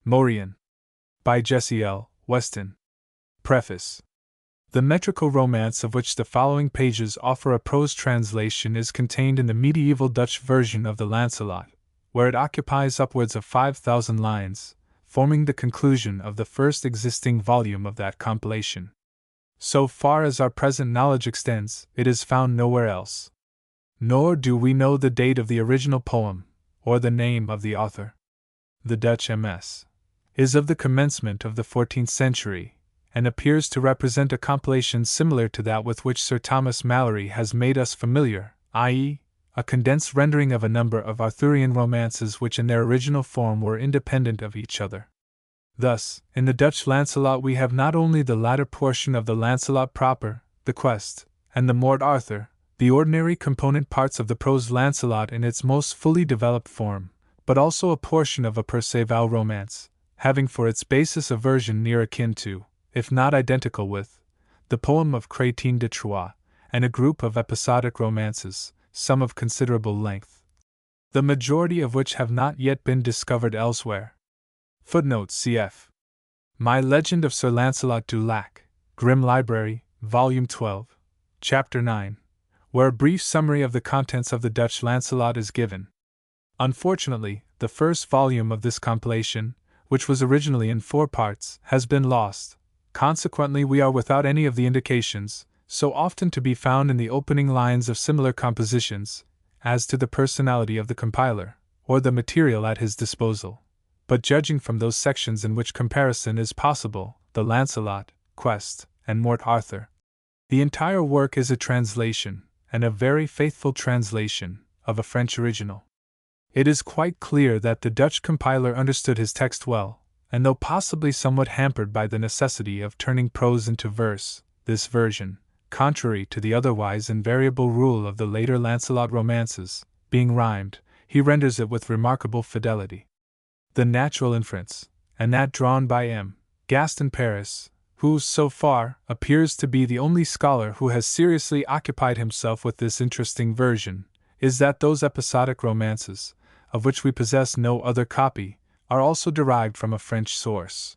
Morien. By Jesse L. Weston. Preface. The metrical romance of which the following pages offer a prose translation is contained in the medieval Dutch version of the Lancelot, where it occupies upwards of 5,000 lines, forming the conclusion of the first existing volume of that compilation. So far as our present knowledge extends, it is found nowhere else. Nor do we know the date of the original poem, or the name of the author. The Dutch MS. is of the commencement of the 14th century, and appears to represent a compilation similar to that with which Sir Thomas Malory has made us familiar, i.e., a condensed rendering of a number of Arthurian romances which in their original form were independent of each other. Thus, in the Dutch Lancelot we have not only the latter portion of the Lancelot proper, the quest, and the Mort Arthur, the ordinary component parts of the prose Lancelot in its most fully developed form, but also a portion of a Perceval romance, having for its basis a version near akin to, if not identical with, the poem of Chrétien de Troyes, and a group of episodic romances, some of considerable length, the majority of which have not yet been discovered elsewhere. Footnote cf. My Legend of Sir Lancelot du Lac, Grimm Library, Volume 12, Chapter 9, where a brief summary of the contents of the Dutch Lancelot is given. Unfortunately, the first volume of this compilation, which was originally in 4 parts, has been lost. Consequently, we are without any of the indications, so often to be found in the opening lines of similar compositions, as to the personality of the compiler, or the material at his disposal. But judging from those sections in which comparison is possible, the Lancelot, Quest, and Mort Arthur, the entire work is a translation, and a very faithful translation, of a French original. It is quite clear that the Dutch compiler understood his text well, and though possibly somewhat hampered by the necessity of turning prose into verse, this version, contrary to the otherwise invariable rule of the later Lancelot romances, being rhymed, he renders it with remarkable fidelity. The natural inference, and that drawn by M. Gaston Paris, who, so far, appears to be the only scholar who has seriously occupied himself with this interesting version, is that those episodic romances, of which we possess no other copy, are also derived from a French source.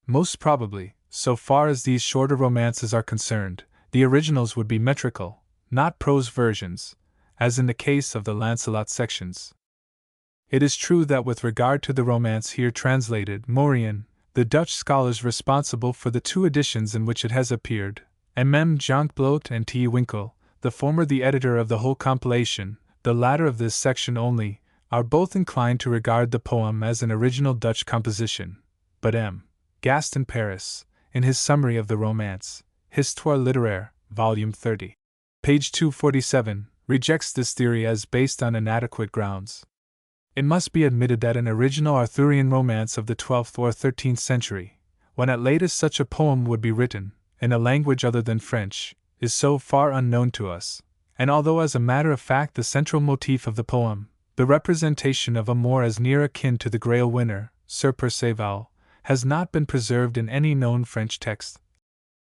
Most probably, so far as these shorter romances are concerned, the originals would be metrical, not prose versions, as in the case of the Lancelot sections. It is true that with regard to the romance here translated, Morien, the Dutch scholars responsible for the 2 editions in which it has appeared, MM. Jonkbloot and T. Winkel, the former the editor of the whole compilation, the latter of this section only, are both inclined to regard the poem as an original Dutch composition, but M. Gaston Paris, in his summary of the romance, Histoire littéraire, Volume 30, page 247, rejects this theory as based on inadequate grounds. It must be admitted that an original Arthurian romance of the 12th or 13th century, when at latest such a poem would be written, in a language other than French, is so far unknown to us, and although as a matter of fact the central motif of the poem, the representation of a Moor as near akin to the Grail winner, Sir Perceval, has not been preserved in any known French text.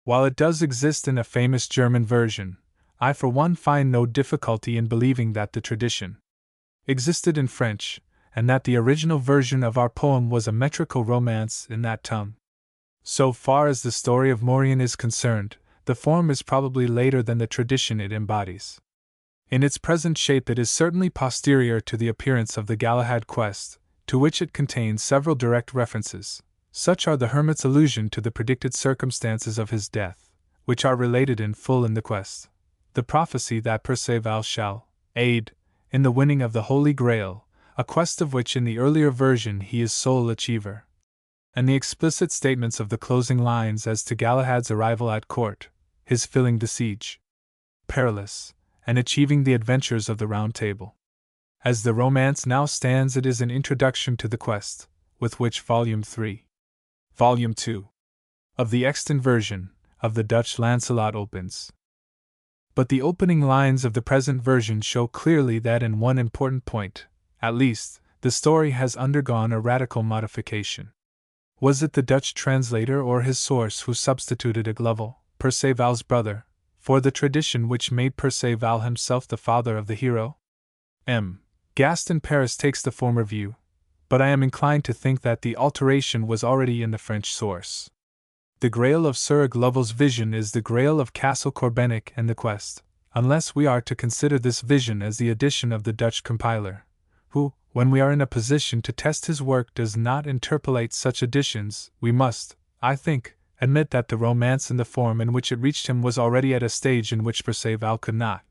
While it does exist in a famous German version, I for one find no difficulty in believing that the tradition existed in French, and that the original version of our poem was a metrical romance in that tongue. So far as the story of Morien is concerned, the form is probably later than the tradition it embodies. In its present shape it is certainly posterior to the appearance of the Galahad quest, to which it contains several direct references. Such are the hermit's allusion to the predicted circumstances of his death, which are related in full in the quest, the prophecy that Perceval shall aid in the winning of the Holy Grail, a quest of which in the earlier version he is sole achiever, and the explicit statements of the closing lines as to Galahad's arrival at court, his filling the siege perilous, and achieving the adventures of the Round Table. As the romance now stands, it is an introduction to the quest, with which Volume 3, Volume 2, of the extant version of the Dutch Lancelot opens. But the opening lines of the present version show clearly that in one important point, at least, the story has undergone a radical modification. Was it the Dutch translator or his source who substituted Aglovale, Perceval's brother, for the tradition which made Perceval himself the father of the hero? M. Gaston Paris takes the former view, but I am inclined to think that the alteration was already in the French source. The Grail of Sir Glovel's vision is the Grail of Castle Corbenic and the Quest, unless we are to consider this vision as the addition of the Dutch compiler, who, when we are in a position to test his work, does not interpolate such additions. We must, I think, admit that the romance in the form in which it reached him was already at a stage in which Perceval could not,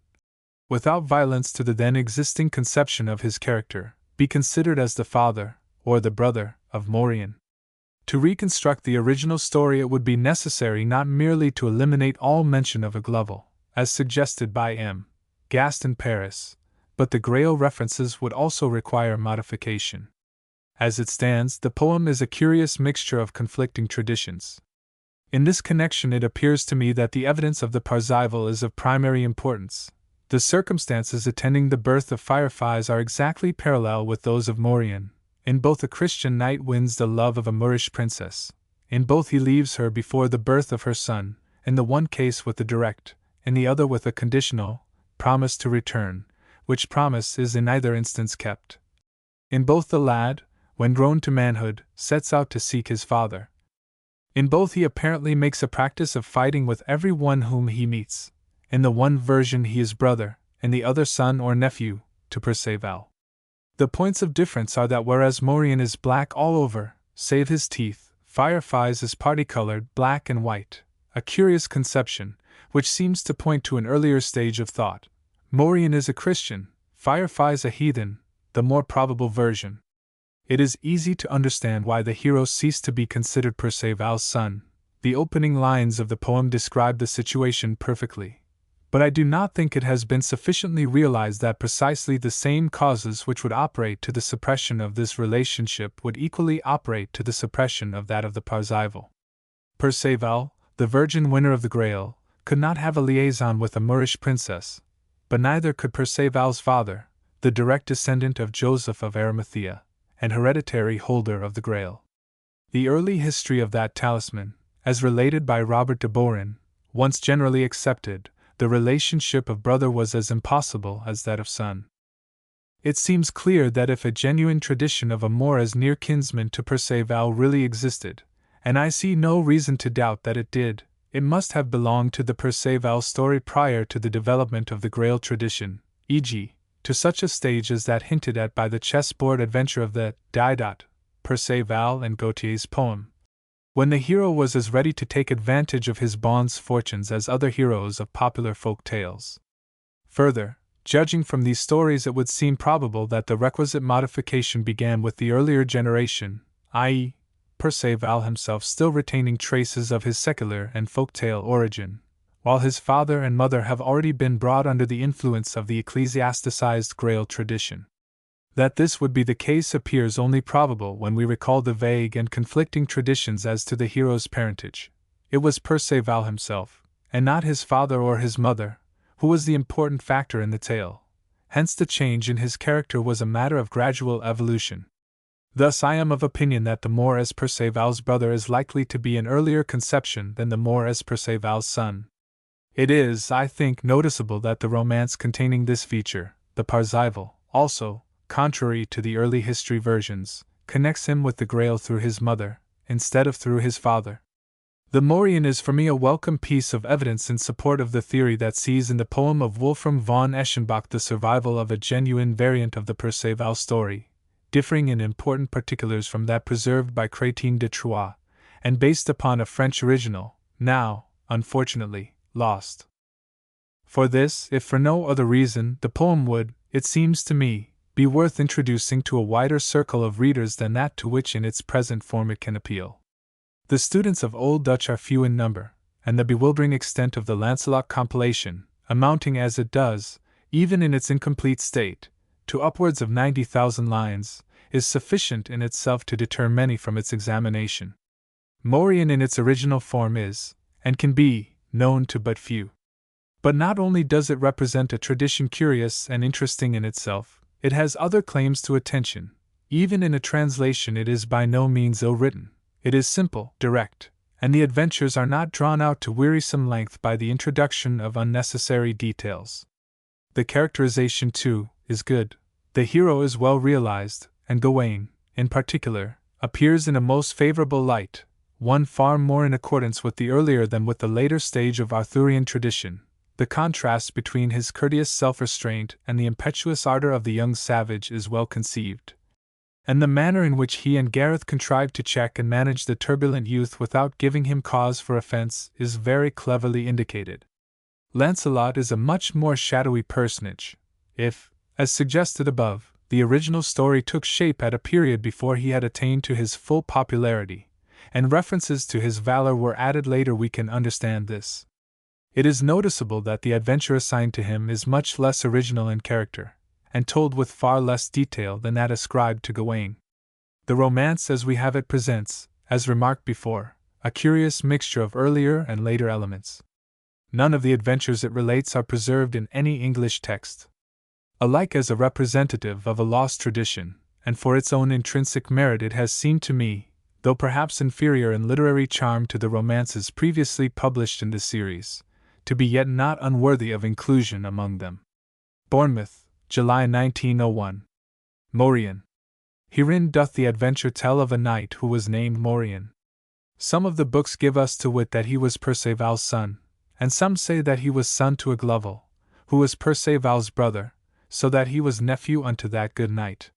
without violence to the then existing conception of his character, be considered as the father, or the brother, of Morien. To reconstruct the original story, it would be necessary not merely to eliminate all mention of a Glovel, as suggested by M. Gaston Paris, but the Grail references would also require modification. As it stands, the poem is a curious mixture of conflicting traditions. In this connection, it appears to me that the evidence of the Parzival is of primary importance. The circumstances attending the birth of Fireflies are exactly parallel with those of Morien. In both a Christian knight wins the love of a Moorish princess. In both he leaves her before the birth of her son, in the one case with a direct, in the other with a conditional, promise to return, which promise is in either instance kept. In both the lad, when grown to manhood, sets out to seek his father. In both he apparently makes a practice of fighting with every one whom he meets. In the one version he is brother, in the other son or nephew, to Perceval. The points of difference are that whereas Morien is black all over, save his teeth, Fireflies is party-colored, black and white, a curious conception, which seems to point to an earlier stage of thought. Morien is a Christian, Fireflies a heathen, the more probable version. It is easy to understand why the hero ceased to be considered Perceval's son. The opening lines of the poem describe the situation perfectly. But I do not think it has been sufficiently realized that precisely the same causes which would operate to the suppression of this relationship would equally operate to the suppression of that of the Parzival. Perceval, the virgin winner of the Grail, could not have a liaison with a Moorish princess, but neither could Perceval's father, the direct descendant of Joseph of Arimathea, and hereditary holder of the Grail. The early history of that talisman, as related by Robert de Borin, once generally accepted, the relationship of brother was as impossible as that of son. It seems clear that if a genuine tradition of a more as near kinsman to Perceval really existed, and I see no reason to doubt that it did, it must have belonged to the Perceval story prior to the development of the Grail tradition, e.g., to such a stage as that hinted at by the chessboard adventure of the Didat, Perceval and Gautier's poem, when the hero was as ready to take advantage of his bonds fortunes as other heroes of popular folk tales. Further, judging from these stories, it would seem probable that the requisite modification began with the earlier generation, i.e., Perceval himself still retaining traces of his secular and folktale origin, while his father and mother have already been brought under the influence of the ecclesiasticized Grail tradition. That this would be the case appears only probable when we recall the vague and conflicting traditions as to the hero's parentage. It was Perceval himself, and not his father or his mother, who was the important factor in the tale. Hence the change in his character was a matter of gradual evolution. Thus I am of opinion that the Moor as Perceval's brother is likely to be an earlier conception than the Moor as Perceval's son. It is, I think, noticeable that the romance containing this feature, the Parzival, also, contrary to the early history versions, connects him with the Grail through his mother, instead of through his father. The Morien is for me a welcome piece of evidence in support of the theory that sees in the poem of Wolfram von Eschenbach the survival of a genuine variant of the Perceval story, differing in important particulars from that preserved by Chrétien de Troyes, and based upon a French original, now, unfortunately, lost. For this, if for no other reason, the poem would, it seems to me, be worth introducing to a wider circle of readers than that to which in its present form it can appeal. The students of Old Dutch are few in number, and the bewildering extent of the Lancelot compilation, amounting as it does, even in its incomplete state, to upwards of 90,000 lines, is sufficient in itself to deter many from its examination. Morien in its original form is, and can be, known to but few. But not only does it represent a tradition curious and interesting in itself, it has other claims to attention. Even in a translation it is by no means ill-written. It is simple, direct, and the adventures are not drawn out to wearisome length by the introduction of unnecessary details. The characterization, too, is good. The hero is well realized, and Gawain, in particular, appears in a most favorable light, one far more in accordance with the earlier than with the later stage of Arthurian tradition. The contrast between his courteous self-restraint and the impetuous ardor of the young savage is well conceived. And the manner in which he and Gareth contrived to check and manage the turbulent youth without giving him cause for offense is very cleverly indicated. Lancelot is a much more shadowy personage. If, as suggested above, the original story took shape at a period before he had attained to his full popularity, and references to his valor were added later, we can understand this. It is noticeable that the adventure assigned to him is much less original in character, and told with far less detail than that ascribed to Gawain. The romance as we have it presents, as remarked before, a curious mixture of earlier and later elements. None of the adventures it relates are preserved in any English text. Alike as a representative of a lost tradition, and for its own intrinsic merit, it has seemed to me, though perhaps inferior in literary charm to the romances previously published in this series, to be yet not unworthy of inclusion among them. Bournemouth, July 1901. Morien. Herein doth the adventure tell of a knight who was named Morien. Some of the books give us to wit that he was Perceval's son, and some say that he was son to Aglovale, who was Perceval's brother, so that he was nephew unto that good knight.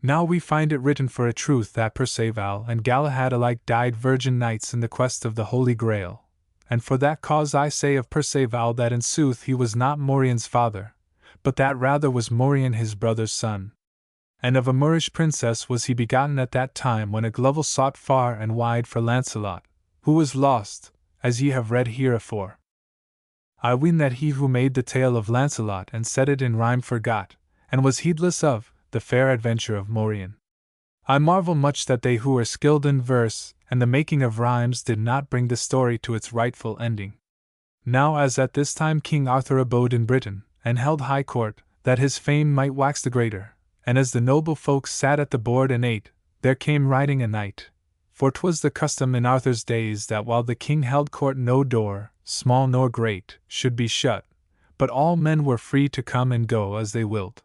Now we find it written for a truth that Perceval and Galahad alike died virgin knights in the quest of the Holy Grail, and for that cause I say of Perceval that in sooth he was not Morien's father, but that rather was Morien his brother's son. And of a Moorish princess was he begotten at that time when Aglovale sought far and wide for Lancelot, who was lost, as ye have read hereafore. I ween that he who made the tale of Lancelot and set it in rhyme forgot, and was heedless of, the fair adventure of Morien. I marvel much that they who were skilled in verse and the making of rhymes did not bring the story to its rightful ending. Now as at this time King Arthur abode in Britain, and held high court, that his fame might wax the greater, and as the noble folks sat at the board and ate, there came riding a knight, for 'twas the custom in Arthur's days that while the king held court no door, small nor great, should be shut, but all men were free to come and go as they willed.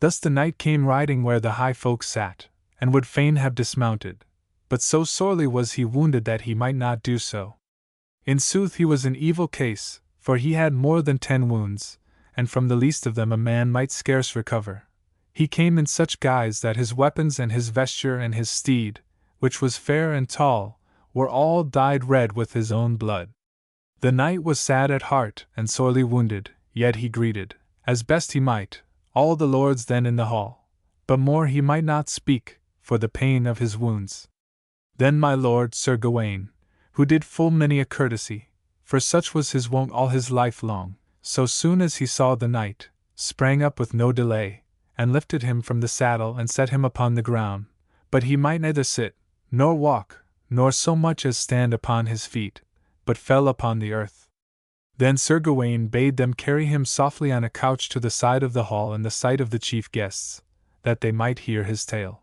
Thus the knight came riding where the high folk sat, and would fain have dismounted, but so sorely was he wounded that he might not do so. In sooth he was in evil case, for he had more than 10 wounds, and from the least of them a man might scarce recover. He came in such guise that his weapons and his vesture and his steed, which was fair and tall, were all dyed red with his own blood. The knight was sad at heart and sorely wounded, yet he greeted, as best he might, all the lords then in the hall, but more he might not speak, for the pain of his wounds. Then my lord Sir Gawain, who did full many a courtesy, for such was his wont all his life long, so soon as he saw the knight, sprang up with no delay, and lifted him from the saddle and set him upon the ground, but he might neither sit, nor walk, nor so much as stand upon his feet, but fell upon the earth. Then Sir Gawain bade them carry him softly on a couch to the side of the hall in the sight of the chief guests, that they might hear his tale.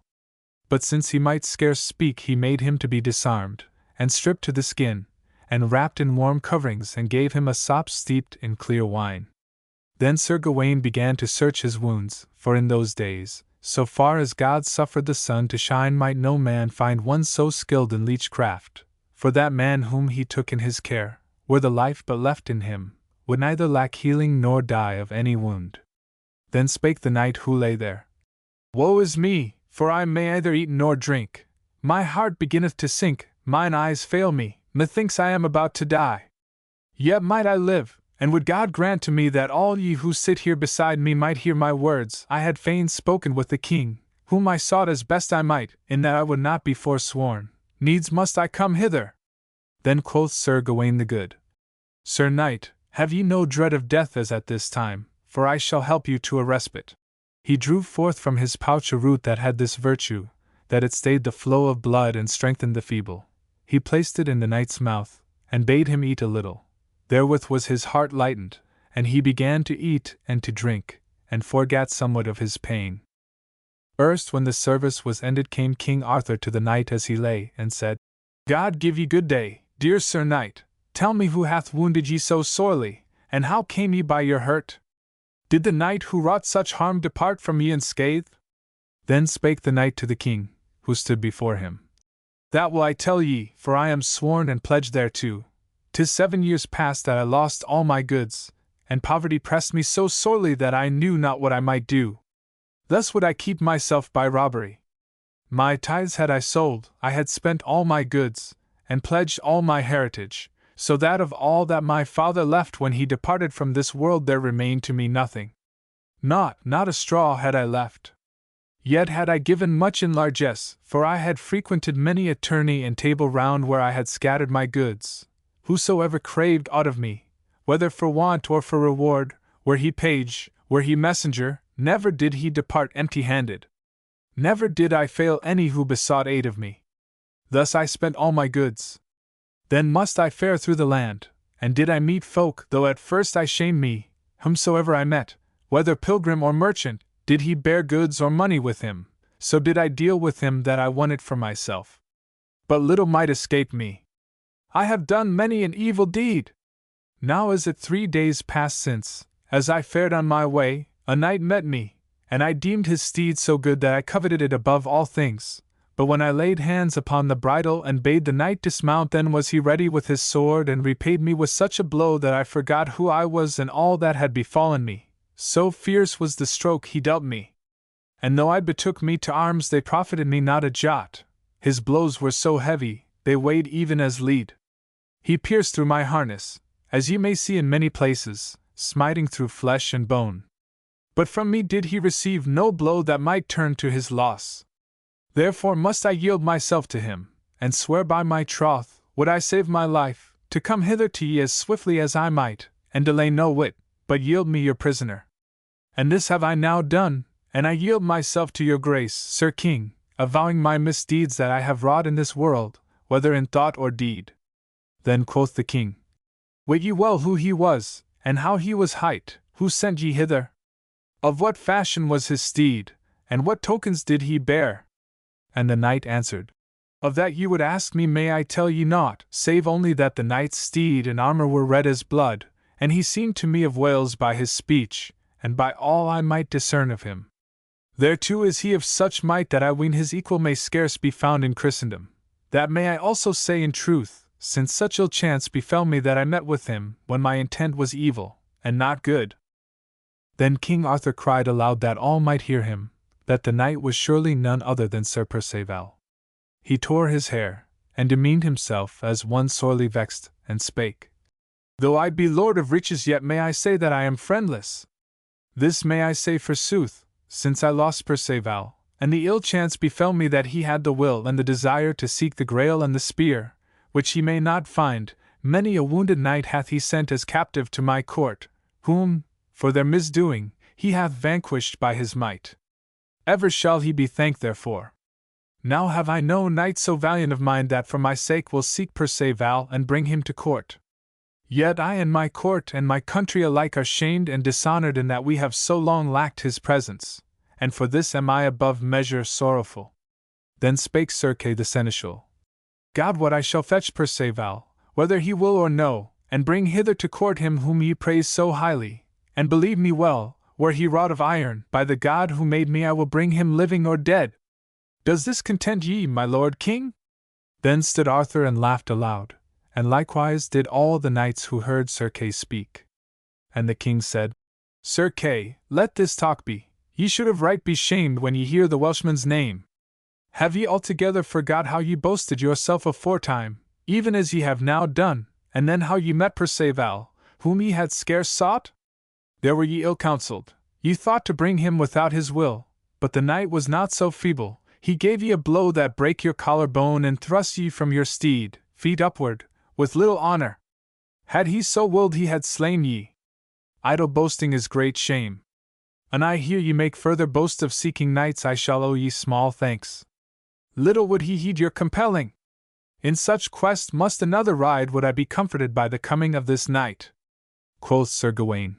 But since he might scarce speak, he made him to be disarmed, and stripped to the skin, and wrapped in warm coverings, and gave him a sop steeped in clear wine. Then Sir Gawain began to search his wounds, for in those days, so far as God suffered the sun to shine, might no man find one so skilled in leechcraft, for that man whom he took in his care, were the life but left in him, would neither lack healing nor die of any wound. Then spake the knight who lay there, Woe is me, for I may neither eat nor drink, my heart beginneth to sink, mine eyes fail me, methinks I am about to die. Yet might I live, and would God grant to me that all ye who sit here beside me might hear my words, I had fain spoken with the king, whom I sought as best I might, in that I would not be forsworn, needs must I come hither. Then quoth Sir Gawain the Good, Sir Knight, have ye no dread of death as at this time, for I shall help you to a respite. He drew forth from his pouch a root that had this virtue, that it stayed the flow of blood and strengthened the feeble. He placed it in the knight's mouth, and bade him eat a little. Therewith was his heart lightened, and he began to eat and to drink, and forgat somewhat of his pain. Erst when the service was ended came King Arthur to the knight as he lay, and said, God give ye good day, dear Sir Knight, tell me who hath wounded ye so sorely, and how came ye by your hurt? Did the knight who wrought such harm depart from ye unscathed? Then spake the knight to the king, who stood before him. That will I tell ye, for I am sworn and pledged thereto. 'Tis 7 years past that I lost all my goods, and poverty pressed me so sorely that I knew not what I might do. Thus would I keep myself by robbery. My tithes had I sold, I had spent all my goods, and pledged all my heritage, so that of all that my father left when he departed from this world there remained to me nothing. Not a straw had I left. Yet had I given much in largesse, for I had frequented many a tourney and table round where I had scattered my goods. Whosoever craved aught of me, whether for want or for reward, were he page, were he messenger, never did he depart empty-handed. Never did I fail any who besought aid of me. Thus I spent all my goods. Then must I fare through the land, and did I meet folk, though at first I shamed me, whomsoever I met, whether pilgrim or merchant, did he bear goods or money with him, so did I deal with him that I won it for myself. But little might escape me. I have done many an evil deed. Now is it 3 days past since, as I fared on my way, a knight met me, and I deemed his steed so good that I coveted it above all things. But when I laid hands upon the bridle and bade the knight dismount, then was he ready with his sword and repaid me with such a blow that I forgot who I was and all that had befallen me. So fierce was the stroke he dealt me. And though I betook me to arms, they profited me not a jot. His blows were so heavy, they weighed even as lead. He pierced through my harness, as ye may see in many places, smiting through flesh and bone. But from me did he receive no blow that might turn to his loss. Therefore must I yield myself to him, and swear by my troth, would I save my life, to come hither to ye as swiftly as I might, and delay no whit, but yield me your prisoner. And this have I now done, and I yield myself to your grace, Sir King, avowing my misdeeds that I have wrought in this world, whether in thought or deed. Then quoth the king, Wit ye well who he was, and how he was hight, who sent ye hither? Of what fashion was his steed, and what tokens did he bear? And the knight answered, Of that ye would ask me may I tell ye naught, save only that the knight's steed and armor were red as blood, and he seemed to me of Wales by his speech, and by all I might discern of him. Thereto is he of such might that I ween his equal may scarce be found in Christendom. That may I also say in truth, since such ill chance befell me that I met with him, when my intent was evil, and not good. Then King Arthur cried aloud that all might hear him, that the knight was surely none other than Sir Perceval. He tore his hair, and demeaned himself as one sorely vexed, and spake, Though I be lord of riches, yet may I say that I am friendless. This may I say forsooth, since I lost Perceval, and the ill chance befell me that he had the will and the desire to seek the Grail and the spear, which he may not find, many a wounded knight hath he sent as captive to my court, whom, for their misdoing, he hath vanquished by his might. Ever shall he be thanked therefor. Now have I no knight so valiant of mind that for my sake will seek Perceval and bring him to court. Yet I and my court and my country alike are shamed and dishonored in that we have so long lacked his presence, and for this am I above measure sorrowful. Then spake Sir Kay the Seneschal, God wot I shall fetch Perceval, whether he will or no, and bring hither to court him whom ye praise so highly, and believe me well, were he wrought of iron, by the God who made me I will bring him living or dead. Does this content ye, my lord king? Then stood Arthur and laughed aloud, and likewise did all the knights who heard Sir Kay speak. And the king said, Sir Kay, let this talk be, ye should have right be shamed when ye hear the Welshman's name. Have ye altogether forgot how ye boasted yourself aforetime, even as ye have now done, and then how ye met Perceval, whom ye had scarce sought? There were ye ill-counselled, ye thought to bring him without his will, but the knight was not so feeble, he gave ye a blow that brake your collar-bone and thrust ye from your steed, feet upward, with little honour. Had he so willed he had slain ye. Idle boasting is great shame. An I hear ye make further boast of seeking knights, I shall owe ye small thanks. Little would he heed your compelling. In such quest must another ride, would I be comforted by the coming of this knight. Quoth Sir Gawain,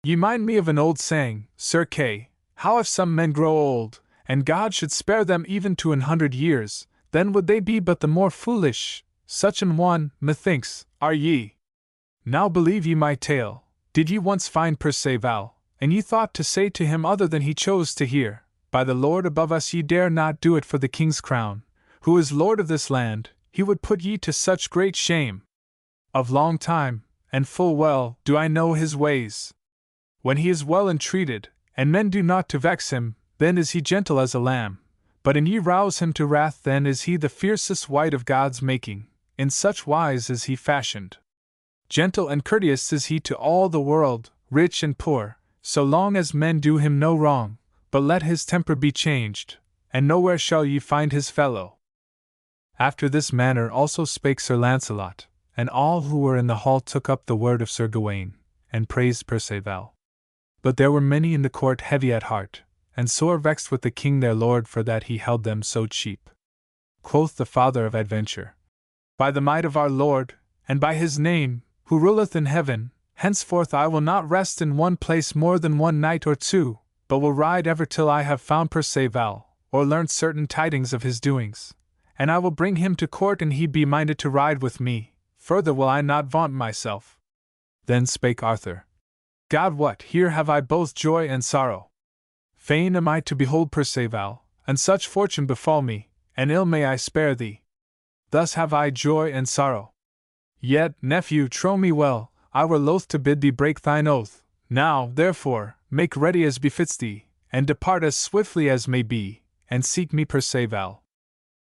Ye mind me of an old saying, Sir Kay, how if some men grow old, and God should spare them even to 100 years, then would they be but the more foolish. Such an one, methinks, are ye. Now believe ye my tale. Did ye once find Perceval, and ye thought to say to him other than he chose to hear, by the Lord above us ye dare not do it for the king's crown, who is lord of this land, he would put ye to such great shame. Of long time, and full well, do I know his ways. When he is well entreated, and men do not to vex him, then is he gentle as a lamb, but an ye rouse him to wrath, then is he the fiercest wight of God's making, in such wise is he fashioned. Gentle and courteous is he to all the world, rich and poor, so long as men do him no wrong, but let his temper be changed, and nowhere shall ye find his fellow. After this manner also spake Sir Launcelot, and all who were in the hall took up the word of Sir Gawain, and praised Perceval. But there were many in the court heavy at heart, and sore vexed with the king their lord for that he held them so cheap. Quoth the father of adventure, By the might of our Lord, and by his name, who ruleth in heaven, henceforth I will not rest in one place more than one night or two, but will ride ever till I have found Perceval, or learnt certain tidings of his doings, and I will bring him to court and he be minded to ride with me, further will I not vaunt myself. Then spake Arthur, God wot, here have I both joy and sorrow. Fain am I to behold Perceval, and such fortune befall me, and ill may I spare thee. Thus have I joy and sorrow. Yet, nephew, trow me well, I were loath to bid thee break thine oath. Now, therefore, make ready as befits thee, and depart as swiftly as may be, and seek me Perceval.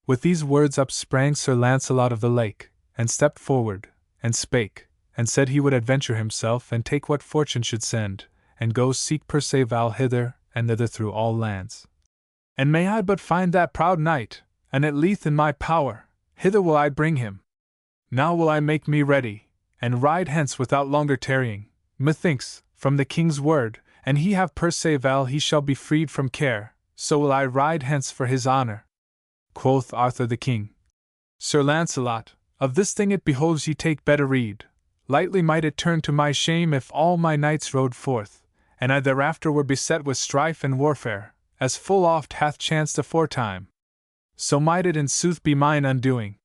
With these words up sprang Sir Launcelot of the Lake, and stepped forward, and spake, and said he would adventure himself and take what fortune should send, and go seek Perceval hither and thither through all lands. And may I but find that proud knight, and it lieth in my power, hither will I bring him. Now will I make me ready, and ride hence without longer tarrying. Methinks, from the king's word, and he have Perceval he shall be freed from care, so will I ride hence for his honour. Quoth Arthur the king, Sir Launcelot, of this thing it behoves ye take better heed. Lightly might it turn to my shame if all my knights rode forth, and I thereafter were beset with strife and warfare, as full oft hath chanced aforetime. So might it in sooth be mine undoing.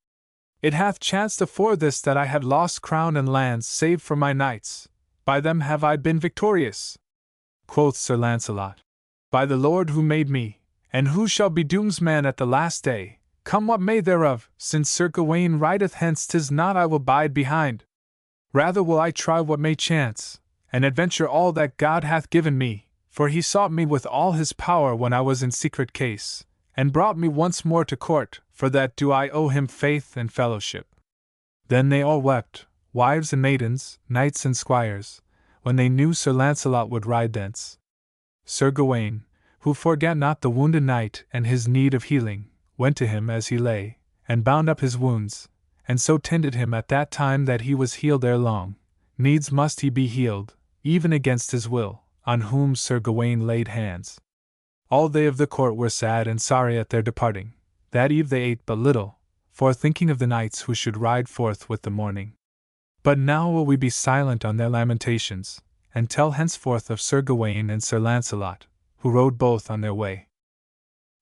It hath chanced afore this that I had lost crown and lands save for my knights, by them have I been victorious. Quoth Sir Launcelot, By the Lord who made me, and who shall be doomsman at the last day, come what may thereof, since Sir Gawain rideth hence 'tis not I will bide behind. Rather will I try what may chance, and adventure all that God hath given me, for he sought me with all his power when I was in secret case, and brought me once more to court, for that do I owe him faith and fellowship. Then they all wept, wives and maidens, knights and squires, when they knew Sir Launcelot would ride thence. Sir Gawain, who forgat not the wounded knight and his need of healing, went to him as he lay, and bound up his wounds, and so tended him at that time that he was healed ere long. Needs must he be healed, even against his will, on whom Sir Gawain laid hands. All they of the court were sad and sorry at their departing. That eve they ate but little, for thinking of the knights who should ride forth with the morning. But now will we be silent on their lamentations, and tell henceforth of Sir Gawain and Sir Launcelot, who rode both on their way.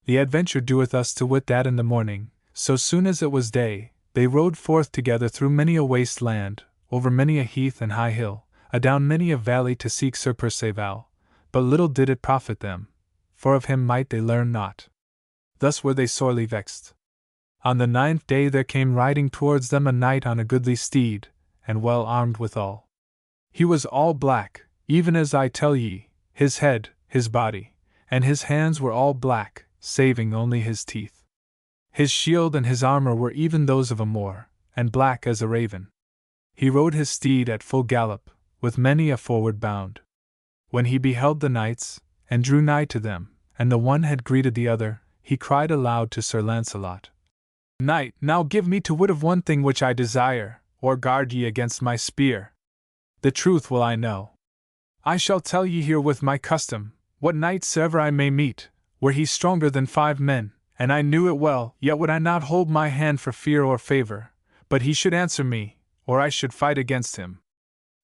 The adventure doeth us to wit that in the morning, so soon as it was day, they rode forth together through many a waste land, over many a heath and high hill, adown many a valley to seek Sir Perceval, but little did it profit them, for of him might they learn naught. Thus were they sorely vexed. On the 9th day there came riding towards them a knight on a goodly steed, and well armed withal. He was all black, even as I tell ye, his head, his body, and his hands were all black, saving only his teeth. His shield and his armor were even those of a Moor, and black as a raven. He rode his steed at full gallop, with many a forward bound. When he beheld the knights, and drew nigh to them, and the one had greeted the other, he cried aloud to Sir Launcelot, Knight, now give me to wit of one thing which I desire, or guard ye against my spear. The truth will I know. I shall tell ye here with my custom, what knight soever I may meet, were he stronger than 5 men, and I knew it well, yet would I not hold my hand for fear or favour, but he should answer me, or I should fight against him.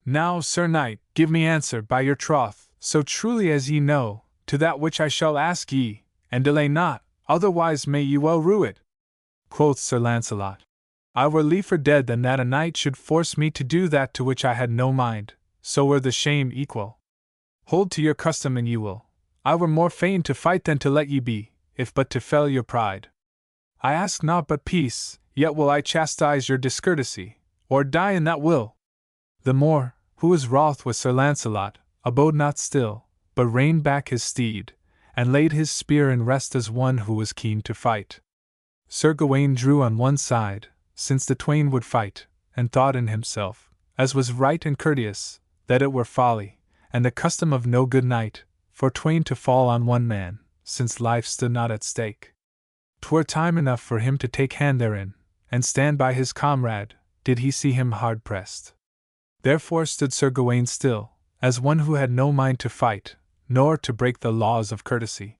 Now, Sir Knight, give me answer by your troth, so truly as ye know, to that which I shall ask ye, and delay not, otherwise may ye well rue it. Quoth Sir Launcelot, I were liefer dead than that a knight should force me to do that to which I had no mind, so were the shame equal. Hold to your custom and ye will, I were more fain to fight than to let ye be, if but to fell your pride. I ask naught but peace, yet will I chastise your discourtesy, or die in that will. The Moor, who was wroth with Sir Launcelot, abode not still, but reined back his steed, and laid his spear in rest as one who was keen to fight. Sir Gawain drew on one side, since the twain would fight, and thought in himself, as was right and courteous, that it were folly, and the custom of no good knight, for twain to fall on one man, since life stood not at stake. 'Twere time enough for him to take hand therein, and stand by his comrade, did he see him hard pressed. Therefore stood Sir Gawain still, as one who had no mind to fight, nor to break the laws of courtesy.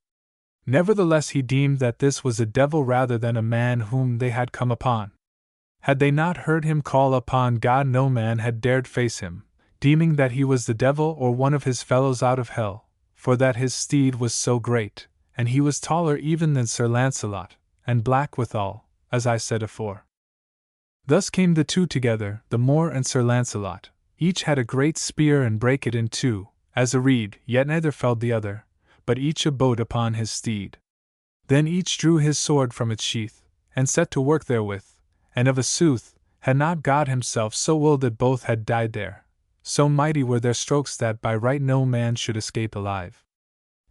Nevertheless he deemed that this was a devil rather than a man whom they had come upon. Had they not heard him call upon God, no man had dared face him, deeming that he was the devil or one of his fellows out of hell, for that his steed was so great, and he was taller even than Sir Launcelot, and black withal, as I said afore. Thus came the two together, the Moor and Sir Launcelot. Each had a great spear and brake it in two, as a reed, yet neither felled the other, but each abode upon his steed. Then each drew his sword from its sheath, and set to work therewith, and of a sooth, had not God himself so willed that both had died there, so mighty were their strokes that by right no man should escape alive.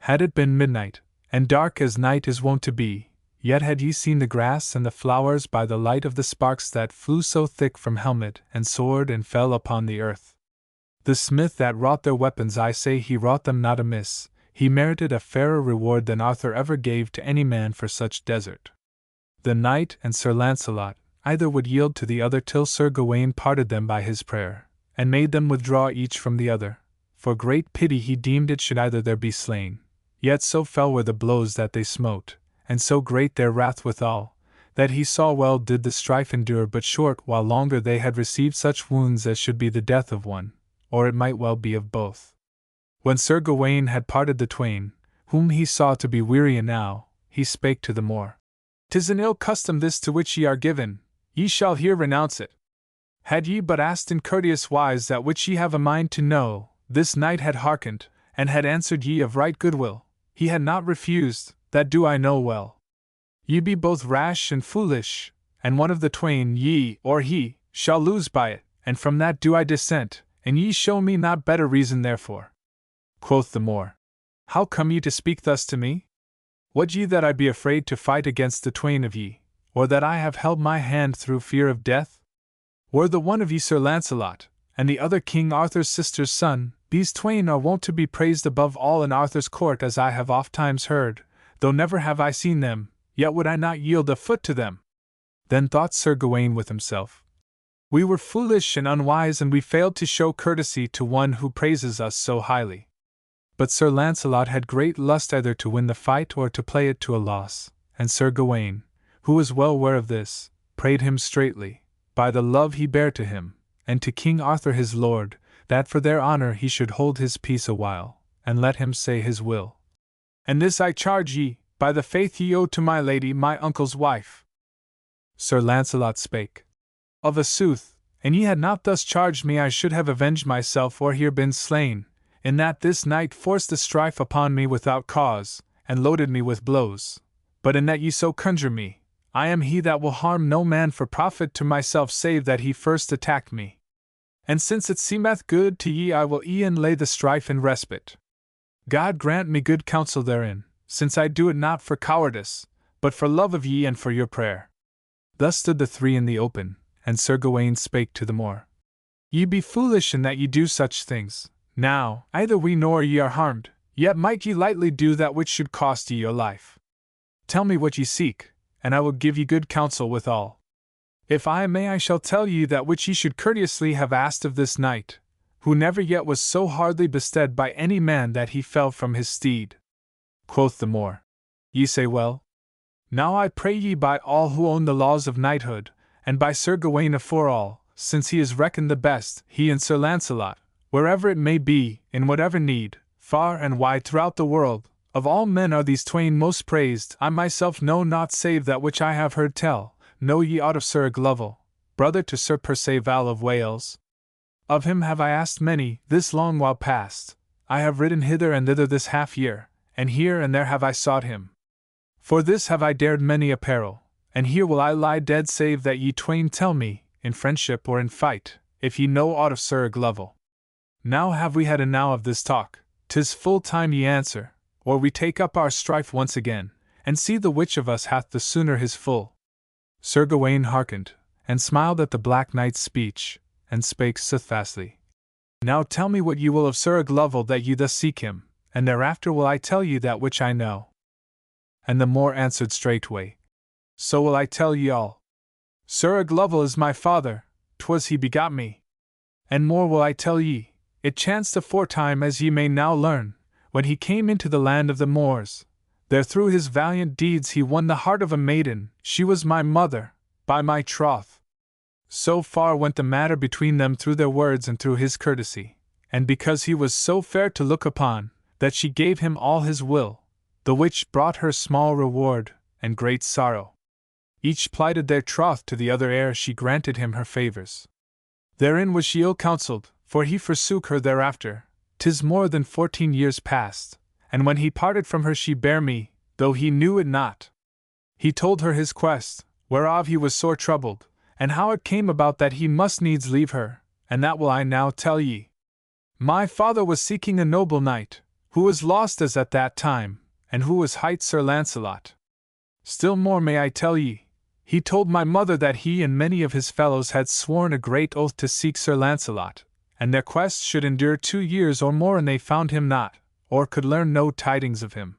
Had it been midnight, and dark as night is wont to be, yet had ye seen the grass and the flowers by the light of the sparks that flew so thick from helmet and sword and fell upon the earth. The smith that wrought their weapons, I say he wrought them not amiss, he merited a fairer reward than Arthur ever gave to any man for such desert. The knight and Sir Launcelot either would yield to the other till Sir Gawain parted them by his prayer, and made them withdraw each from the other, for great pity he deemed it should either there be slain. Yet so fell were the blows that they smote, and so great their wrath withal, that he saw well did the strife endure but short while longer they had received such wounds as should be the death of one, or it might well be of both. When Sir Gawain had parted the twain, whom he saw to be weary enow, he spake to the Moor. "'Tis an ill custom this to which ye are given, ye shall here renounce it. Had ye but asked in courteous wise that which ye have a mind to know, this knight had hearkened, and had answered ye of right goodwill, he had not refused, that do I know well. Ye be both rash and foolish, and one of the twain, ye or he, shall lose by it, and from that do I dissent, and ye show me not better reason therefore." Quoth the Moor, "How come ye to speak thus to me? Would ye that I be afraid to fight against the twain of ye, or that I have held my hand through fear of death? Were the one of ye Sir Launcelot, and the other King Arthur's sister's son, these twain are wont to be praised above all in Arthur's court, as I have ofttimes heard, though never have I seen them, yet would I not yield a foot to them." Then thought Sir Gawain with himself, "We were foolish and unwise, and we failed to show courtesy to one who praises us so highly." But Sir Launcelot had great lust either to win the fight or to play it to a loss, and Sir Gawain, who was well aware of this, prayed him straitly, by the love he bare to him, and to King Arthur his lord, that for their honour he should hold his peace a while, and let him say his will. "And this I charge ye, by the faith ye owe to my lady my uncle's wife." Sir Launcelot spake, "Of a sooth, an ye had not thus charged me I should have avenged myself or here been slain, in that this knight forced the strife upon me without cause, and loaded me with blows. But in that ye so conjure me, I am he that will harm no man for profit to myself save that he first attacked me. And since it seemeth good to ye, I will e'en lay the strife in respite. God grant me good counsel therein, since I do it not for cowardice, but for love of ye and for your prayer." Thus stood the three in the open, and Sir Gawain spake to the Moor. "Ye be foolish in that ye do such things. Now, either we nor ye are harmed, yet might ye lightly do that which should cost ye your life. Tell me what ye seek, and I will give ye good counsel withal. If I may, I shall tell ye that which ye should courteously have asked of this knight, who never yet was so hardly bestead by any man that he fell from his steed." Quoth the Moor, "Ye say well. Now I pray ye by all who own the laws of knighthood, and by Sir Gawain afore all, since he is reckoned the best, he and Sir Launcelot, wherever it may be, in whatever need, far and wide throughout the world, of all men are these twain most praised. I myself know not save that which I have heard tell. Know ye aught of Sir Aglovale, brother to Sir Perceval of Wales? Of him have I asked many, this long while past. I have ridden hither and thither this half year, and here and there have I sought him. For this have I dared many a peril, and here will I lie dead save that ye twain tell me, in friendship or in fight, if ye know aught of Sir Glovel. Now have we had enow of this talk, 'tis full time ye answer, or we take up our strife once again, and see the which of us hath the sooner his full. Sir Gawain hearkened, and smiled at the Black Knight's speech, and spake soothfastly. Now tell me what ye will of Sir Glovel that ye thus seek him, and thereafter will I tell you that which I know. And the Moor answered straightway, So will I tell ye all. Sir Glovel is my father, 'twas he begot me. And more will I tell ye, it chanced aforetime as ye may now learn, when he came into the land of the Moors. There through his valiant deeds he won the heart of a maiden, she was my mother, by my troth. So far went the matter between them through their words and through his courtesy, and because he was so fair to look upon, that she gave him all his will, the which brought her small reward, and great sorrow. Each plighted their troth to the other ere she granted him her favours. Therein was she ill-counselled, for he forsook her thereafter, 'tis more than 14 years past, and when he parted from her she bare me, though he knew it not. He told her his quest, whereof he was sore troubled, and how it came about that he must needs leave her, and that will I now tell ye. My father was seeking a noble knight, who was lost as at that time, and who was hight Sir Lancelot. Still more may I tell ye, he told my mother that he and many of his fellows had sworn a great oath to seek Sir Lancelot, and their quest should endure 2 years or more, and they found him not, or could learn no tidings of him.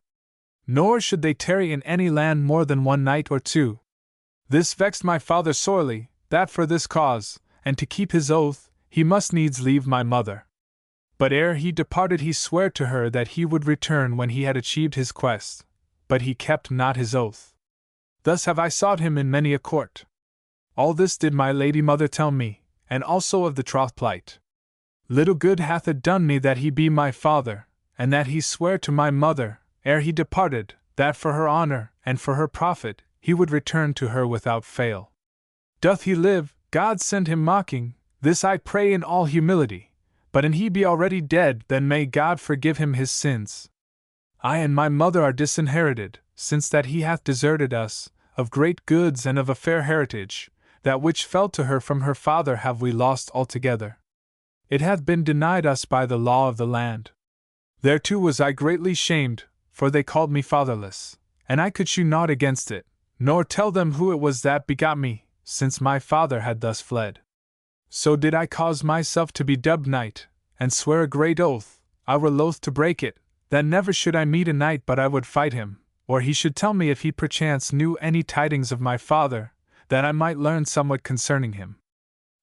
Nor should they tarry in any land more than 1 night or 2. This vexed my father sorely, that for this cause, and to keep his oath, he must needs leave my mother. But ere he departed he sware to her that he would return when he had achieved his quest, but he kept not his oath. Thus have I sought him in many a court. All this did my lady mother tell me, and also of the troth plight. Little good hath it done me that he be my father, and that he sware to my mother, ere he departed, that for her honour, and for her profit, he would return to her without fail. Doth he live, God send him mocking, this I pray in all humility, but an he be already dead, then may God forgive him his sins. I and my mother are disinherited, since that he hath deserted us, of great goods and of a fair heritage, that which fell to her from her father have we lost altogether. It hath been denied us by the law of the land. Thereto was I greatly shamed, for they called me fatherless, and I could shew naught against it, nor tell them who it was that begot me, since my father had thus fled. So did I cause myself to be dubbed knight, and swear a great oath, I were loath to break it, that never should I meet a knight but I would fight him, or he should tell me if he perchance knew any tidings of my father, that I might learn somewhat concerning him.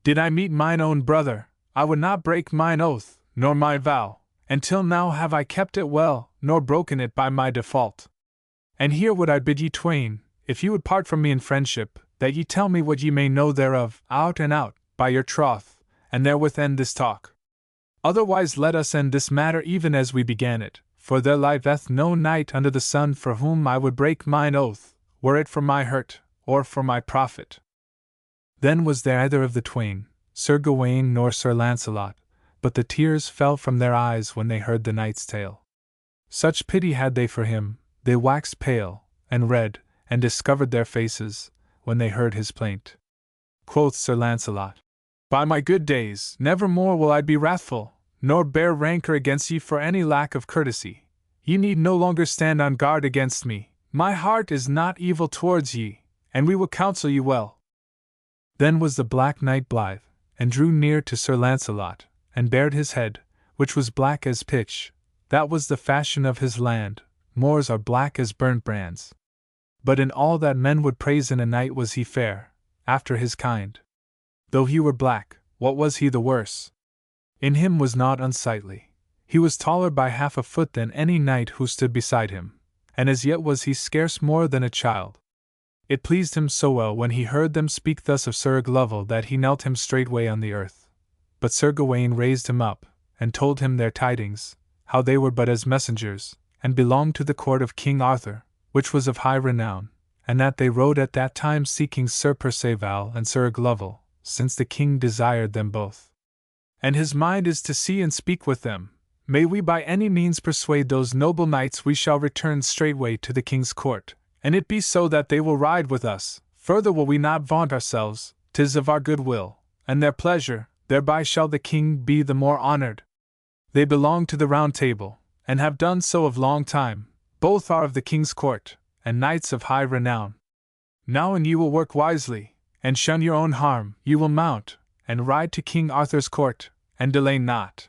Did I meet mine own brother, I would not break mine oath, nor my vow, and till now have I kept it well, nor broken it by my default. And here would I bid ye twain, if ye would part from me in friendship, that ye tell me what ye may know thereof, out and out, by your troth, and therewith end this talk. Otherwise let us end this matter even as we began it, for there liveth no knight under the sun for whom I would break mine oath, were it for my hurt, or for my profit. Then was there either of the twain, Sir Gawain nor Sir Lancelot, but the tears fell from their eyes when they heard the knight's tale. Such pity had they for him, they waxed pale, and red, and discovered their faces, when they heard his plaint. Quoth Sir Lancelot, By my good days, never more will I be wrathful, nor bear rancour against ye for any lack of courtesy. Ye need no longer stand on guard against me, my heart is not evil towards ye, and we will counsel ye well. Then was the Black Knight blithe, and drew near to Sir Lancelot, and bared his head, which was black as pitch. That was the fashion of his land, Moors are black as burnt brands. But in all that men would praise in a knight was he fair, after his kind. Though he were black, what was he the worse? In him was naught unsightly. He was taller by 1/2 a foot than any knight who stood beside him, and as yet was he scarce more than a child. It pleased him so well when he heard them speak thus of Sir Glovel that he knelt him straightway on the earth. But Sir Gawain raised him up, and told him their tidings, how they were but as messengers, and belonged to the court of King Arthur, which was of high renown, and that they rode at that time seeking Sir Perceval and Sir Glovel, since the king desired them both. And his mind is to see and speak with them, may we by any means persuade those noble knights we shall return straightway to the king's court, and it be so that they will ride with us. Further will we not vaunt ourselves, 'tis of our good will, and their pleasure, thereby shall the king be the more honored. They belong to the Round Table, and have done so of long time, both are of the king's court, and knights of high renown. Now and ye will work wisely, and shun your own harm, ye will mount, and ride to King Arthur's court, and delay not.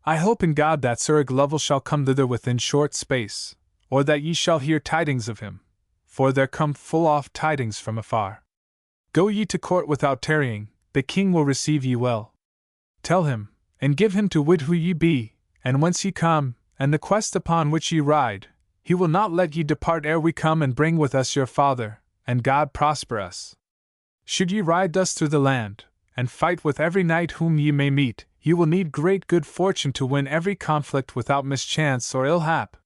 I hope in God that Sir Lovel shall come thither within short space, or that ye shall hear tidings of him, for there come full oft tidings from afar. Go ye to court without tarrying, the king will receive ye well. Tell him, and give him to wit who ye be, and whence ye come, and the quest upon which ye ride. He will not let ye depart ere we come and bring with us your father, and God prosper us. Should ye ride thus through the land, and fight with every knight whom ye may meet, ye will need great good fortune to win every conflict without mischance or ill hap.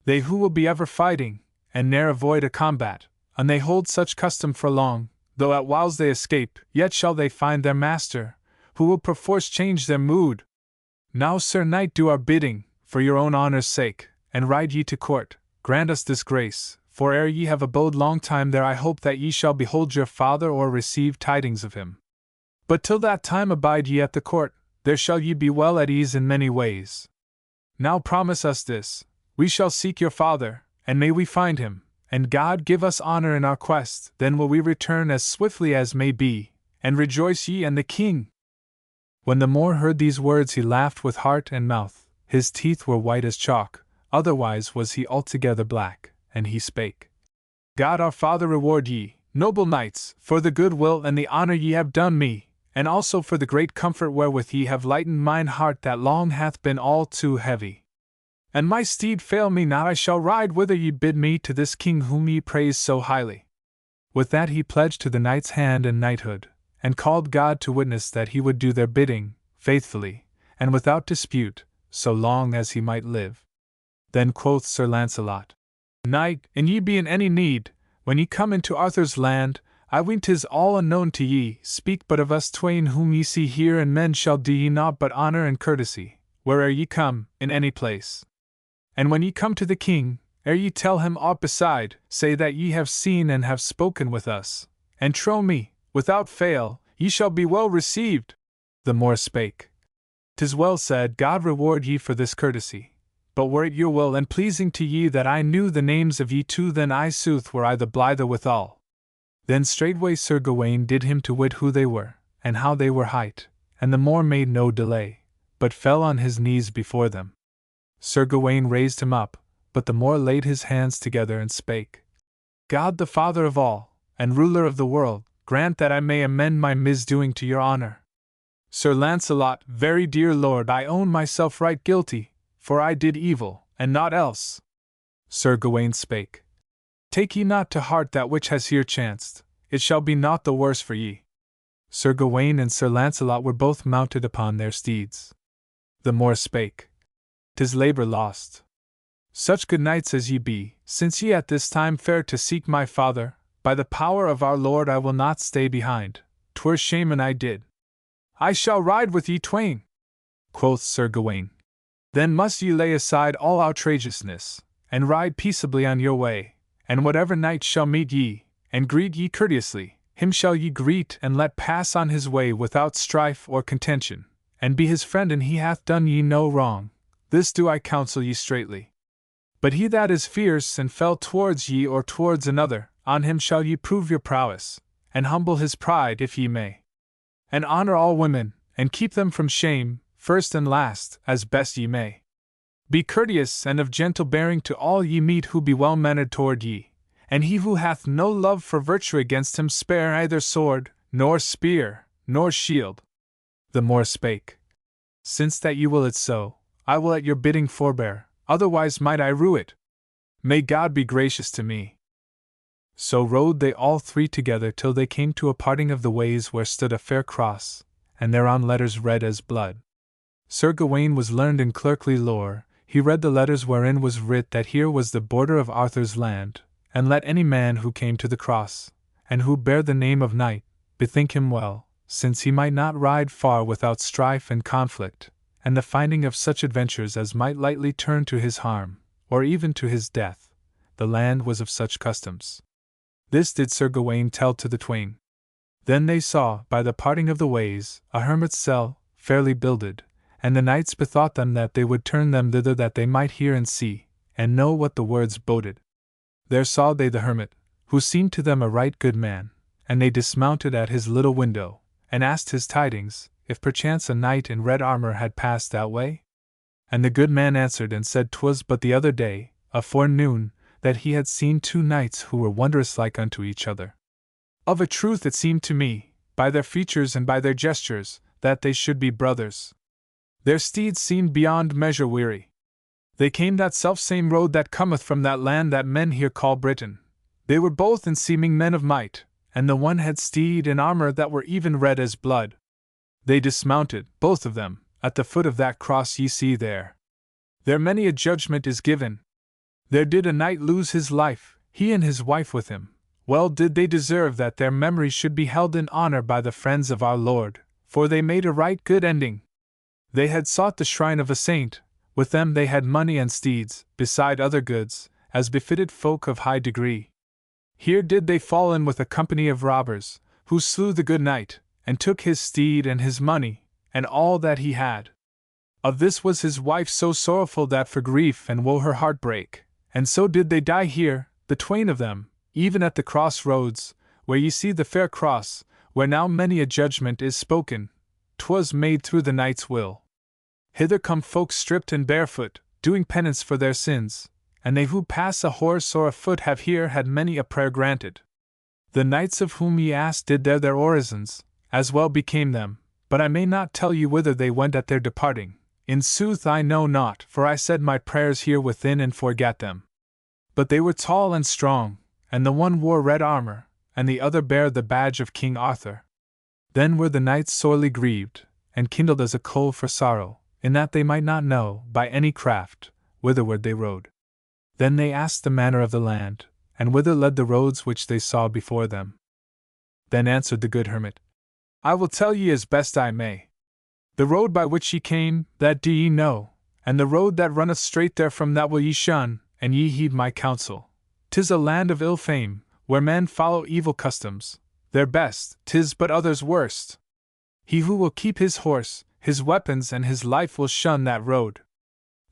They who will be ever fighting, and ne'er avoid a combat, and they hold such custom for long, though at whiles they escape, yet shall they find their master, who will perforce change their mood. Now, Sir Knight, do our bidding, for your own honour's sake, and ride ye to court, grant us this grace, for ere ye have abode long time there I hope that ye shall behold your father or receive tidings of him. But till that time abide ye at the court, there shall ye be well at ease in many ways. Now promise us this, we shall seek your father, and may we find him, and God give us honour in our quest, then will we return as swiftly as may be, and rejoice ye and the king. When the Moor heard these words he laughed with heart and mouth, his teeth were white as chalk, otherwise was he altogether black, and he spake. God our Father reward ye, noble knights, for the good will and the honour ye have done me, and also for the great comfort wherewith ye have lightened mine heart that long hath been all too heavy. And my steed fail me not, I shall ride whither ye bid me to this king whom ye praise so highly. With that he pledged to the knight's hand and knighthood, and called God to witness that he would do their bidding, faithfully, and without dispute, so long as he might live. Then quoth Sir Launcelot, Knight, an ye be in any need, when ye come into Arthur's land, I ween 'tis all unknown to ye, speak but of us twain whom ye see here, and men shall do ye naught but honour and courtesy, where'er ye come, in any place. And when ye come to the king, ere ye tell him aught beside, say that ye have seen and have spoken with us, and trow me, without fail, ye shall be well received. The Moor spake. 'Tis well said, God reward ye for this courtesy. But were it your will and pleasing to ye that I knew the names of ye two, then I sooth were I the blither withal. Then straightway Sir Gawain did him to wit who they were, and how they were hight, and the Moor made no delay, but fell on his knees before them. Sir Gawain raised him up, but the Moor laid his hands together and spake. God the Father of all, and ruler of the world, grant that I may amend my misdoing to your honour. Sir Launcelot, very dear lord, I own myself right guilty, for I did evil, and naught else. Sir Gawain spake. Take ye not to heart that which has here chanced, it shall be naught the worse for ye. Sir Gawain and Sir Launcelot were both mounted upon their steeds. The Moor spake. 'Tis labour lost. Such good knights as ye be, since ye at this time fare to seek my father, by the power of our Lord I will not stay behind, 'twere shame an I did. I shall ride with ye twain, quoth Sir Gawain. Then must ye lay aside all outrageousness, and ride peaceably on your way, and whatever knight shall meet ye, and greet ye courteously, him shall ye greet and let pass on his way without strife or contention, and be his friend, and he hath done ye no wrong. This do I counsel ye straitly. But he that is fierce and fell towards ye or towards another, on him shall ye prove your prowess, and humble his pride if ye may. And honour all women, and keep them from shame, first and last, as best ye may. Be courteous and of gentle bearing to all ye meet who be well mannered toward ye, and he who hath no love for virtue against him spare either sword, nor spear, nor shield. The Moor spake. Since that ye will it so, I will at your bidding forbear, otherwise might I rue it. May God be gracious to me. So rode they all three together till they came to a parting of the ways where stood a fair cross, and thereon letters red as blood. Sir Gawain was learned in clerkly lore, he read the letters wherein was writ that here was the border of Arthur's land, and let any man who came to the cross, and who bare the name of knight, bethink him well, since he might not ride far without strife and conflict, and the finding of such adventures as might lightly turn to his harm, or even to his death, the land was of such customs. This did Sir Gawain tell to the twain. Then they saw, by the parting of the ways, a hermit's cell, fairly builded, and the knights bethought them that they would turn them thither that they might hear and see, and know what the words boded. There saw they the hermit, who seemed to them a right good man, and they dismounted at his little window, and asked his tidings, if perchance a knight in red armor had passed that way? And the good man answered and said 'twas but the other day, afore noon, that he had seen two knights who were wondrous like unto each other. Of a truth it seemed to me, by their features and by their gestures, that they should be brothers. Their steeds seemed beyond measure weary. They came that selfsame road that cometh from that land that men here call Britain. They were both in seeming men of might, and the one had steed and armor that were even red as blood. They dismounted, both of them, at the foot of that cross ye see there. There many a judgment is given. There did a knight lose his life, he and his wife with him. Well did they deserve that their memory should be held in honor by the friends of our Lord, for they made a right good ending. They had sought the shrine of a saint, with them they had money and steeds, beside other goods, as befitted folk of high degree. Here did they fall in with a company of robbers, who slew the good knight, and took his steed and his money, and all that he had. Of this was his wife so sorrowful that for grief and woe her heart brake, and so did they die here, the twain of them, even at the cross roads, where ye see the fair cross, where now many a judgment is spoken. 'Twas made through the knight's will. Hither come folks stripped and barefoot, doing penance for their sins, and they who pass a horse or a foot have here had many a prayer granted. The knights of whom ye asked did there their orisons, as well became them, but I may not tell you whither they went at their departing. In sooth I know not, for I said my prayers here within and forgat them. But they were tall and strong, and the one wore red armor, and the other bare the badge of King Arthur. Then were the knights sorely grieved, and kindled as a coal for sorrow, in that they might not know, by any craft, whitherward they rode. Then they asked the manner of the land, and whither led the roads which they saw before them. Then answered the good hermit, I will tell ye as best I may. The road by which ye came, that do ye know, and the road that runneth straight therefrom that will ye shun, and ye heed my counsel. 'Tis a land of ill fame, where men follow evil customs, their best, 'tis but others' worst. He who will keep his horse, his weapons and his life will shun that road.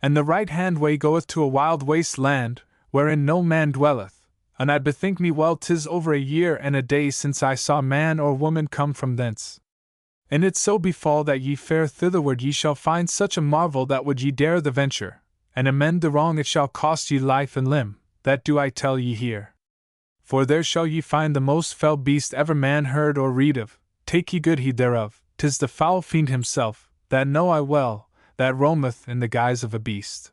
And the right-hand way goeth to a wild waste land, wherein no man dwelleth, and I bethink me well 'tis over a year and a day since I saw man or woman come from thence. And it so befall that ye fare thitherward ye shall find such a marvel that would ye dare the venture, and amend the wrong it shall cost ye life and limb, that do I tell ye here. For there shall ye find the most fell beast ever man heard or read of, take ye good heed thereof, 'tis the foul fiend himself, that know I well, that roameth in the guise of a beast.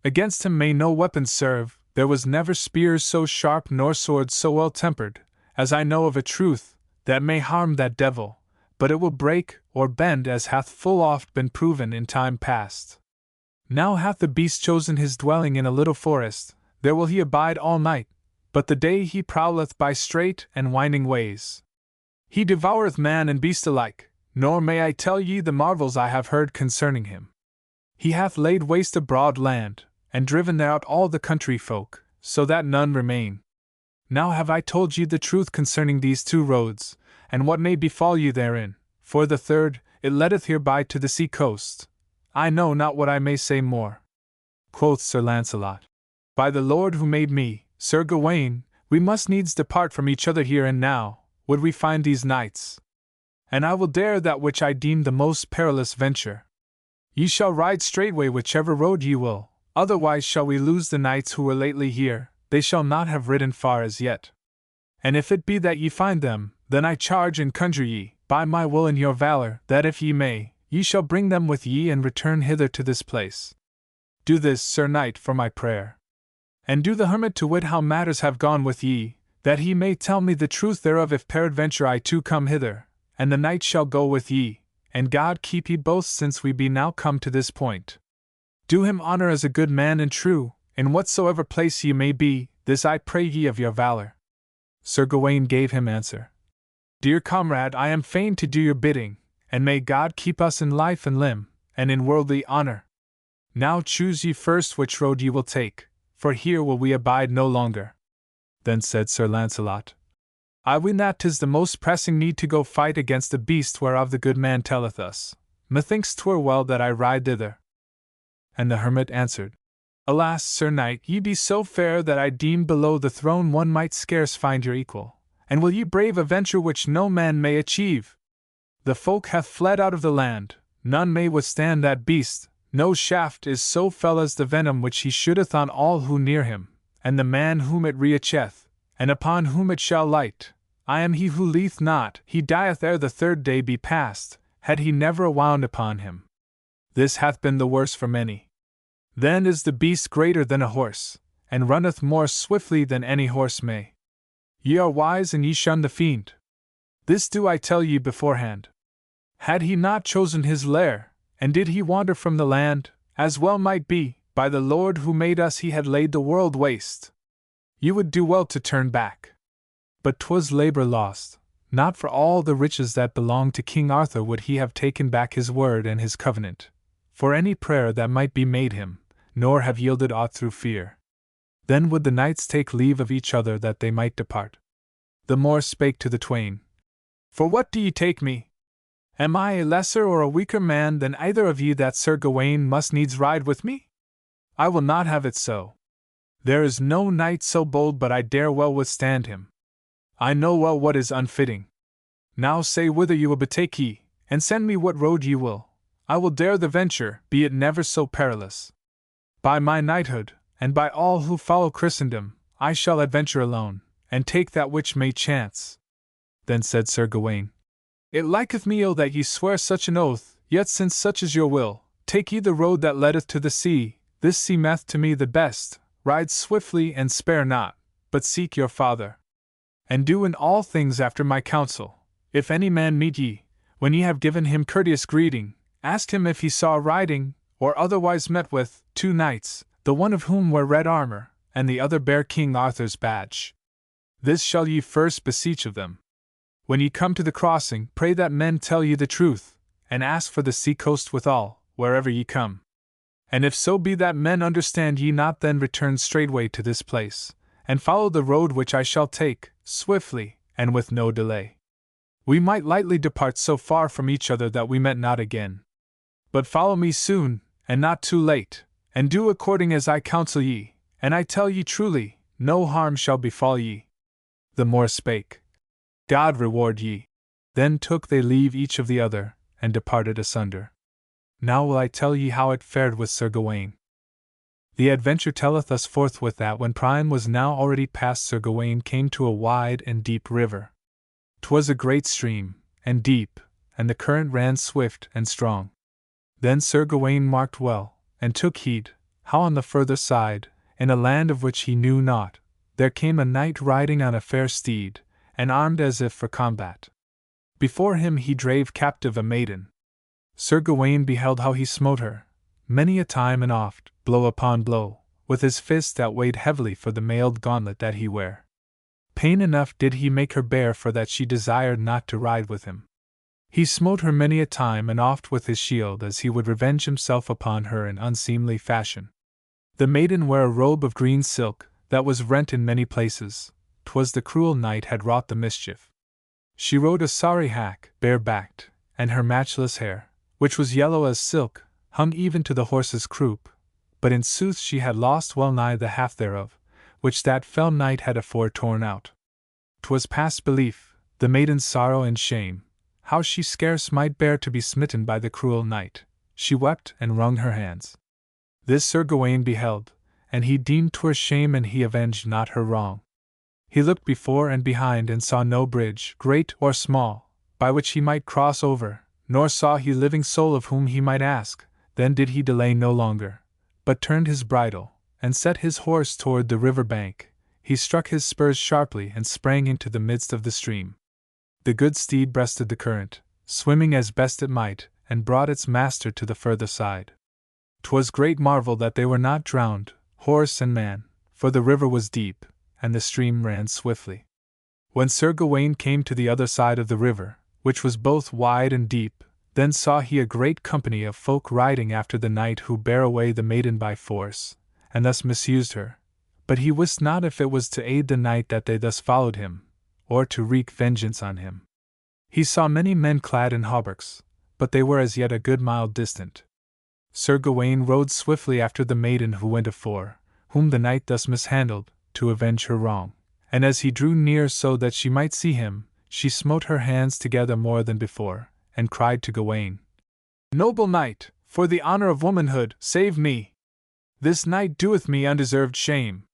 Against him may no weapon serve, there was never spears so sharp nor swords so well tempered, as I know of a truth, that may harm that devil, but it will break or bend as hath full oft been proven in time past. Now hath the beast chosen his dwelling in a little forest, there will he abide all night, but the day he prowleth by straight and winding ways. He devoureth man and beast alike, nor may I tell ye the marvels I have heard concerning him. He hath laid waste a broad land, and driven out all the country folk, so that none remain. Now have I told ye the truth concerning these two roads, and what may befall you therein, for the third, it leadeth hereby to the sea coast. I know not what I may say more. Quoth Sir Launcelot, By the Lord who made me, Sir Gawain, we must needs depart from each other here and now, would we find these knights. And I will dare that which I deem the most perilous venture. Ye shall ride straightway whichever road ye will, otherwise shall we lose the knights who were lately here, they shall not have ridden far as yet. And if it be that ye find them, then I charge and conjure ye, by my will and your valor, that if ye may, ye shall bring them with ye and return hither to this place. Do this, Sir Knight, for my prayer. And do the hermit to wit how matters have gone with ye, that he may tell me the truth thereof if peradventure I too come hither, and the knight shall go with ye, and God keep ye both since we be now come to this point. Do him honor as a good man and true, in whatsoever place ye may be, this I pray ye of your valor. Sir Gawain gave him answer. Dear comrade, I am fain to do your bidding, and may God keep us in life and limb, and in worldly honor. Now choose ye first which road ye will take, for here will we abide no longer. Then said Sir Launcelot, I ween that 'tis the most pressing need to go fight against the beast whereof the good man telleth us. Methinks 'twere well that I ride thither. And the hermit answered, Alas, Sir Knight, ye be so fair that I deem below the throne one might scarce find your equal. And will ye brave a venture which no man may achieve? The folk hath fled out of the land, none may withstand that beast, no shaft is so fell as the venom which he shooteth on all who near him, and the man whom it reacheth, and upon whom it shall light. I am he who lieth not, he dieth ere the third day be past, had he never a wound upon him. This hath been the worse for many. Then is the beast greater than a horse, and runneth more swiftly than any horse may. Ye are wise and ye shun the fiend. This do I tell ye beforehand. Had he not chosen his lair, and did he wander from the land, as well might be, by the Lord who made us he had laid the world waste. Ye would do well to turn back. But 'twas labor lost, not for all the riches that belonged to King Arthur would he have taken back his word and his covenant, for any prayer that might be made him, nor have yielded aught through fear. Then would the knights take leave of each other that they might depart. The Moor spake to the twain, For what do ye take me? Am I a lesser or a weaker man than either of ye that Sir Gawain must needs ride with me? I will not have it so. There is no knight so bold but I dare well withstand him. I know well what is unfitting. Now say whither you will betake ye, and send me what road ye will. I will dare the venture, be it never so perilous. By my knighthood, and by all who follow Christendom, I shall adventure alone, and take that which may chance. Then said Sir Gawain, It liketh me ill that ye swear such an oath, yet since such is your will, take ye the road that leadeth to the sea, this seemeth to me the best, ride swiftly and spare not, but seek your father. And do in all things after my counsel. If any man meet ye, when ye have given him courteous greeting, ask him if he saw riding, or otherwise met with, 2 knights, the one of whom wear red armor, and the other bear King Arthur's badge. This shall ye first beseech of them. When ye come to the crossing, pray that men tell ye the truth, and ask for the sea-coast withal, wherever ye come. And if so be that men understand ye not, then return straightway to this place, and follow the road which I shall take, swiftly, and with no delay. We might lightly depart so far from each other that we met not again. But follow me soon, and not too late, and do according as I counsel ye, and I tell ye truly, no harm shall befall ye. The Moor spake, God reward ye. Then took they leave each of the other, and departed asunder. Now will I tell ye how it fared with Sir Gawain. The adventure telleth us forthwith that when Priam was now already past, Sir Gawain came to a wide and deep river. 'Twas a great stream, and deep, and the current ran swift and strong. Then Sir Gawain marked well, and took heed, how on the further side, in a land of which he knew naught, there came a knight riding on a fair steed, and armed as if for combat. Before him he drave captive a maiden. Sir Gawain beheld how he smote her, many a time and oft, blow upon blow, with his fist that weighed heavily for the mailed gauntlet that he ware. Pain enough did he make her bear for that she desired not to ride with him. He smote her many a time and oft with his shield as he would revenge himself upon her in unseemly fashion. The maiden wore a robe of green silk, that was rent in many places. 'Twas the cruel knight had wrought the mischief. She rode a sorry hack, bare-backed, and her matchless hair, which was yellow as silk, hung even to the horse's croup, but in sooth she had lost well nigh the half thereof, which that fell knight had afore torn out. 'Twas past belief, the maiden's sorrow and shame, how she scarce might bear to be smitten by the cruel knight. She wept and wrung her hands. This Sir Gawain beheld, and he deemed 'twere shame, and he avenged not her wrong. He looked before and behind and saw no bridge, great or small, by which he might cross over, nor saw he living soul of whom he might ask. Then did he delay no longer, but turned his bridle, and set his horse toward the river bank. He struck his spurs sharply and sprang into the midst of the stream. The good steed breasted the current, swimming as best it might, and brought its master to the further side. 'Twas great marvel that they were not drowned, horse and man, for the river was deep, and the stream ran swiftly. When Sir Gawain came to the other side of the river, which was both wide and deep, Then saw he a great company of folk riding after the knight who bare away the maiden by force, and thus misused her. But he wist not if it was to aid the knight that they thus followed him, or to wreak vengeance on him. He saw many men clad in hauberks, but they were as yet a good mile distant. Sir Gawain rode swiftly after the maiden who went afore, whom the knight thus mishandled, to avenge her wrong. And as he drew near so that she might see him, she smote her hands together more than before, and cried to Gawain, "Noble knight, for the honor of womanhood, save me! This knight doeth me undeserved shame.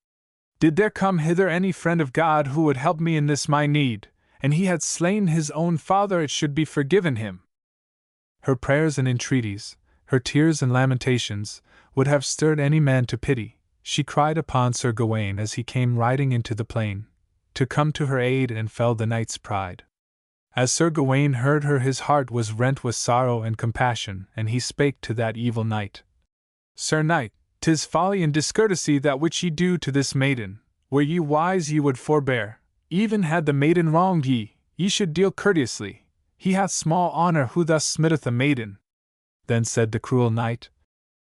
Did there come hither any friend of God who would help me in this my need, and he had slain his own father, it should be forgiven him." Her prayers and entreaties, her tears and lamentations, would have stirred any man to pity. She cried upon Sir Gawain as he came riding into the plain, to come to her aid and fell the knight's pride. As Sir Gawain heard her, his heart was rent with sorrow and compassion, and he spake to that evil knight, "Sir knight, 'tis folly and discourtesy that which ye do to this maiden. Were ye wise, ye would forbear. Even had the maiden wronged ye, ye should deal courteously. He hath small honor who thus smitteth a maiden." Then said the cruel knight,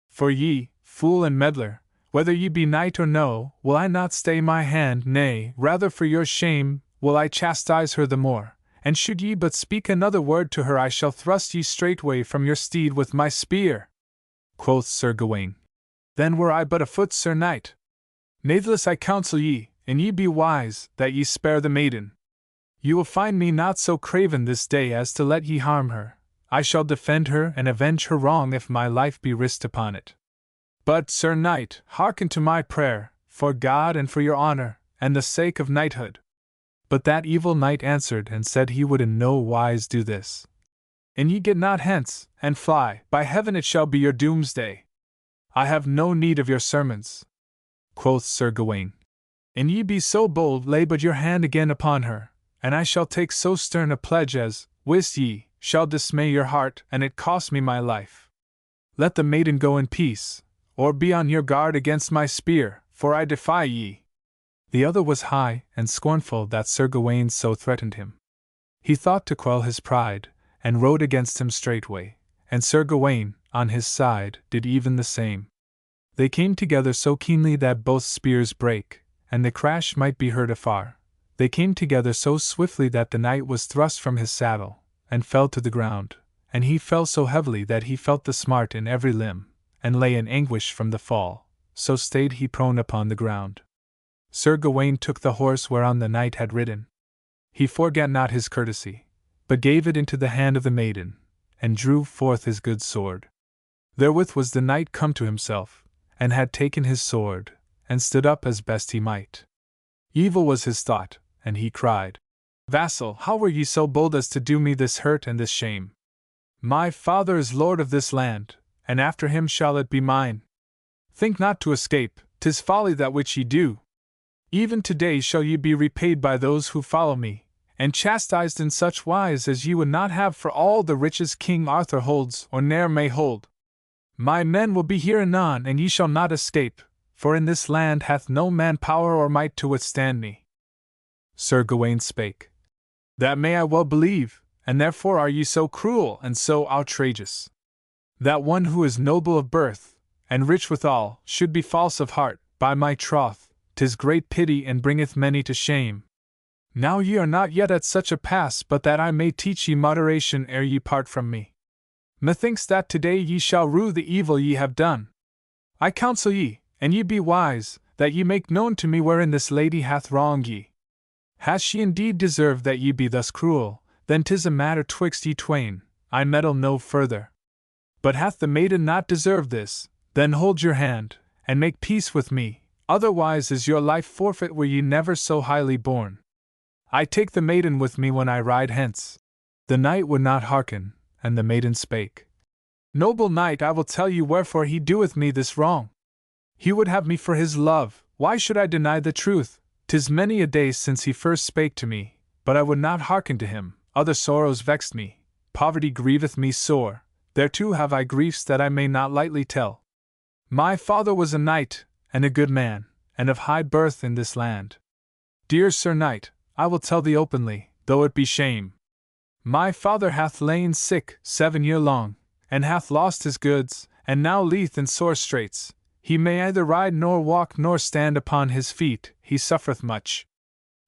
"For ye, fool and meddler, whether ye be knight or no, will I not stay my hand, nay, rather for your shame, will I chastise her the more. And should ye but speak another word to her, I shall thrust ye straightway from your steed with my spear." Quoth Sir Gawain, "Then were I but afoot, Sir Knight. Natheless I counsel ye, and ye be wise, that ye spare the maiden. You will find me not so craven this day as to let ye harm her. I shall defend her and avenge her wrong if my life be risked upon it. But, Sir Knight, hearken to my prayer, for God and for your honor, and the sake of knighthood." But that evil knight answered and said he would in no wise do this. "An ye get not hence, and fly, by heaven it shall be your doomsday. I have no need of your sermons." Quoth Sir Gawain, "An ye be so bold, lay but your hand again upon her, and I shall take so stern a pledge as, wist ye, shall dismay your heart, and it cost me my life. Let the maiden go in peace, or be on your guard against my spear, for I defy ye." The other was high and scornful that Sir Gawain so threatened him. He thought to quell his pride, and rode against him straightway, and Sir Gawain, on his side, did even the same. They came together so keenly that both spears brake, and the crash might be heard afar. They came together so swiftly that the knight was thrust from his saddle, and fell to the ground, and he fell so heavily that he felt the smart in every limb, and lay in anguish from the fall, so stayed he prone upon the ground. Sir Gawain took the horse whereon the knight had ridden. He forgat not his courtesy, but gave it into the hand of the maiden, and drew forth his good sword. Therewith was the knight come to himself, and had taken his sword, and stood up as best he might. Evil was his thought, and he cried, "Vassal, how were ye so bold as to do me this hurt and this shame? My father is lord of this land, and after him shall it be mine. Think not to escape, 'tis folly that which ye do. Even today shall ye be repaid by those who follow me, and chastised in such wise as ye would not have for all the riches King Arthur holds or ne'er may hold. My men will be here anon, and ye shall not escape, for in this land hath no man power or might to withstand me." Sir Gawain spake, "That may I well believe, and therefore are ye so cruel and so outrageous. That one who is noble of birth, and rich withal, should be false of heart, by my troth, 'tis great pity and bringeth many to shame. Now ye are not yet at such a pass but that I may teach ye moderation ere ye part from me. Methinks that today ye shall rue the evil ye have done. I counsel ye, and ye be wise, that ye make known to me wherein this lady hath wronged ye. Has she indeed deserved that ye be thus cruel, then 'tis a matter twixt ye twain, I meddle no further. But hath the maiden not deserved this, then hold your hand, and make peace with me, otherwise is your life forfeit were ye never so highly born. I take the maiden with me when I ride hence." The knight would not hearken, and the maiden spake, "Noble knight, I will tell you wherefore he doeth me this wrong. He would have me for his love, why should I deny the truth? 'Tis many a day since he first spake to me, but I would not hearken to him. Other sorrows vexed me, poverty grieveth me sore, thereto have I griefs that I may not lightly tell. My father was a knight, and a good man, and of high birth in this land. Dear Sir Knight, I will tell thee openly, though it be shame. My father hath lain sick 7 year long, and hath lost his goods, and now lieth in sore straits. He may either ride nor walk nor stand upon his feet, he suffereth much.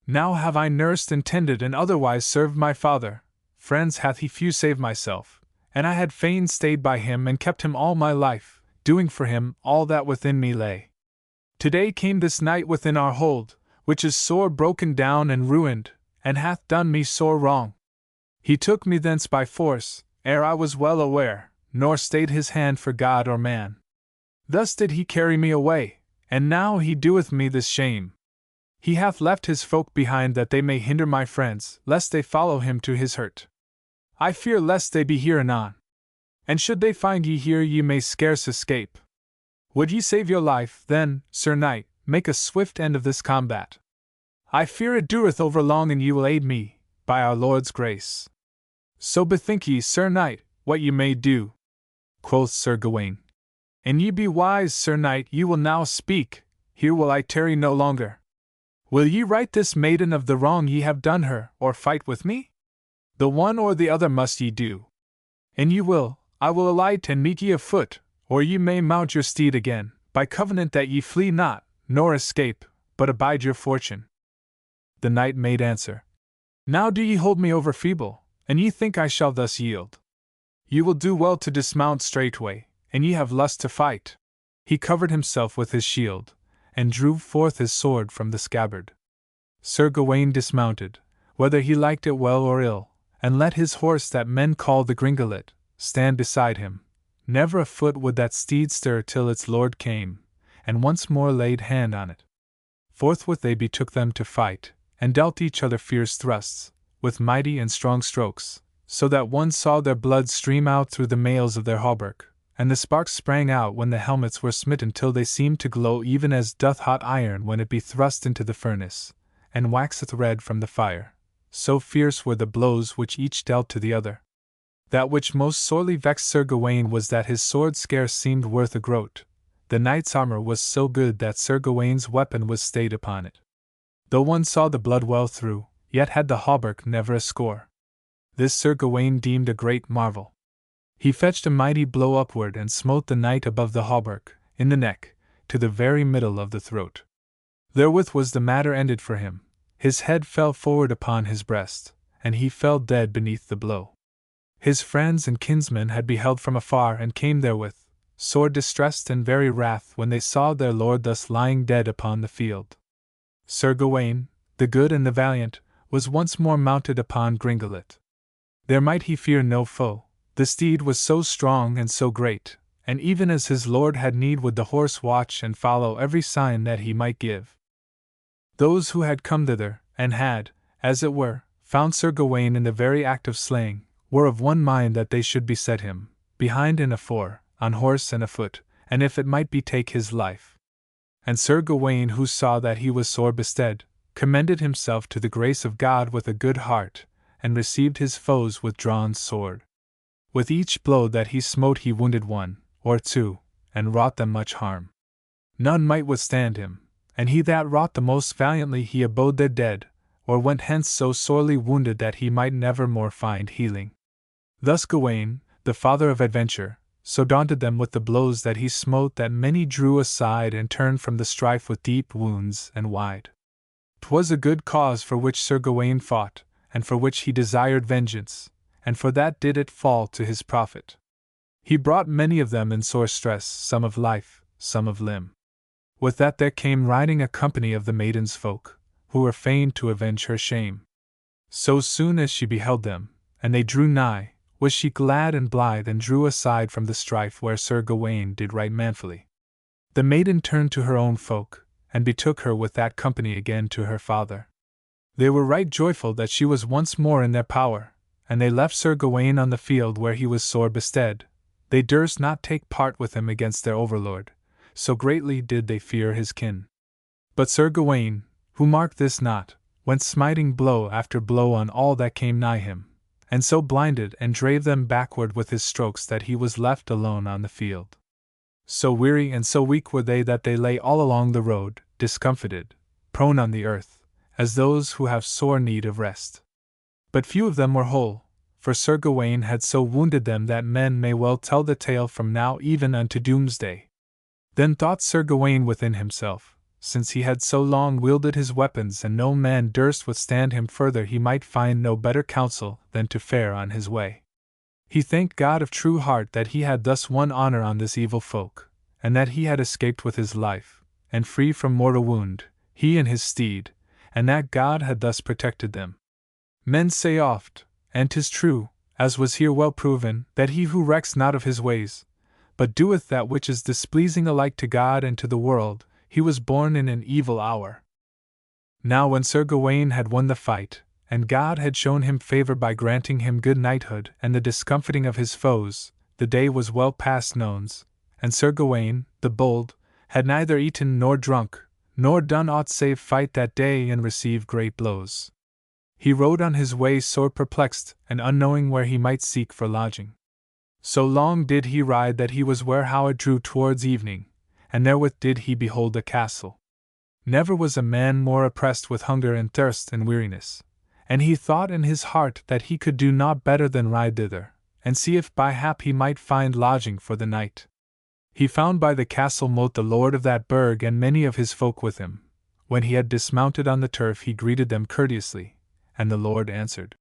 Now have I nursed and tended and otherwise served my father, friends hath he few save myself, and I had fain stayed by him and kept him all my life, doing for him all that within me lay. Today came this knight within our hold, which is sore broken down and ruined, and hath done me sore wrong. He took me thence by force, ere I was well aware, nor stayed his hand for God or man. Thus did he carry me away, and now he doeth me this shame. He hath left his folk behind that they may hinder my friends, lest they follow him to his hurt. I fear lest they be here anon. And should they find ye here, ye may scarce escape. Would ye save your life, then, Sir Knight, make a swift end of this combat. I fear it dureth over long, and ye will aid me, by our Lord's grace. So bethink ye, Sir Knight, what ye may do, quoth Sir Gawain. And ye be wise, Sir Knight, ye will now speak, here will I tarry no longer. Will ye right this maiden of the wrong ye have done her, or fight with me? The one or the other must ye do. And ye will, I will alight and meet ye afoot, or ye may mount your steed again, by covenant that ye flee not, nor escape, but abide your fortune. The knight made answer, Now do ye hold me over feeble, and ye think I shall thus yield? Ye will do well to dismount straightway, and ye have lust to fight. He covered himself with his shield, and drew forth his sword from the scabbard. Sir Gawain dismounted, whether he liked it well or ill, and let his horse that men call the Gringalet stand beside him. Never a foot would that steed stir till its lord came, and once more laid hand on it. Forthwith they betook them to fight, and dealt each other fierce thrusts, with mighty and strong strokes, so that one saw their blood stream out through the mails of their hauberk, and the sparks sprang out when the helmets were smitten till they seemed to glow even as doth hot iron when it be thrust into the furnace, and waxeth red from the fire. So fierce were the blows which each dealt to the other. That which most sorely vexed Sir Gawain was that his sword scarce seemed worth a groat. The knight's armor was so good that Sir Gawain's weapon was stayed upon it. Though one saw the blood well through, yet had the hauberk never a score. This Sir Gawain deemed a great marvel. He fetched a mighty blow upward and smote the knight above the hauberk, in the neck, to the very middle of the throat. Therewith was the matter ended for him. His head fell forward upon his breast, and he fell dead beneath the blow. His friends and kinsmen had beheld from afar and came therewith, sore distressed and very wrath when they saw their lord thus lying dead upon the field. Sir Gawain, the good and the valiant, was once more mounted upon Gringalet. There might he fear no foe. The steed was so strong and so great, and even as his lord had need would the horse watch and follow every sign that he might give. Those who had come thither, and had, as it were, found Sir Gawain in the very act of slaying, were of one mind that they should beset him, behind and afore, on horse and afoot, and if it might be take his life. And Sir Gawain, who saw that he was sore bestead, commended himself to the grace of God with a good heart, and received his foes with drawn sword. With each blow that he smote he wounded one, or two, and wrought them much harm. None might withstand him, and he that wrought the most valiantly he abode there dead, or went hence so sorely wounded that he might never more find healing. Thus Gawain, the father of adventure, so daunted them with the blows that he smote that many drew aside and turned from the strife with deep wounds and wide. 'Twas a good cause for which Sir Gawain fought, and for which he desired vengeance, and for that did it fall to his profit. He brought many of them in sore stress, some of life, some of limb. With that there came riding a company of the maiden's folk, who were fain to avenge her shame. So soon as she beheld them, and they drew nigh, was she glad and blithe and drew aside from the strife where Sir Gawain did right manfully. The maiden turned to her own folk, and betook her with that company again to her father. They were right joyful that she was once more in their power, and they left Sir Gawain on the field where he was sore bestead. They durst not take part with him against their overlord, so greatly did they fear his kin. But Sir Gawain, who marked this not, went smiting blow after blow on all that came nigh him, and so blinded and drave them backward with his strokes that he was left alone on the field. So weary and so weak were they that they lay all along the road, discomfited, prone on the earth, as those who have sore need of rest. But few of them were whole, for Sir Gawain had so wounded them that men may well tell the tale from now even unto doomsday. Then thought Sir Gawain within himself, since he had so long wielded his weapons and no man durst withstand him further, he might find no better counsel than to fare on his way. He thanked God of true heart that he had thus won honor on this evil folk, and that he had escaped with his life, and free from mortal wound, he and his steed, and that God had thus protected them. Men say oft, and 'tis true, as was here well proven, that he who recks not of his ways, but doeth that which is displeasing alike to God and to the world, he was born in an evil hour. Now when Sir Gawain had won the fight, and God had shown him favor by granting him good knighthood and the discomfiting of his foes, the day was well past nones, and Sir Gawain, the bold, had neither eaten nor drunk, nor done aught save fight that day and receive great blows. He rode on his way sore perplexed and unknowing where he might seek for lodging. So long did he ride that he was where how it drew towards evening, and therewith did he behold a castle. Never was a man more oppressed with hunger and thirst and weariness, and he thought in his heart that he could do naught better than ride thither, and see if by hap he might find lodging for the night. He found by the castle moat the lord of that burg and many of his folk with him. When he had dismounted on the turf he greeted them courteously, and the lord answered,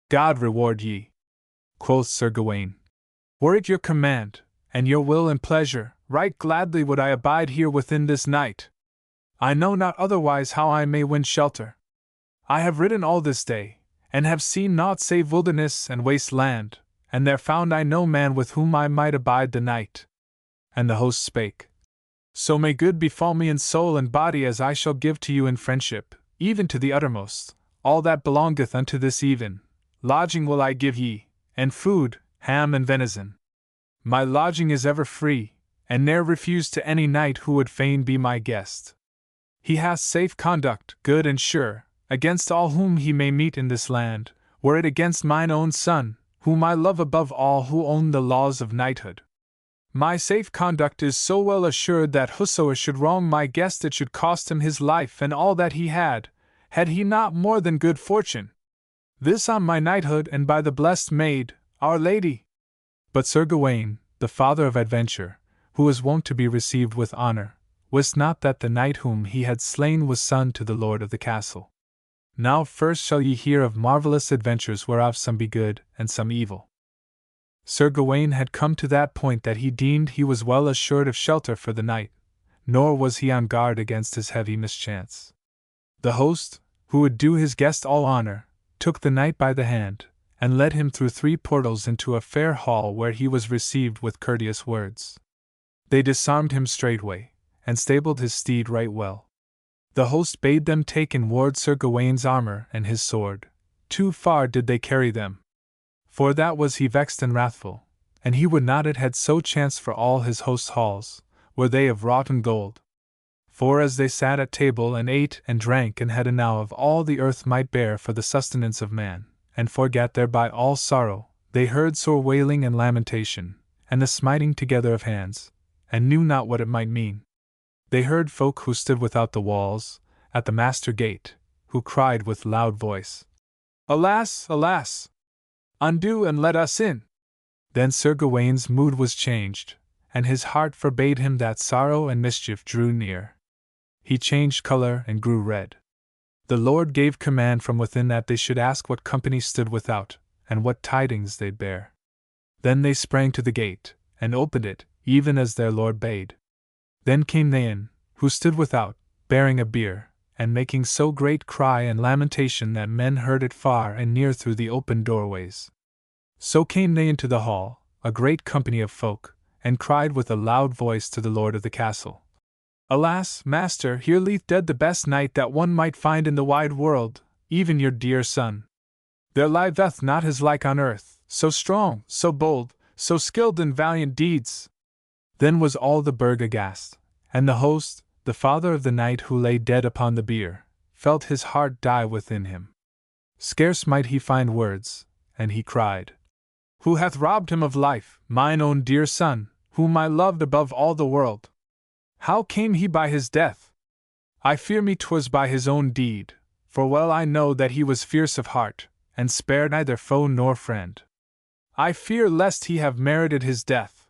"God reward ye," quoth Sir Gawain. "Were it your command, and your will and pleasure, right gladly would I abide here within this night. I know not otherwise how I may win shelter. I have ridden all this day, and have seen naught save wilderness and waste land, and there found I no man with whom I might abide the night." And the host spake, "So may good befall me in soul and body as I shall give to you in friendship, even to the uttermost, all that belongeth unto this even. Lodging will I give ye, and food, ham and venison. My lodging is ever free, and ne'er refused to any knight who would fain be my guest. He hath safe conduct, good and sure, against all whom he may meet in this land, were it against mine own son, whom I love above all who own the laws of knighthood. My safe conduct is so well assured that whosoever should wrong my guest it should cost him his life and all that he had he not more than good fortune. This on my knighthood and by the blessed Maid, Our Lady." But Sir Gawain, the father of adventure, who was wont to be received with honor, wist not that the knight whom he had slain was son to the lord of the castle. Now first shall ye hear of marvelous adventures whereof some be good and some evil. Sir Gawain had come to that point that he deemed he was well assured of shelter for the night, nor was he on guard against his heavy mischance. The host, who would do his guest all honor, took the knight by the hand, and led him through 3 portals into a fair hall where he was received with courteous words. They disarmed him straightway, and stabled his steed right well. The host bade them take in ward Sir Gawain's armor and his sword. Too far did they carry them. For that was he vexed and wrathful, and he would not it had so chanced for all his host's halls, were they of wroughten gold. For as they sat at table and ate and drank and had enow of all the earth might bear for the sustenance of man, and forgat thereby all sorrow, they heard sore wailing and lamentation, and the smiting together of hands, and knew not what it might mean. They heard folk who stood without the walls, at the master gate, who cried with loud voice, "Alas, alas! Undo and let us in!" Then Sir Gawain's mood was changed, and his heart forbade him that sorrow and mischief drew near. He changed color and grew red. The Lord gave command from within that they should ask what company stood without, and what tidings they'd bear. Then they sprang to the gate, and opened it, even as their Lord bade. Then came they in, who stood without, bearing a bier, and making so great cry and lamentation that men heard it far and near through the open doorways. So came they into the hall, a great company of folk, and cried with a loud voice to the lord of the castle, "Alas, master, here lieth dead the best knight that one might find in the wide world, even your dear son. There liveth not his like on earth, so strong, so bold, so skilled in valiant deeds." Then was all the burg aghast, and the host, the father of the knight who lay dead upon the bier, felt his heart die within him. Scarce might he find words, and he cried, "Who hath robbed him of life, mine own dear son, whom I loved above all the world? How came he by his death? I fear me 'twas by his own deed, for well I know that he was fierce of heart, and spared neither foe nor friend." I fear lest he have merited his death.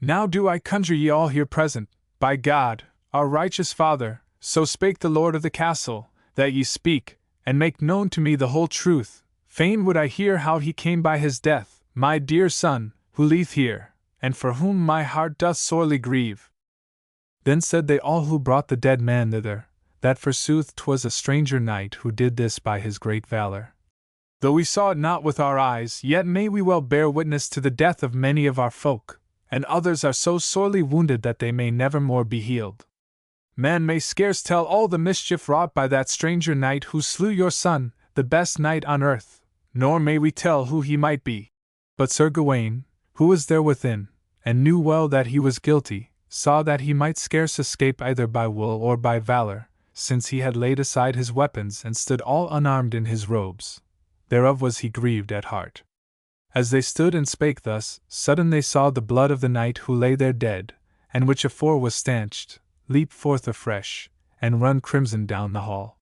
Now do I conjure ye all here present, by God, our righteous Father, so spake the lord of the castle, that ye speak, and make known to me the whole truth. Fain would I hear how he came by his death, my dear son, who lieth here, and for whom my heart doth sorely grieve. Then said they all who brought the dead man thither, that forsooth 'twas a stranger knight who did this by his great valor. Though we saw it not with our eyes, yet may we well bear witness to the death of many of our folk, and others are so sorely wounded that they may never more be healed. Man may scarce tell all the mischief wrought by that stranger knight who slew your son, the best knight on earth, nor may we tell who he might be. But Sir Gawain, who was there within, and knew well that he was guilty, saw that he might scarce escape either by will or by valor, since he had laid aside his weapons and stood all unarmed in his robes. Thereof was he grieved at heart. As they stood and spake thus, sudden they saw the blood of the knight who lay there dead, and which afore was stanched, leap forth afresh, and run crimson down the hall.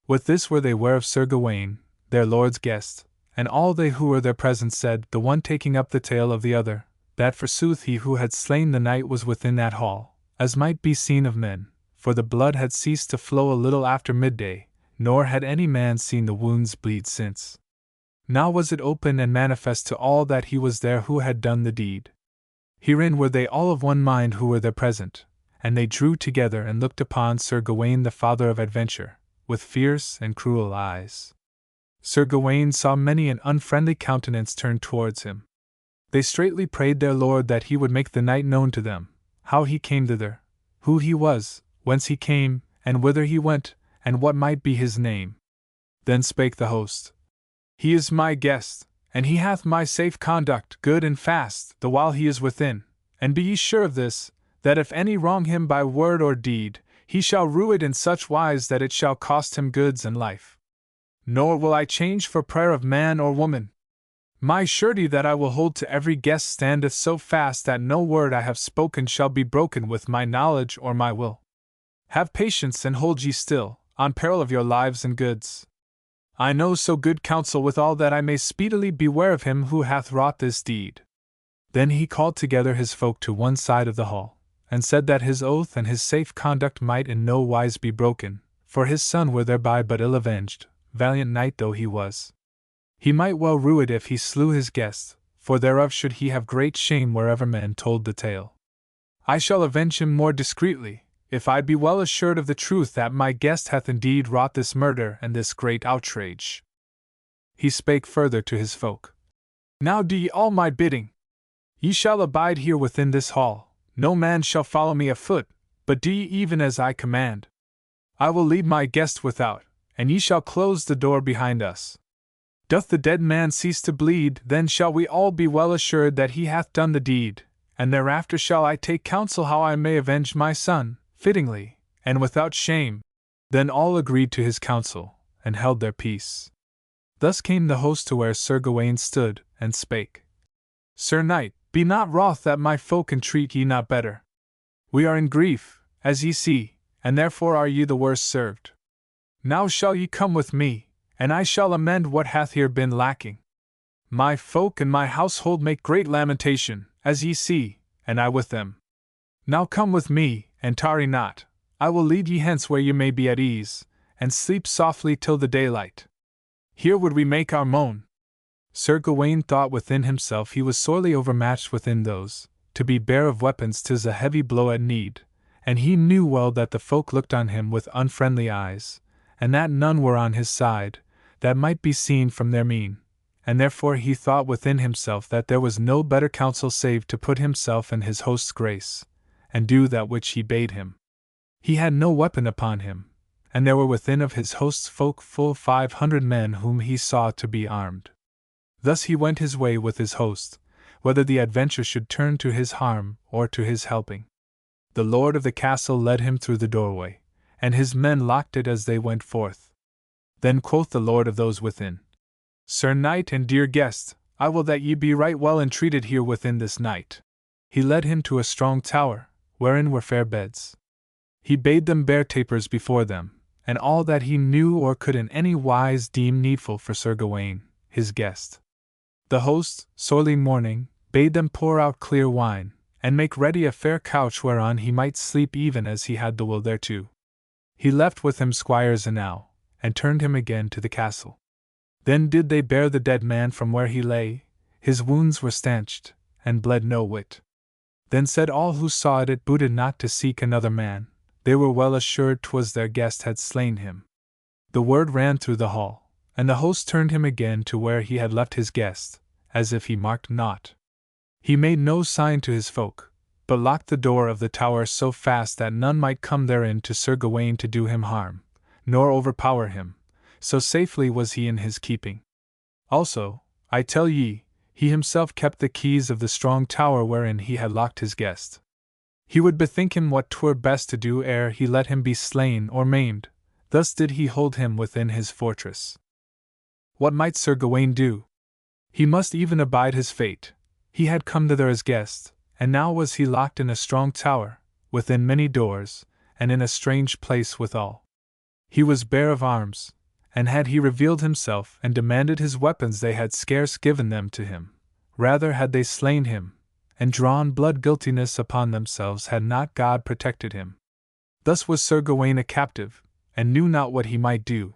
With this were they ware of Sir Gawain, their lord's guest, and all they who were there present said, the one taking up the tale of the other, that forsooth he who had slain the knight was within that hall, as might be seen of men, for the blood had ceased to flow a little after midday, nor had any man seen the wounds bleed since. Now was it open and manifest to all that he was there who had done the deed. Herein were they all of one mind who were there present, and they drew together and looked upon Sir Gawain the father of adventure, with fierce and cruel eyes. Sir Gawain saw many an unfriendly countenance turned towards him. They straitly prayed their lord that he would make the knight known to them, how he came thither, who he was, whence he came, and whither he went, and what might be his name. Then spake the host. He is my guest, and he hath my safe conduct good and fast, the while he is within, and be ye sure of this, that if any wrong him by word or deed, he shall rue it in such wise that it shall cost him goods and life. Nor will I change for prayer of man or woman. My surety that I will hold to every guest standeth so fast that no word I have spoken shall be broken with my knowledge or my will. Have patience and hold ye still, on peril of your lives and goods. I know so good counsel withal that I may speedily beware of him who hath wrought this deed. Then he called together his folk to one side of the hall, and said that his oath and his safe conduct might in no wise be broken, for his son were thereby but ill avenged, valiant knight though he was. He might well rue it if he slew his guest, for thereof should he have great shame wherever men told the tale. I shall avenge him more discreetly, if I be well assured of the truth that my guest hath indeed wrought this murder and this great outrage. He spake further to his folk. Now do ye all my bidding. Ye shall abide here within this hall, no man shall follow me afoot, but do ye even as I command. I will lead my guest without, and ye shall close the door behind us. Doth the dead man cease to bleed, then shall we all be well assured that he hath done the deed, and thereafter shall I take counsel how I may avenge my son, fittingly, and without shame. Then all agreed to his counsel, and held their peace. Thus came the host to where Sir Gawain stood, and spake. Sir knight, be not wroth that my folk entreat ye not better. We are in grief, as ye see, and therefore are ye the worse served. Now shall ye come with me, and I shall amend what hath here been lacking. My folk and my household make great lamentation, as ye see, and I with them. Now come with me, and tarry not. I will lead ye hence where ye may be at ease, and sleep softly till the daylight. Here would we make our moan. Sir Gawain thought within himself he was sorely overmatched within those. To be bare of weapons 'tis a heavy blow at need, and he knew well that the folk looked on him with unfriendly eyes, and that none were on his side, that might be seen from their mien, and therefore he thought within himself that there was no better counsel save to put himself in his host's grace, and do that which he bade him. He had no weapon upon him, and there were within of his host's folk full 500 men whom he saw to be armed. Thus he went his way with his host, whether the adventure should turn to his harm or to his helping. The lord of the castle led him through the doorway, and his men locked it as they went forth. Then quoth the lord of those within, Sir knight and dear guest, I will that ye be right well entreated here within this night. He led him to a strong tower, wherein were fair beds. He bade them bear tapers before them, and all that he knew or could in any wise deem needful for Sir Gawain, his guest. The host, sorely mourning, bade them pour out clear wine, and make ready a fair couch whereon he might sleep even as he had the will thereto. He left with him squires enow, and turned him again to the castle. Then did they bear the dead man from where he lay, his wounds were stanched, and bled no whit. Then said all who saw it booted not to seek another man, they were well assured 'twas their guest had slain him. The word ran through the hall, and the host turned him again to where he had left his guest, as if he marked naught. He made no sign to his folk, but locked the door of the tower so fast that none might come therein to Sir Gawain to do him harm, nor overpower him, so safely was he in his keeping. Also, I tell ye, he himself kept the keys of the strong tower wherein he had locked his guest. He would bethink him what 'twere best to do ere he let him be slain or maimed, thus did he hold him within his fortress. What might Sir Gawain do? He must even abide his fate. He had come thither as guest, and now was he locked in a strong tower, within many doors, and in a strange place withal. He was bare of arms, and had he revealed himself and demanded his weapons they had scarce given them to him. Rather had they slain him, and drawn blood guiltiness upon themselves had not God protected him. Thus was Sir Gawain a captive, and knew not what he might do.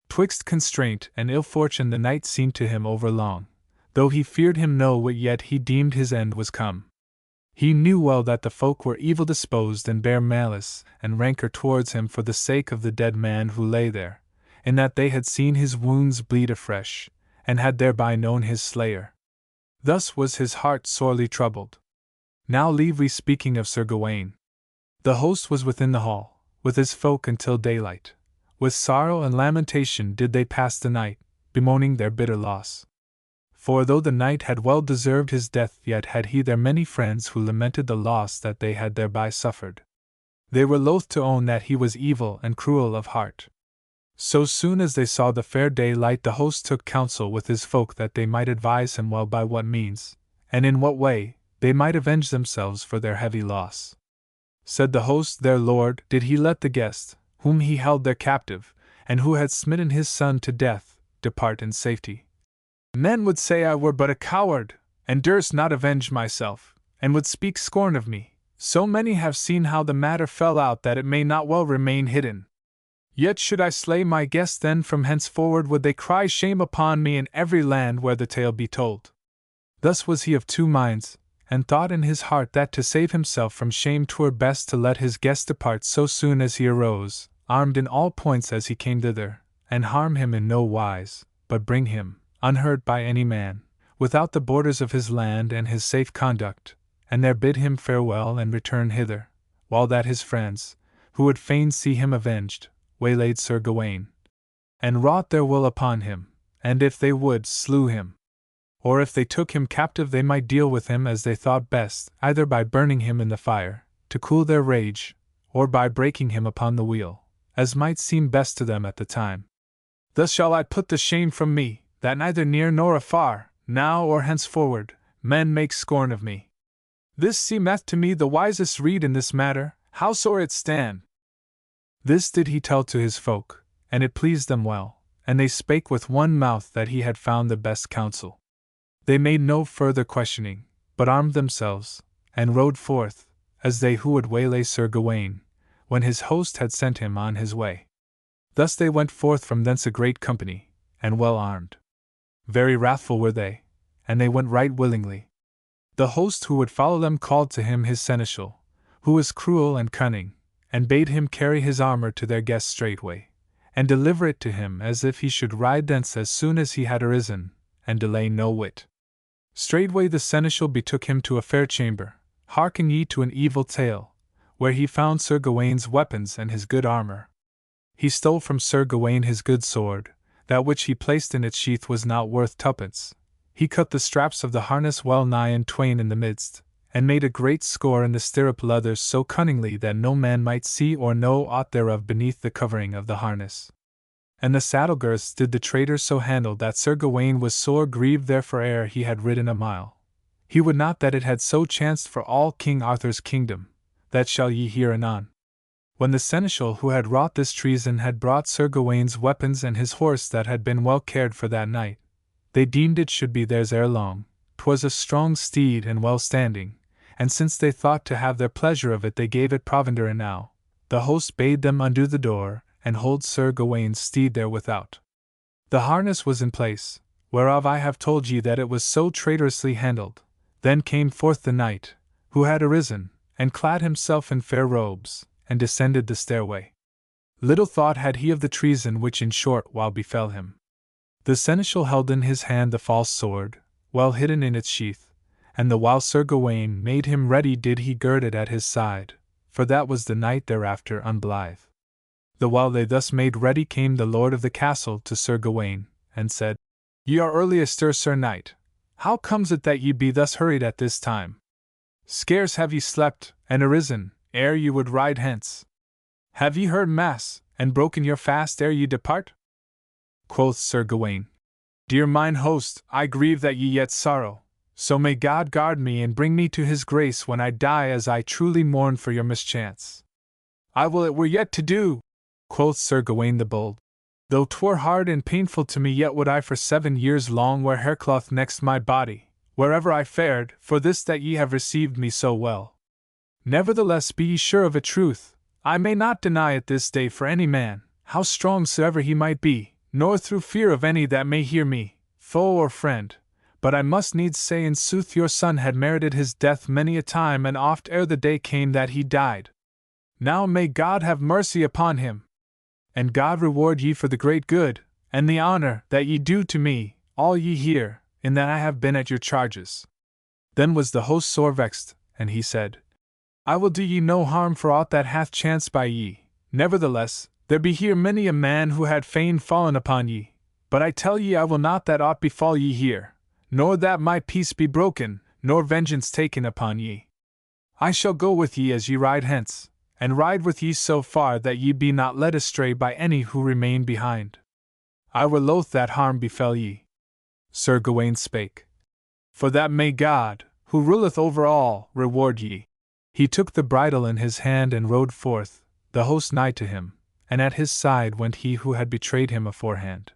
Twixt constraint and ill fortune the night seemed to him overlong. Though he feared him no whit, yet he deemed his end was come. He knew well that the folk were evil disposed and bare malice and rancor towards him for the sake of the dead man who lay there, in that they had seen his wounds bleed afresh, and had thereby known his slayer. Thus was his heart sorely troubled. Now leave we speaking of Sir Gawain. The host was within the hall, with his folk until daylight. With sorrow and lamentation did they pass the night, bemoaning their bitter loss. For though the knight had well deserved his death, yet had he there many friends who lamented the loss that they had thereby suffered. They were loath to own that he was evil and cruel of heart. So soon as they saw the fair daylight, the host took counsel with his folk that they might advise him well by what means, and in what way, they might avenge themselves for their heavy loss. Said the host, their lord, did he let the guest, whom he held their captive, and who had smitten his son to death, depart in safety. Men would say I were but a coward, and durst not avenge myself, and would speak scorn of me. So many have seen how the matter fell out that it may not well remain hidden. Yet should I slay my guest, then from henceforward would they cry shame upon me in every land where the tale be told. Thus was he of two minds, and thought in his heart that to save himself from shame 'twere best to let his guest depart so soon as he arose, armed in all points as he came thither, and harm him in no wise, but bring him, unhurt by any man, without the borders of his land and his safe conduct, and there bid him farewell and return hither, while that his friends, who would fain see him avenged, waylaid Sir Gawain, and wrought their will upon him, and if they would, slew him. Or if they took him captive, they might deal with him as they thought best, either by burning him in the fire, to cool their rage, or by breaking him upon the wheel, as might seem best to them at the time. Thus shall I put the shame from me, that neither near nor afar, now or henceforward, men make scorn of me. This seemeth to me the wisest rede in this matter, howsoe'er it stand. This did he tell to his folk, and it pleased them well, and they spake with one mouth that he had found the best counsel. They made no further questioning, but armed themselves, and rode forth, as they who would waylay Sir Gawain, when his host had sent him on his way. Thus they went forth from thence a great company, and well armed. Very wrathful were they, and they went right willingly. The host who would follow them called to him his seneschal, who was cruel and cunning, and bade him carry his armor to their guest straightway, and deliver it to him as if he should ride thence as soon as he had arisen, and delay no whit. Straightway the seneschal betook him to a fair chamber, hearken ye to an evil tale, where he found Sir Gawain's weapons and his good armor. He stole from Sir Gawain his good sword, that which he placed in its sheath was not worth twopence. He cut the straps of the harness well nigh in twain in the midst, and made a great score in the stirrup leathers so cunningly that no man might see or know aught thereof beneath the covering of the harness. And the saddle girths did the traitor so handle that Sir Gawain was sore grieved therefore ere he had ridden a mile. He would not that it had so chanced for all King Arthur's kingdom. That shall ye hear anon. When the seneschal who had wrought this treason had brought Sir Gawain's weapons and his horse that had been well cared for that night, They deemed it should be theirs ere long. 'Twas a strong steed and well standing, and since they thought to have their pleasure of it, they gave it provender. And now the host bade them undo the door, and hold Sir Gawaine's steed there without. The harness was in place, whereof I have told ye that it was so traitorously handled. Then came forth the knight, who had arisen, and clad himself in fair robes, and descended the stairway. Little thought had he of the treason which in short while befell him. The seneschal held in his hand the false sword, well hidden in its sheath, and the while Sir Gawaine made him ready did he gird it at his side, for that was the night thereafter unblithe. The while they thus made ready came the lord of the castle to Sir Gawaine, and said, Ye are early astir, Sir Knight. How comes it that ye be thus hurried at this time? Scarce have ye slept, and arisen, ere ye would ride hence. Have ye heard mass, and broken your fast ere ye depart? Quoth Sir Gawaine, Dear mine host, I grieve that ye yet sorrow, so may God guard me and bring me to his grace when I die, as I truly mourn for your mischance. I will it were yet to do, quoth Sir Gawaine the bold. Though 'twere hard and painful to me, yet would I for 7 years long wear haircloth next my body, wherever I fared, for this that ye have received me so well. Nevertheless be ye sure of a truth, I may not deny it this day for any man, how strong soever he might be, nor through fear of any that may hear me, foe or friend, but I must needs say in sooth your son had merited his death many a time and oft ere the day came that he died. Now may God have mercy upon him, and God reward ye for the great good, and the honor that ye do to me, all ye hear, in that I have been at your charges. Then was the host sore vexed, and he said, I will do ye no harm for aught that hath chanced by ye, nevertheless, there be here many a man who had fain fallen upon ye, but I tell ye I will not that aught befall ye here, nor that my peace be broken, nor vengeance taken upon ye. I shall go with ye as ye ride hence, and ride with ye so far that ye be not led astray by any who remain behind. I were loath that harm befell ye. Sir Gawaine spake. For that may God, who ruleth over all, reward ye. He took the bridle in his hand and rode forth, the host nigh to him, and at his side went he who had betrayed him aforehand.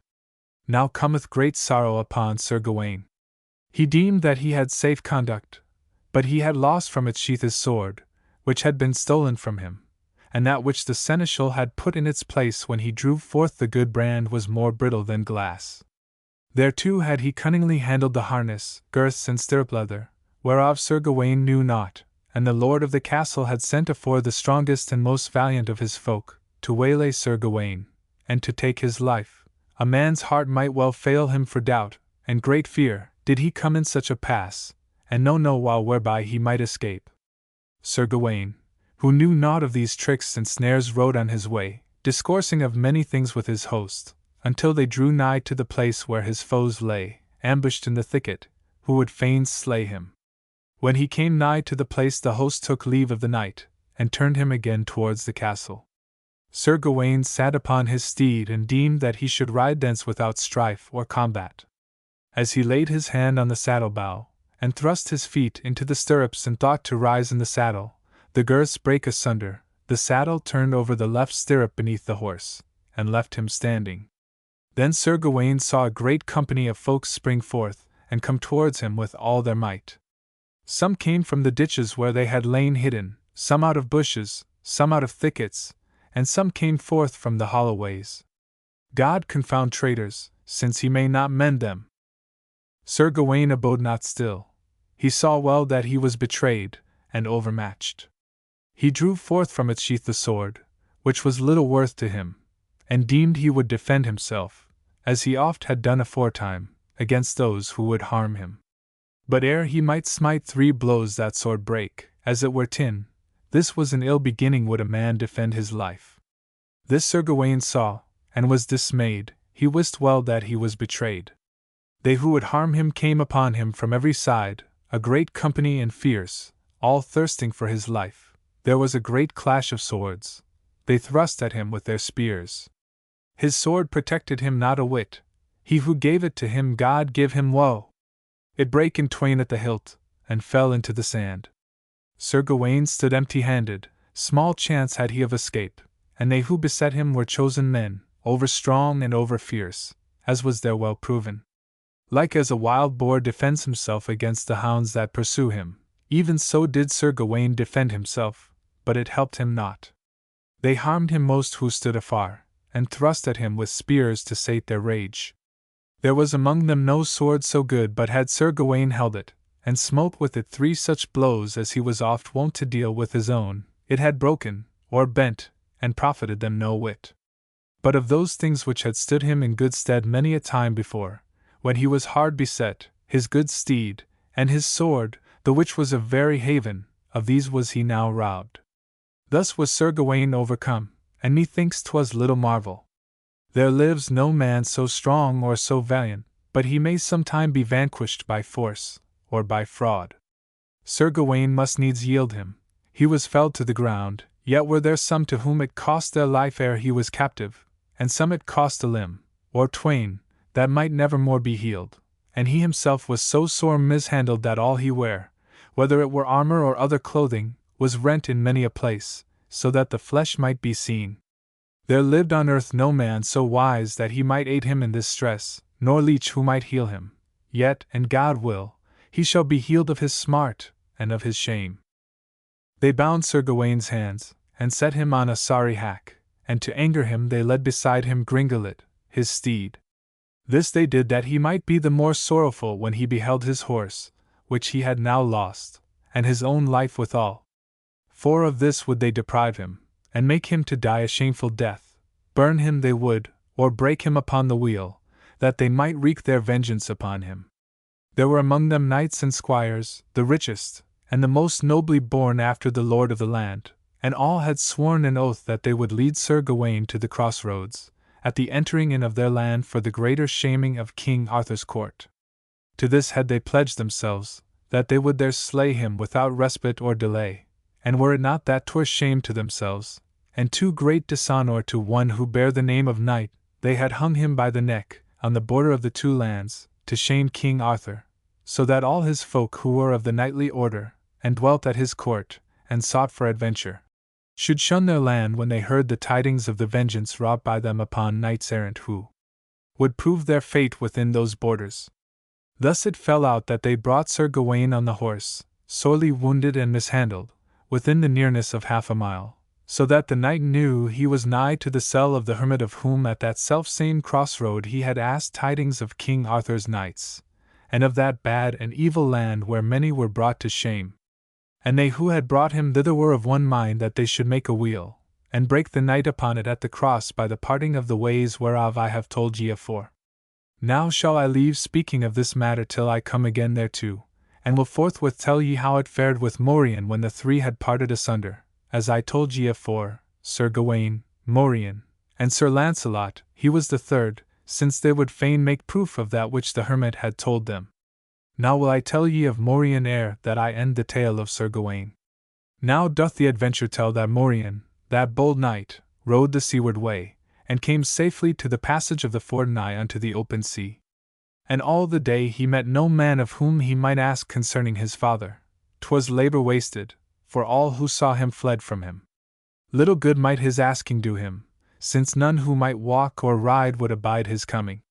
Now cometh great sorrow upon Sir Gawaine. He deemed that he had safe conduct, but he had lost from its sheath his sword, which had been stolen from him, and that which the seneschal had put in its place when he drew forth the good brand was more brittle than glass. Thereto had he cunningly handled the harness, girths, and stirrup leather, whereof Sir Gawaine knew naught, and the lord of the castle had sent afore the strongest and most valiant of his folk, to waylay Sir Gawaine, and to take his life. A man's heart might well fail him for doubt, and great fear, did he come in such a pass, and know no while whereby he might escape. Sir Gawaine, who knew naught of these tricks and snares, rode on his way, discoursing of many things with his host, until they drew nigh to the place where his foes lay, ambushed in the thicket, who would fain slay him. When he came nigh to the place, the host took leave of the knight, and turned him again towards the castle. Sir Gawaine sat upon his steed and deemed that he should ride thence without strife or combat. As he laid his hand on the saddle-bow, and thrust his feet into the stirrups and thought to rise in the saddle, the girths brake asunder, the saddle turned over the left stirrup beneath the horse, and left him standing. Then Sir Gawaine saw a great company of folks spring forth, and come towards him with all their might. Some came from the ditches where they had lain hidden, some out of bushes, some out of thickets, and some came forth from the hollow ways. God confound traitors, since he may not mend them. Sir Gawaine abode not still. He saw well that he was betrayed, and overmatched. He drew forth from its sheath the sword, which was little worth to him, and deemed he would defend himself, as he oft had done aforetime, against those who would harm him. But ere he might smite 3 blows that sword brake, as it were tin. This was an ill beginning. Would a man defend his life? This Sir Gawaine saw, and was dismayed. He wist well that he was betrayed. They who would harm him came upon him from every side, a great company and fierce, all thirsting for his life. There was a great clash of swords. They thrust at him with their spears. His sword protected him not a whit. He who gave it to him, God give him woe! It brake in twain at the hilt, and fell into the sand. Sir Gawaine stood empty-handed. Small chance had he of escape, and they who beset him were chosen men, over-strong and over-fierce, as was their well proven. Like as a wild boar defends himself against the hounds that pursue him, even so did Sir Gawain defend himself, but it helped him not. They harmed him most who stood afar, and thrust at him with spears to sate their rage. There was among them no sword so good but had Sir Gawain held it, and smote with it 3 such blows as he was oft wont to deal with his own, it had broken, or bent, and profited them no whit. But of those things which had stood him in good stead many a time before, when he was hard beset, his good steed, and his sword, the which was a very haven, of these was he now robbed. Thus was Sir Gawain overcome, and methinks 'twas little marvel. There lives no man so strong or so valiant, but he may sometime be vanquished by force, or by fraud. Sir Gawain must needs yield him. He was felled to the ground, yet were there some to whom it cost their life ere he was captive, and some it cost a limb, or twain, that might never more be healed, and he himself was so sore mishandled that all he wear, whether it were armor or other clothing, was rent in many a place, so that the flesh might be seen. There lived on earth no man so wise that he might aid him in this stress, nor leech who might heal him, yet, and God will, he shall be healed of his smart, and of his shame. They bound Sir Gawain's hands, and set him on a sorry hack, and to anger him they led beside him Gringolet, his steed. This they did that he might be the more sorrowful when he beheld his horse, which he had now lost, and his own life withal. For of this would they deprive him, and make him to die a shameful death. Burn him they would, or break him upon the wheel, that they might wreak their vengeance upon him. There were among them knights and squires, the richest, and the most nobly born after the lord of the land, and all had sworn an oath that they would lead Sir Gawain to the crossroads, at the entering in of their land for the greater shaming of King Arthur's court. To this had they pledged themselves, that they would there slay him without respite or delay, and were it not that 'twere shame to themselves, and too great dishonour to one who bare the name of knight, they had hung him by the neck, on the border of the 2 lands, to shame King Arthur, so that all his folk who were of the knightly order, and dwelt at his court, and sought for adventure, should shun their land when they heard the tidings of the vengeance wrought by them upon knights errant who would prove their fate within those borders. Thus it fell out that they brought Sir Gawain on the horse, sorely wounded and mishandled, within the nearness of 1/2 mile, so that the knight knew he was nigh to the cell of the hermit of whom at that self-same crossroad he had asked tidings of King Arthur's knights, and of that bad and evil land where many were brought to shame. And they who had brought him thither were of one mind that they should make a wheel, and break the knight upon it at the cross by the parting of the ways whereof I have told ye afore. Now shall I leave speaking of this matter till I come again thereto, and will forthwith tell ye how it fared with Morien when the 3 had parted asunder, as I told ye afore, Sir Gawain, Morien, and Sir Launcelot, he was the 3rd, since they would fain make proof of that which the hermit had told them. Now will I tell ye of Morien ere that I end the tale of Sir Gawain. Now doth the adventure tell that Morien, that bold knight, rode the seaward way, and came safely to the passage of the ford nigh unto the open sea. And all the day he met no man of whom he might ask concerning his father. 'Twas labour wasted, for all who saw him fled from him. Little good might his asking do him, since none who might walk or ride would abide his coming.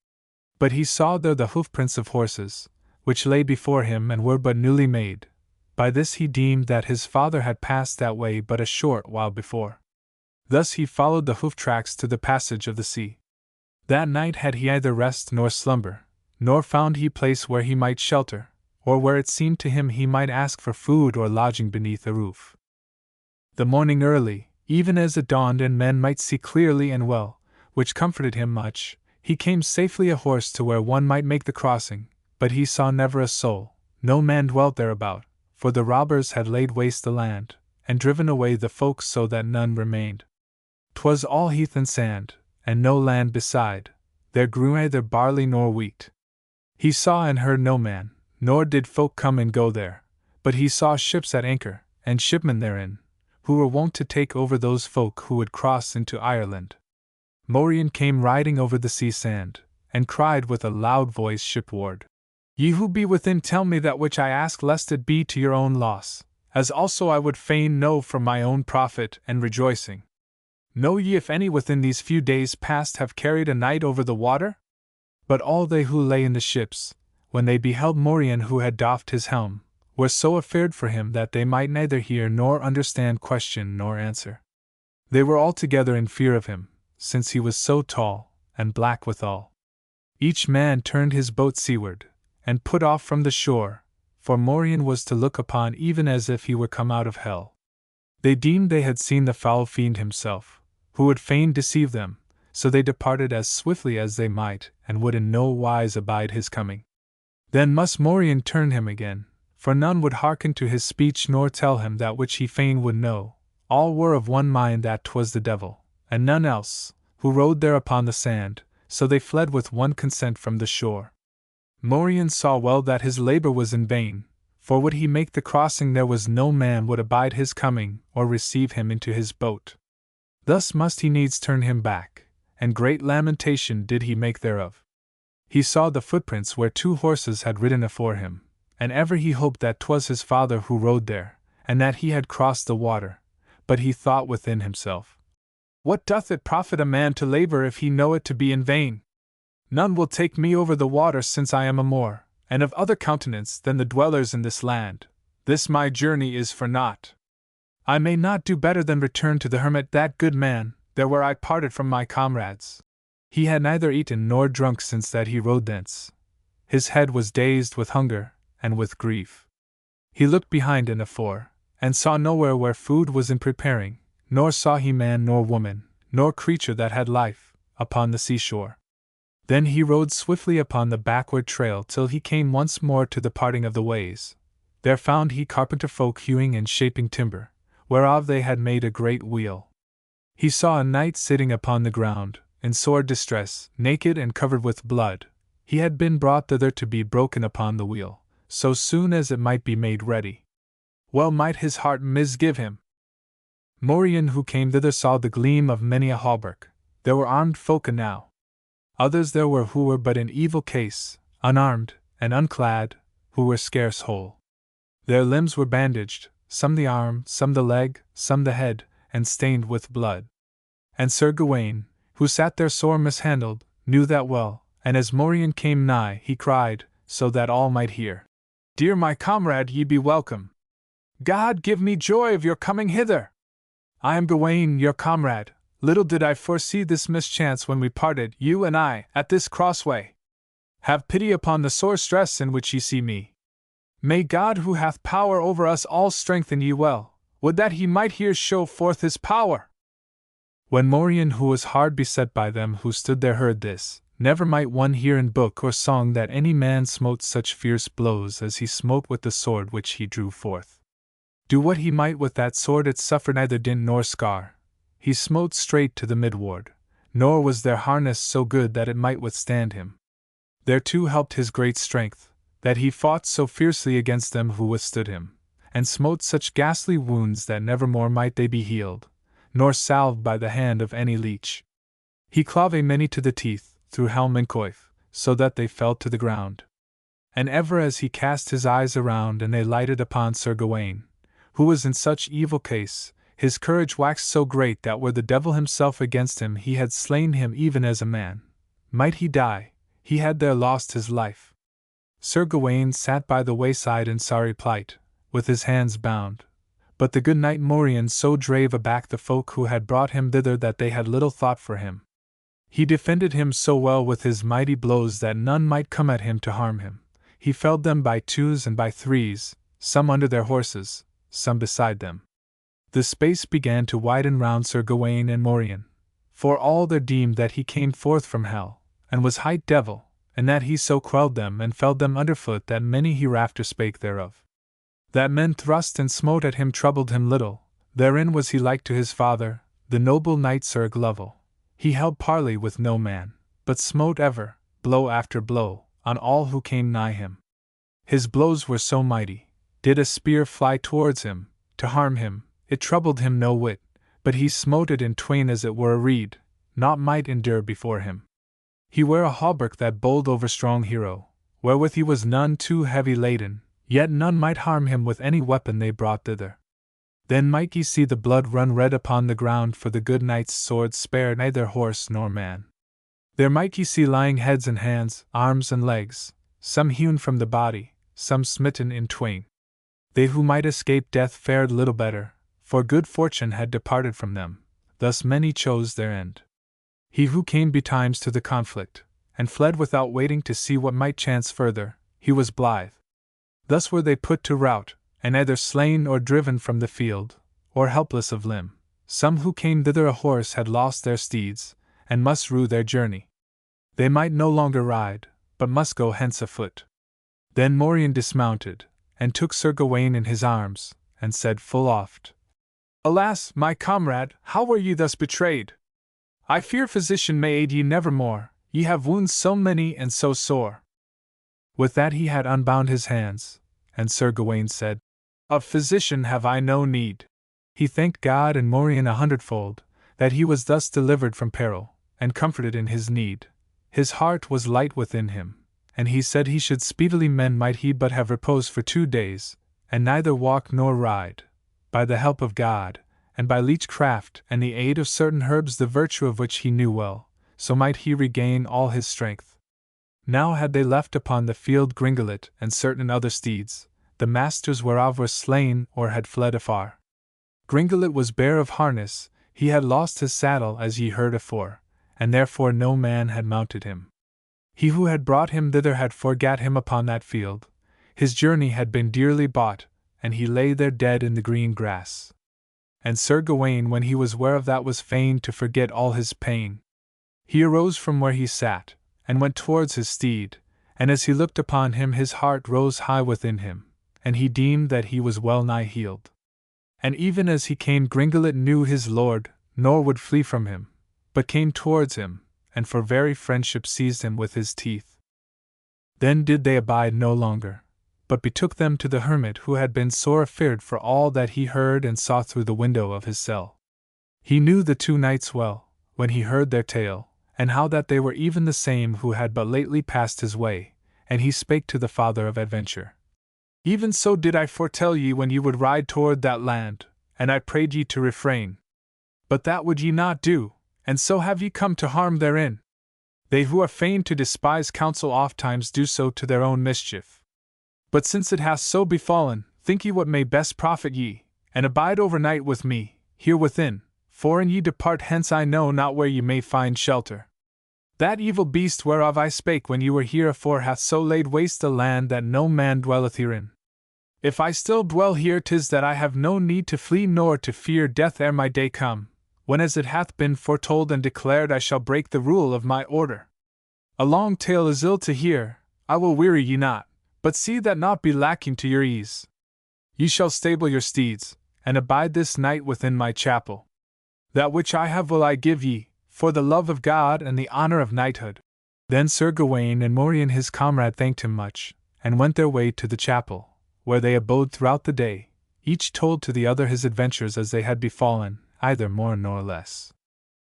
But he saw there the hoofprints of horses, which lay before him and were but newly made. By this he deemed that his father had passed that way but a short while before. Thus he followed the hoof tracks to the passage of the sea. That night had he either rest nor slumber, nor found he place where he might shelter, or where it seemed to him he might ask for food or lodging beneath a roof. The morning early, even as it dawned and men might see clearly and well, which comforted him much, he came safely ahorse to where one might make the crossing, but he saw never a soul, no man dwelt thereabout, for the robbers had laid waste the land, and driven away the folk so that none remained. 'Twas all heath and sand, and no land beside, there grew neither barley nor wheat. He saw and heard no man, nor did folk come and go there, but he saw ships at anchor, and shipmen therein, who were wont to take over those folk who would cross into Ireland. Morien came riding over the sea sand, and cried with a loud voice shipward, "Ye who be within, tell me that which I ask, lest it be to your own loss, as also I would fain know for my own profit and rejoicing. Know ye if any within these few days past have carried a knight over the water?" But all they who lay in the ships, when they beheld Morien who had doffed his helm, were so afeard for him that they might neither hear nor understand question nor answer. They were altogether in fear of him, since he was so tall, and black withal. Each man turned his boat seaward, and put off from the shore, for Morien was to look upon even as if he were come out of hell. They deemed they had seen the foul fiend himself, who would fain deceive them, so they departed as swiftly as they might, and would in no wise abide his coming. Then must Morien turn him again, for none would hearken to his speech nor tell him that which he fain would know. All were of one mind that 'twas the devil, and none else, who rode there upon the sand, so they fled with one consent from the shore. Morien saw well that his labor was in vain, for would he make the crossing there was no man would abide his coming or receive him into his boat. Thus must he needs turn him back, and great lamentation did he make thereof. He saw the footprints where 2 horses had ridden afore him, and ever he hoped that 'twas his father who rode there, and that he had crossed the water, but he thought within himself, "What doth it profit a man to labor if he know it to be in vain? None will take me over the water since I am a Moor, and of other countenance than the dwellers in this land. This my journey is for naught. I may not do better than return to the hermit that good man, there where I parted from my comrades." He had neither eaten nor drunk since that he rode thence. His head was dazed with hunger, and with grief. He looked behind and afore, and saw nowhere where food was in preparing, nor saw he man nor woman, nor creature that had life, upon the seashore. Then he rode swiftly upon the backward trail till he came once more to the parting of the ways. There found he carpenter folk hewing and shaping timber, whereof they had made a great wheel. He saw a knight sitting upon the ground, in sore distress, naked and covered with blood. He had been brought thither to be broken upon the wheel, so soon as it might be made ready. Well might his heart misgive him. Morien who came thither saw the gleam of many a hauberk. There were armed folk enow. Others there were who were but in evil case, unarmed, and unclad, who were scarce whole. Their limbs were bandaged, some the arm, some the leg, some the head, and stained with blood. And Sir Gawain, who sat there sore mishandled, knew that well, and as Morien came nigh he cried, so that all might hear, "Dear my comrade, ye be welcome. God give me joy of your coming hither! I am Gawain, your comrade. Little did I foresee this mischance when we parted, you and I, at this crossway. Have pity upon the sore stress in which ye see me. May God who hath power over us all strengthen ye well. Would that he might here show forth his power!" When Morien who was hard beset by them who stood there heard this, never might one hear in book or song that any man smote such fierce blows as he smote with the sword which he drew forth. Do what he might with that sword it suffered neither dint nor scar. He smote straight to the midward, nor was their harness so good that it might withstand him. Thereto helped his great strength, that he fought so fiercely against them who withstood him, and smote such ghastly wounds that never more might they be healed, nor salved by the hand of any leech. He clave many to the teeth, through helm and coif, so that they fell to the ground. And ever as he cast his eyes around and they lighted upon Sir Gawain, who was in such evil case, his courage waxed so great that were the devil himself against him he had slain him even as a man. Might he die, he had there lost his life. Sir Gawain sat by the wayside in sorry plight, with his hands bound, but the good knight Morien so drave aback the folk who had brought him thither that they had little thought for him. He defended him so well with his mighty blows that none might come at him to harm him. He felled them by 2s and by 3s, some under their horses, some beside them. The space began to widen round Sir Gawain and Morien, for all they deemed that he came forth from hell, and was hight devil, and that he so quelled them and felled them underfoot that many hereafter spake thereof. That men thrust and smote at him troubled him little, therein was he like to his father, the noble knight Sir Glovel. He held parley with no man, but smote ever, blow after blow, on all who came nigh him. His blows were so mighty, did a spear fly towards him, to harm him, it troubled him no whit, but he smote it in twain as it were a reed, naught might endure before him. He ware a hauberk that bold overstrong hero, wherewith he was none too heavy laden, yet none might harm him with any weapon they brought thither. Then might ye see the blood run red upon the ground, for the good knight's sword spared neither horse nor man. There might ye see lying heads and hands, arms and legs, some hewn from the body, some smitten in twain. They who might escape death fared little better, for good fortune had departed from them, thus many chose their end. He who came betimes to the conflict, and fled without waiting to see what might chance further, he was blithe. Thus were they put to rout, and either slain or driven from the field, or helpless of limb. Some who came thither ahorse had lost their steeds, and must rue their journey. They might no longer ride, but must go hence afoot. Then Morien dismounted, and took Sir Gawain in his arms, and said full oft, "Alas, my comrade, how were ye thus betrayed? I fear physician may aid ye nevermore, ye have wounds so many and so sore." With that he had unbound his hands, and Sir Gawain said, "Of physician have I no need." He thanked God and Morien 100-fold, that he was thus delivered from peril, and comforted in his need. His heart was light within him, and he said he should speedily mend might he but have repose for 2 days, and neither walk nor ride. By the help of God, and by leechcraft and the aid of certain herbs the virtue of which he knew well, so might he regain all his strength. Now had they left upon the field Gringolet and certain other steeds, the masters whereof were slain or had fled afar. Gringolet was bare of harness, he had lost his saddle as ye heard afore, and therefore no man had mounted him. He who had brought him thither had forgat him upon that field, his journey had been dearly bought, and he lay there dead in the green grass. And Sir Gawain, when he was ware of that, was fain to forget all his pain. He arose from where he sat, and went towards his steed, and as he looked upon him his heart rose high within him, and he deemed that he was well nigh healed. And even as he came Gringolet knew his lord, nor would flee from him, but came towards him, and for very friendship seized him with his teeth. Then did they abide no longer, but betook them to the hermit, who had been sore afeard for all that he heard and saw through the window of his cell. He knew the 2 knights well, when he heard their tale, and how that they were even the same who had but lately passed his way, and he spake to the father of adventure. "Even so did I foretell ye when ye would ride toward that land, and I prayed ye to refrain. But that would ye not do, and so have ye come to harm therein. They who are fain to despise counsel ofttimes do so to their own mischief. But since it hath so befallen, think ye what may best profit ye, and abide overnight with me, here within, for an ye depart hence I know not where ye may find shelter. That evil beast whereof I spake when ye were here afore hath so laid waste the land that no man dwelleth herein. If I still dwell here, 'tis that I have no need to flee nor to fear death ere my day come, when as it hath been foretold and declared I shall break the rule of my order. A long tale is ill to hear, I will weary ye not, but see that naught be lacking to your ease. Ye shall stable your steeds, and abide this night within my chapel. That which I have will I give ye, for the love of God and the honor of knighthood." Then Sir Gawain and Morien his comrade thanked him much, and went their way to the chapel, where they abode throughout the day. Each told to the other his adventures as they had befallen, either more nor less.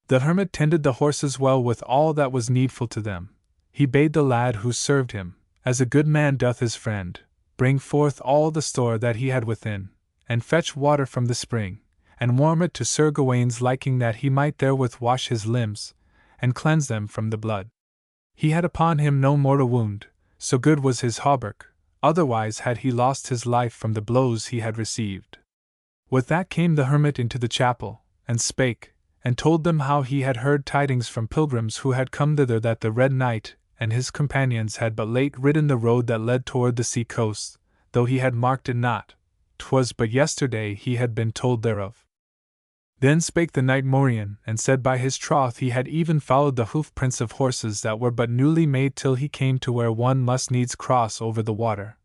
The hermit tended the horses well with all that was needful to them. He bade the lad who served him, as a good man doth his friend, bring forth all the store that he had within, and fetch water from the spring, and warm it to Sir Gawain's liking, that he might therewith wash his limbs, and cleanse them from the blood. He had upon him no mortal wound, so good was his hauberk, otherwise had he lost his life from the blows he had received. With that came the hermit into the chapel, and spake, and told them how he had heard tidings from pilgrims who had come thither that the Red Knight and his companions had but late ridden the road that led toward the sea coast, though he had marked it not. 'Twas but yesterday he had been told thereof. Then spake the knight Morien, and said by his troth he had even followed the hoof-prints of horses that were but newly made till he came to where one must needs cross over the water.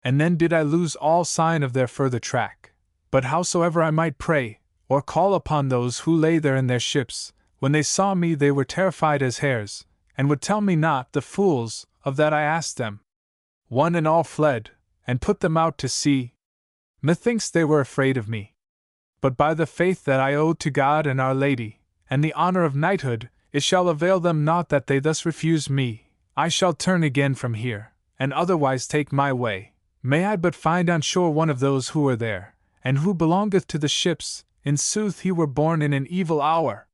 And then did I lose all sign of their further track. But howsoever I might pray, or call upon those who lay there in their ships, when they saw me they were terrified as hares, and would tell me not, the fools, of that I asked them. One and all fled, and put them out to sea. Methinks they were afraid of me. But by the faith that I owe to God and Our Lady, and the honor of knighthood, it shall avail them naught that they thus refuse me. I shall turn again from here, and otherwise take my way. May I but find on shore one of those who were there, and who belongeth to the ships. In sooth he were born in an evil hour.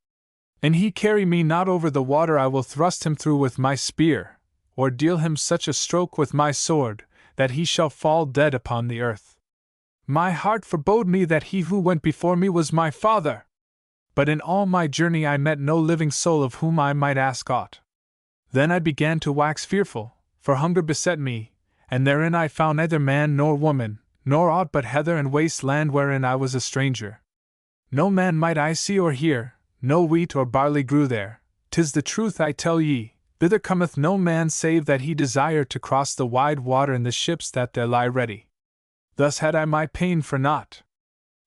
And he carry me not over the water, I will thrust him through with my spear, or deal him such a stroke with my sword, that he shall fall dead upon the earth. My heart forebode me that he who went before me was my father. But in all my journey I met no living soul of whom I might ask aught. Then I began to wax fearful, for hunger beset me, and therein I found neither man nor woman, nor aught but heather and waste land wherein I was a stranger. No man might I see or hear, no wheat or barley grew there. 'Tis the truth I tell ye, thither cometh no man save that he desire to cross the wide water in the ships that there lie ready. Thus had I my pain for naught.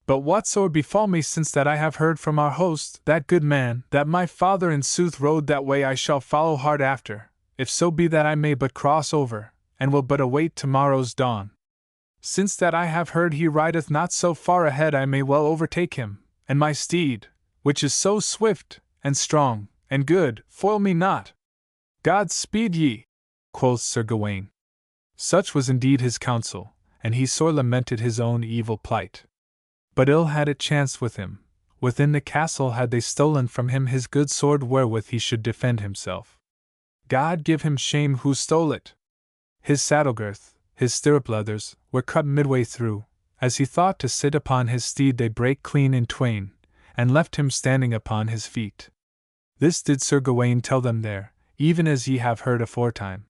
But whatso befall me since that I have heard from our host, that good man, that my father in sooth rode that way, I shall follow hard after, if so be that I may but cross over, and will but await tomorrow's dawn. Since that I have heard he rideth not so far ahead, I may well overtake him, and my steed, which is so swift, and strong, and good, foil me not. God speed ye, quoth Sir Gawain. Such was indeed his counsel, and he sore lamented his own evil plight. But ill had it chanced with him. Within the castle had they stolen from him his good sword wherewith he should defend himself. God give him shame who stole it! His saddle girth, his stirrup leathers, were cut midway through. As he thought to sit upon his steed, they brake clean in twain, and left him standing upon his feet. This did Sir Gawain tell them there, even as ye have heard aforetime.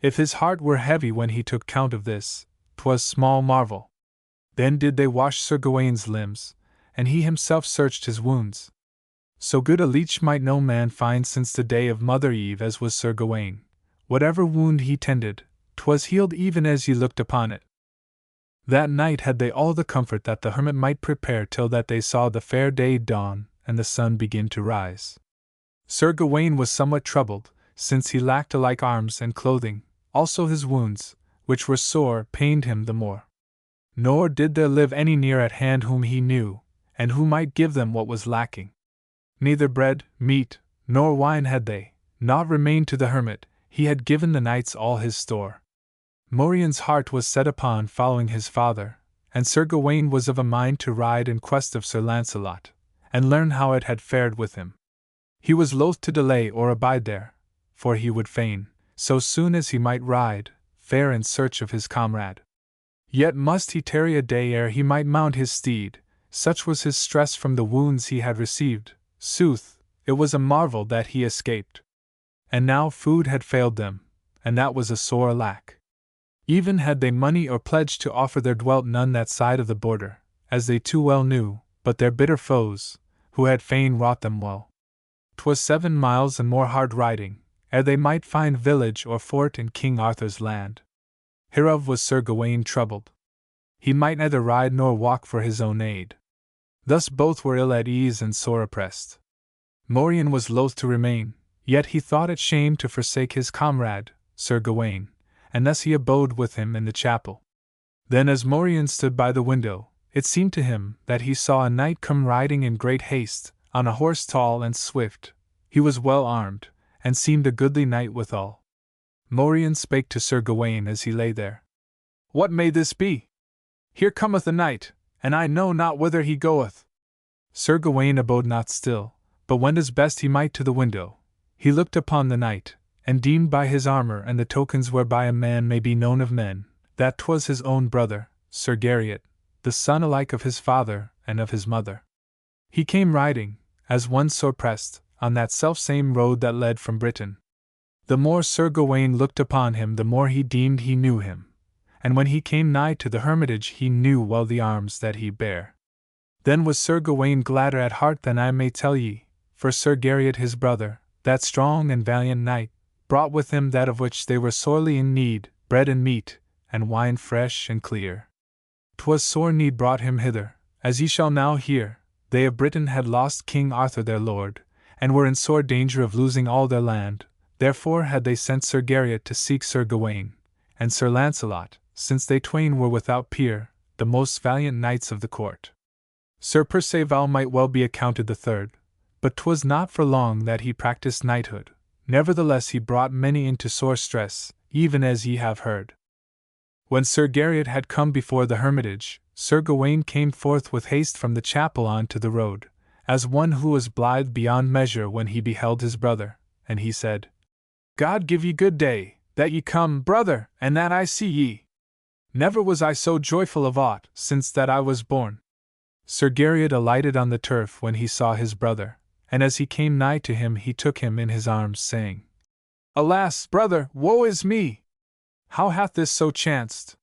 If his heart were heavy when he took count of this, 'twas small marvel. Then did they wash Sir Gawain's limbs, and he himself searched his wounds. So good a leech might no man find since the day of Mother Eve as was Sir Gawain. Whatever wound he tended, 'twas healed even as he looked upon it. That night had they all the comfort that the hermit might prepare till that they saw the fair day dawn and the sun begin to rise. Sir Gawain was somewhat troubled, since he lacked alike arms and clothing, also his wounds, which were sore, pained him the more. Nor did there live any near at hand whom he knew, and who might give them what was lacking. Neither bread, meat, nor wine had they, naught remained to the hermit. He had given the knights all his store. Morien's heart was set upon following his father, and Sir Gawain was of a mind to ride in quest of Sir Launcelot, and learn how it had fared with him. He was loath to delay or abide there, for he would fain, so soon as he might ride, fare in search of his comrade. Yet must he tarry a day ere he might mount his steed, such was his stress from the wounds he had received. Sooth, it was a marvel that he escaped. And now food had failed them, and that was a sore lack. Even had they money or pledge to offer, there dwelt none that side of the border, as they too well knew, but their bitter foes, who had fain wrought them well. 'Twas 7 miles and more hard riding, ere they might find village or fort in King Arthur's land. Hereof was Sir Gawain troubled. He might neither ride nor walk for his own aid. Thus both were ill at ease and sore oppressed. Morien was loath to remain, yet he thought it shame to forsake his comrade, Sir Gawain, and thus he abode with him in the chapel. Then as Morien stood by the window, it seemed to him that he saw a knight come riding in great haste, on a horse tall and swift. He was well armed, and seemed a goodly knight withal. Morien spake to Sir Gawain as he lay there. What may this be? Here cometh a knight, and I know not whither he goeth. Sir Gawain abode not still, but went as best he might to the window. He looked upon the knight, and deemed by his armor and the tokens whereby a man may be known of men, that 'twas his own brother, Sir Garriot, the son alike of his father and of his mother. He came riding, as one sore pressed, on that selfsame road that led from Britain. The more Sir Gawain looked upon him, the more he deemed he knew him, and when he came nigh to the hermitage he knew well the arms that he bare. Then was Sir Gawain gladder at heart than I may tell ye, for Sir Garriot his brother, that strong and valiant knight, brought with him that of which they were sorely in need, bread and meat, and wine fresh and clear. 'Twas sore need brought him hither, as ye shall now hear. They of Britain had lost King Arthur their lord, and were in sore danger of losing all their land. Therefore had they sent Sir Garriot to seek Sir Gawain, and Sir Launcelot, since they twain were without peer, the most valiant knights of the court. Sir Perceval might well be accounted the third, but 'twas not for long that he practised knighthood. Nevertheless he brought many into sore stress, even as ye have heard. When Sir Garriot had come before the hermitage, Sir Gawain came forth with haste from the chapel on to the road, as one who was blithe beyond measure when he beheld his brother, and he said, God give ye good day, that ye come, brother, and that I see ye. Never was I so joyful of aught, since that I was born. Sir Garriot alighted on the turf when he saw his brother, and as he came nigh to him he took him in his arms, saying, Alas, brother, woe is me! How hath this so chanced?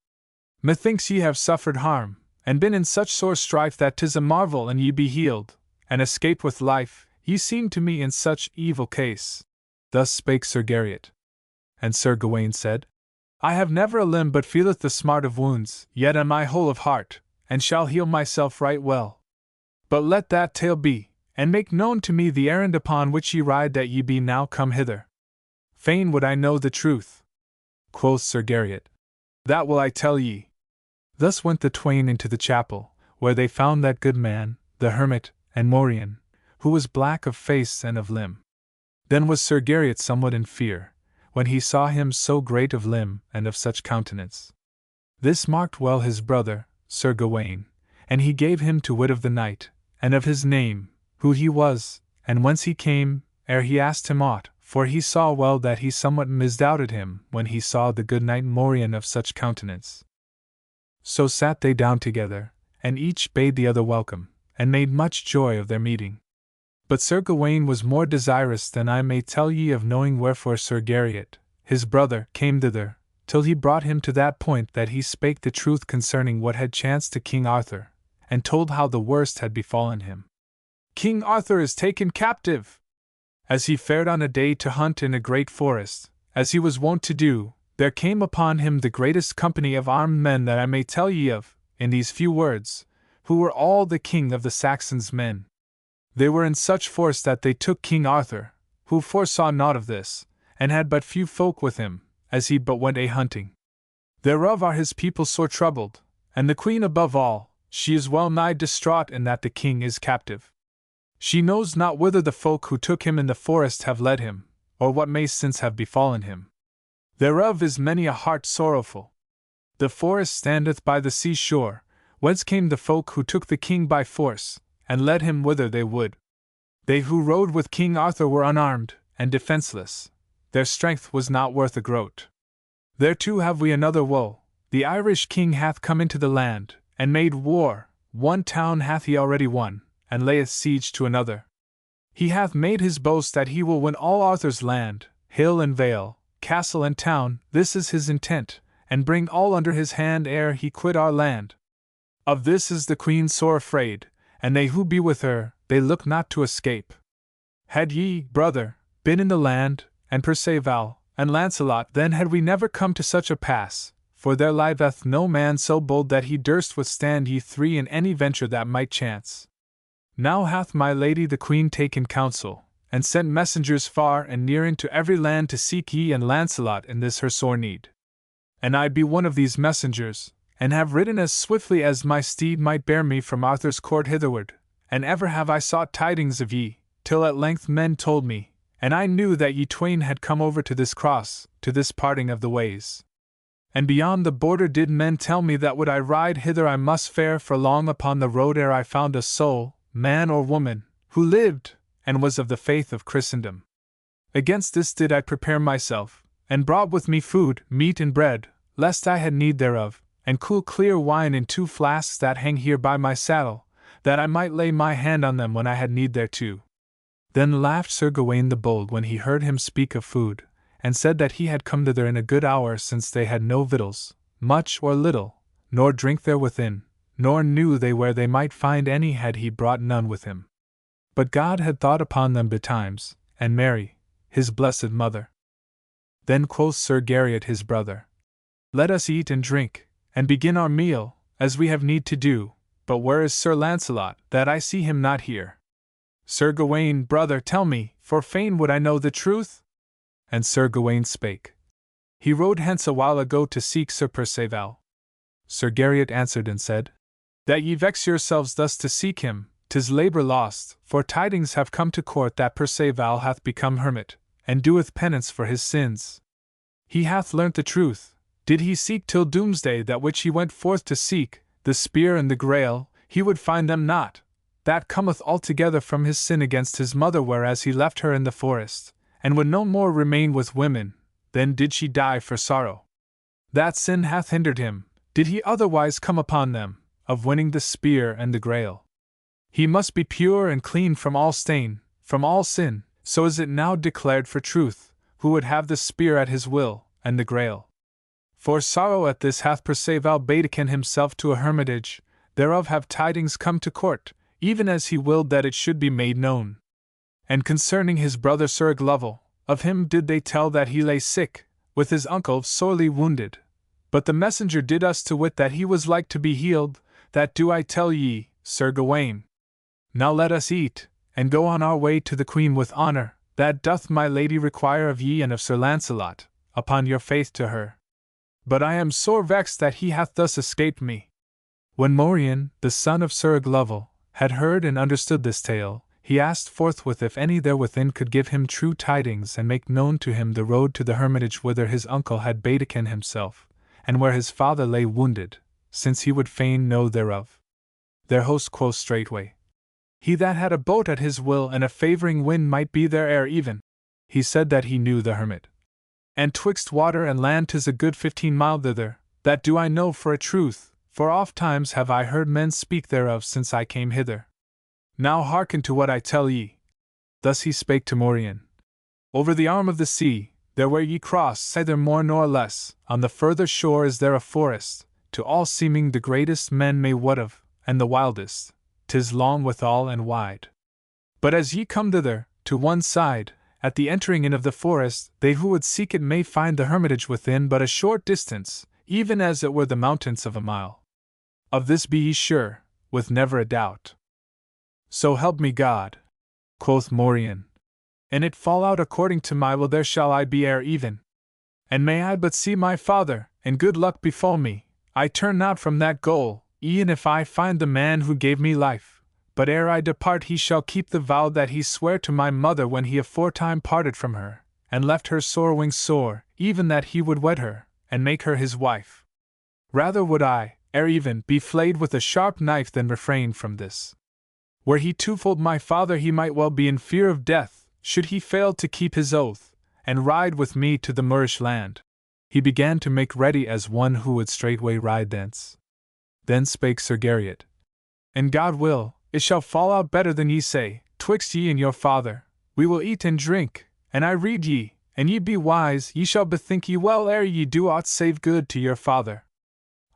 Methinks ye have suffered harm, and been in such sore strife that 'tis a marvel an ye be healed, and escaped with life. Ye seem to me in such evil case. Thus spake Sir Garriot. And Sir Gawain said, I have never a limb but feeleth the smart of wounds, yet am I whole of heart, and shall heal myself right well. But let that tale be, and make known to me the errand upon which ye ride that ye be now come hither. Fain would I know the truth. Quoth Sir Garriot, That will I tell ye. Thus went the twain into the chapel, where they found that good man, the hermit, and Morien, who was black of face and of limb. Then was Sir Garriot somewhat in fear, when he saw him so great of limb and of such countenance. This marked well his brother, Sir Gawain, and he gave him to wit of the knight, and of his name, who he was, and whence he came, ere he asked him aught, for he saw well that he somewhat misdoubted him when he saw the good knight Morien of such countenance. So sat they down together, and each bade the other welcome, and made much joy of their meeting. But Sir Gawain was more desirous than I may tell ye of knowing wherefore Sir Garriot, his brother, came thither, till he brought him to that point that he spake the truth concerning what had chanced to King Arthur, and told how the worst had befallen him. King Arthur is taken captive! As he fared on a day to hunt in a great forest, as he was wont to do, there came upon him the greatest company of armed men that I may tell ye of, in these few words, who were all the king of the Saxons' men. They were in such force that they took King Arthur, who foresaw naught of this, and had but few folk with him, as he but went a-hunting. Thereof are his people sore troubled, and the queen above all, she is well nigh distraught in that the king is captive. She knows not whither the folk who took him in the forest have led him, or what may since have befallen him. Thereof is many a heart sorrowful. The forest standeth by the sea shore, whence came the folk who took the king by force, and led him whither they would. They who rode with King Arthur were unarmed, and defenceless. Their strength was not worth a groat. Thereto have we another woe. The Irish king hath come into the land, and made war. One town hath he already won, and layeth siege to another. He hath made his boast that he will win all Arthur's land, hill and vale, castle and town, this is his intent, and bring all under his hand ere he quit our land. Of this is the queen sore afraid, and they who be with her, they look not to escape. Had ye, brother, been in the land, and Perceval, and Lancelot, then had we never come to such a pass, for there liveth no man so bold that he durst withstand ye three in any venture that might chance. Now hath my lady the queen taken counsel, and sent messengers far and near into every land to seek ye and Lancelot in this her sore need. And I be one of these messengers, and have ridden as swiftly as my steed might bear me from Arthur's court hitherward, and ever have I sought tidings of ye, till at length men told me, and I knew that ye twain had come over to this cross, to this parting of the ways. And beyond the border did men tell me that would I ride hither I must fare for long upon the road ere I found a soul, man or woman, who lived, and was of the faith of Christendom. Against this did I prepare myself, and brought with me food, meat and bread, lest I had need thereof, and cool clear wine in 2 flasks that hang here by my saddle, that I might lay my hand on them when I had need thereto. Then laughed Sir Gawain the Bold when he heard him speak of food, and said that he had come thither in a good hour since they had no victuals, much or little, nor drink there within, nor knew they where they might find any had he brought none with him. But God had thought upon them betimes, and Mary, his blessed mother. Then quoth Sir Garriot his brother, Let us eat and drink, and begin our meal, as we have need to do, but where is Sir Lancelot, that I see him not here? Sir Gawain, brother, tell me, for fain would I know the truth. And Sir Gawain spake. He rode hence a while ago to seek Sir Perceval. Sir Garriot answered and said, That ye vex yourselves thus to seek him, 'tis labour lost, for tidings have come to court that Perceval hath become hermit, and doeth penance for his sins. He hath learnt the truth. Did he seek till doomsday that which he went forth to seek, the spear and the grail, he would find them not. That cometh altogether from his sin against his mother, whereas he left her in the forest, and would no more remain with women, then did she die for sorrow. That sin hath hindered him, did he otherwise come upon them, of winning the spear and the grail. He must be pure and clean from all stain, from all sin, so is it now declared for truth, who would have the spear at his will, and the grail. For sorrow at this hath Perceval betaken himself to a hermitage, thereof have tidings come to court, even as he willed that it should be made known. And concerning his brother Sir Glovel, of him did they tell that he lay sick, with his uncle sorely wounded. But the messenger did us to wit that he was like to be healed, that do I tell ye, Sir Gawain. Now let us eat, and go on our way to the Queen with honour, that doth my lady require of ye and of Sir Launcelot, upon your faith to her. But I am sore vexed that he hath thus escaped me. When Morien, the son of Sir Glovel, had heard and understood this tale, he asked forthwith if any there within could give him true tidings and make known to him the road to the hermitage whither his uncle had betaken himself, and where his father lay wounded, since he would fain know thereof. Their host quoth straightway, he that had a boat at his will and a favouring wind might be there ere even. He said that he knew the hermit. And twixt water and land 'tis a good 15 mile thither, that do I know for a truth, for oft times have I heard men speak thereof since I came hither. Now hearken to what I tell ye. Thus he spake to Morien. Over the arm of the sea, there where ye cross, neither more nor less, on the further shore is there a forest, to all seeming the greatest men may wot of, and the wildest. 'Tis long withal and wide. But as ye come thither, to one side, at the entering in of the forest, they who would seek it may find the hermitage within but a short distance, even as it were the mountains of a mile. Of this be ye sure, with never a doubt. So help me God, quoth Morien. And it fall out according to my will there shall I be ere even. And may I but see my father, and good luck befall me, I turn not from that goal, e'en if I find the man who gave me life, but ere I depart he shall keep the vow that he sware to my mother when he aforetime parted from her, and left her sorrowing sore, even that he would wed her, and make her his wife. Rather would I, ere even, be flayed with a sharp knife than refrain from this. Were he twofold my father he might well be in fear of death, should he fail to keep his oath, and ride with me to the Moorish land. He began to make ready as one who would straightway ride thence. Then spake Sir Garriot. And God will, it shall fall out better than ye say, twixt ye and your father, we will eat and drink, and I rede ye, and ye be wise, ye shall bethink ye well ere ye do aught save good to your father.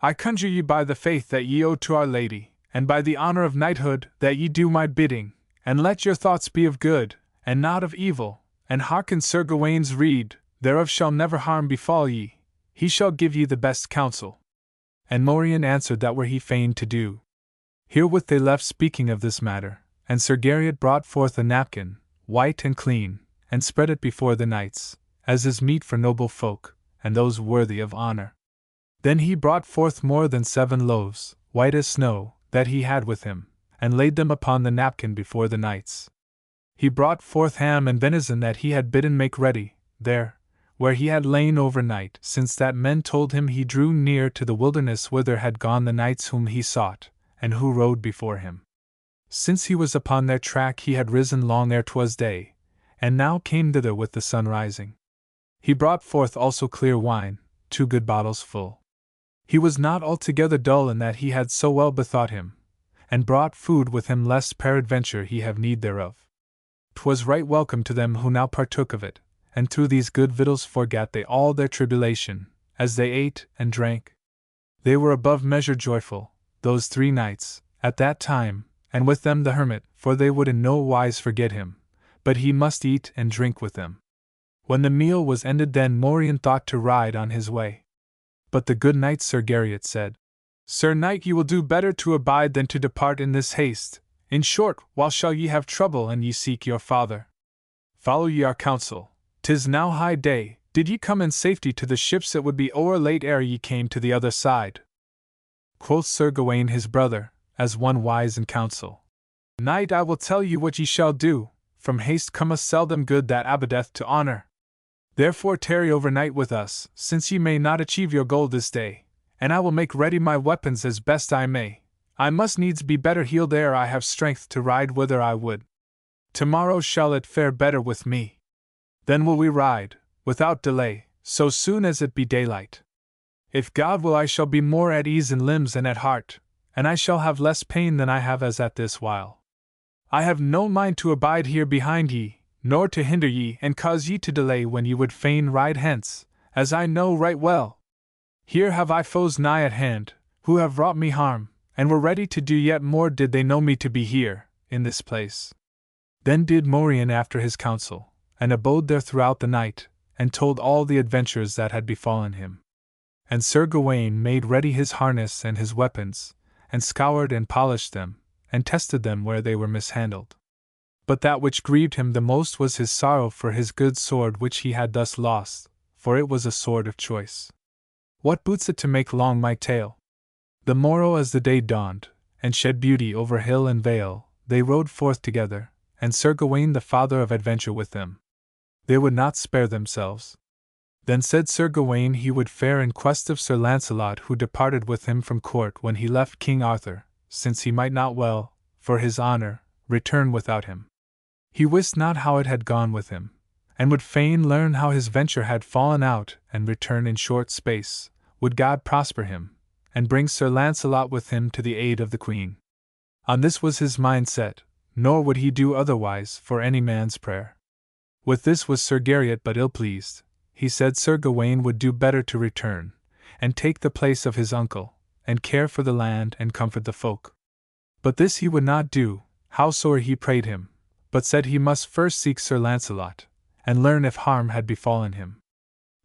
I conjure ye by the faith that ye owe to Our Lady, and by the honour of knighthood, that ye do my bidding, and let your thoughts be of good, and not of evil, and hearken Sir Gawain's rede, thereof shall never harm befall ye, he shall give ye the best counsel. And Morien answered that were he fain to do. Herewith they left speaking of this matter, and Sir Garriot brought forth a napkin, white and clean, and spread it before the knights, as is meet for noble folk, and those worthy of honour. Then he brought forth more than 7 loaves, white as snow, that he had with him, and laid them upon the napkin before the knights. He brought forth ham and venison that he had bidden make ready, there, where he had lain overnight, since that men told him he drew near to the wilderness whither had gone the knights whom he sought, and who rode before him. Since he was upon their track he had risen long ere 'twas day, and now came thither with the sun rising. He brought forth also clear wine, 2 good bottles full. He was not altogether dull in that he had so well bethought him, and brought food with him lest peradventure he have need thereof. 'Twas right welcome to them who now partook of it, and through these good victuals forgat they all their tribulation, as they ate and drank. They were above measure joyful, those 3 knights, at that time, and with them the hermit, for they would in no wise forget him, but he must eat and drink with them. When the meal was ended then Morien thought to ride on his way. But the good knight Sir Garriot said, Sir knight, ye will do better to abide than to depart in this haste. In short, while shall ye have trouble and ye seek your father? Follow ye our counsel. 'Tis now high day, did ye come in safety to the ships it would be o'er late ere ye came to the other side. Quoth Sir Gawain his brother, as one wise in counsel. Knight, I will tell you what ye shall do, from haste cometh seldom good that abideth to honour. Therefore tarry overnight with us, since ye may not achieve your goal this day, and I will make ready my weapons as best I may. I must needs be better healed ere I have strength to ride whither I would. Tomorrow shall it fare better with me. Then will we ride, without delay, so soon as it be daylight. If God will, I shall be more at ease in limbs and at heart, and I shall have less pain than I have as at this while. I have no mind to abide here behind ye, nor to hinder ye and cause ye to delay when ye would fain ride hence, as I know right well. Here have I foes nigh at hand, who have wrought me harm, and were ready to do yet more did they know me to be here, in this place. Then did Morien after his counsel, and abode there throughout the night, and told all the adventures that had befallen him. And Sir Gawain made ready his harness and his weapons, and scoured and polished them, and tested them where they were mishandled. But that which grieved him the most was his sorrow for his good sword which he had thus lost, for it was a sword of choice. What boots it to make long my tale? The morrow as the day dawned, and shed beauty over hill and vale, they rode forth together, and Sir Gawain the father of adventure with them. They would not spare themselves. Then said Sir Gawain he would fare in quest of Sir Launcelot who departed with him from court when he left King Arthur, since he might not well, for his honour, return without him. He wist not how it had gone with him, and would fain learn how his venture had fallen out and return in short space, would God prosper him, and bring Sir Launcelot with him to the aid of the Queen. On this was his mind set, nor would he do otherwise for any man's prayer. With this was Sir Gareth but ill pleased. He said Sir Gawain would do better to return, and take the place of his uncle, and care for the land and comfort the folk. But this he would not do, howsoever he prayed him, but said he must first seek Sir Launcelot, and learn if harm had befallen him.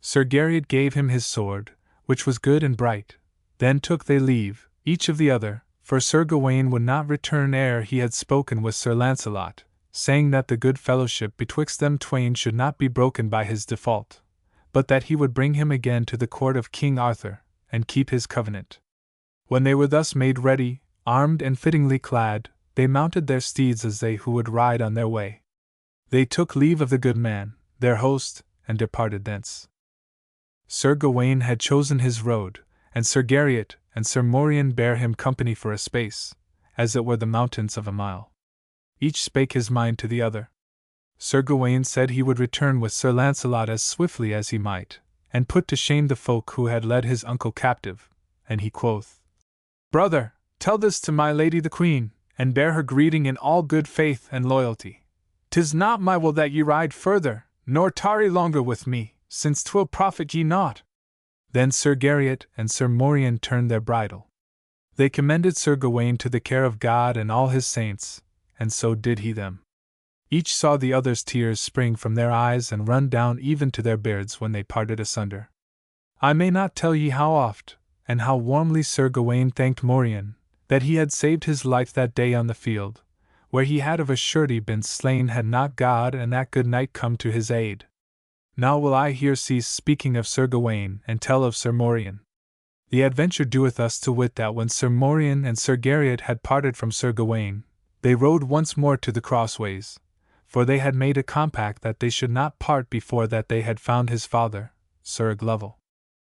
Sir Gareth gave him his sword, which was good and bright. Then took they leave, each of the other, for Sir Gawain would not return ere he had spoken with Sir Launcelot, saying that the good fellowship betwixt them twain should not be broken by his default, but that he would bring him again to the court of King Arthur, and keep his covenant. When they were thus made ready, armed and fittingly clad, they mounted their steeds as they who would ride on their way. They took leave of the good man, their host, and departed thence. Sir Gawain had chosen his road, and Sir Gareth and Sir Morien bare him company for a space, as it were the mountains of a mile. Each spake his mind to the other. Sir Gawain said he would return with Sir Launcelot as swiftly as he might, and put to shame the folk who had led his uncle captive, and he quoth, Brother, tell this to my lady the Queen, and bear her greeting in all good faith and loyalty. 'Tis not my will that ye ride further, nor tarry longer with me, since 'twill profit ye naught. Then Sir Gareth and Sir Morien turned their bridle. They commended Sir Gawain to the care of God and all his saints, and so did he them. Each saw the other's tears spring from their eyes and run down even to their beards when they parted asunder. I may not tell ye how oft, and how warmly Sir Gawain thanked Morien, that he had saved his life that day on the field, where he had of a surety been slain had not God and that good knight come to his aid. Now will I here cease speaking of Sir Gawain and tell of Sir Morien. The adventure doeth us to wit that when Sir Morien and Sir Gareth had parted from Sir Gawain, they rode once more to the crossways, for they had made a compact that they should not part before that they had found his father, Sir Aglovale.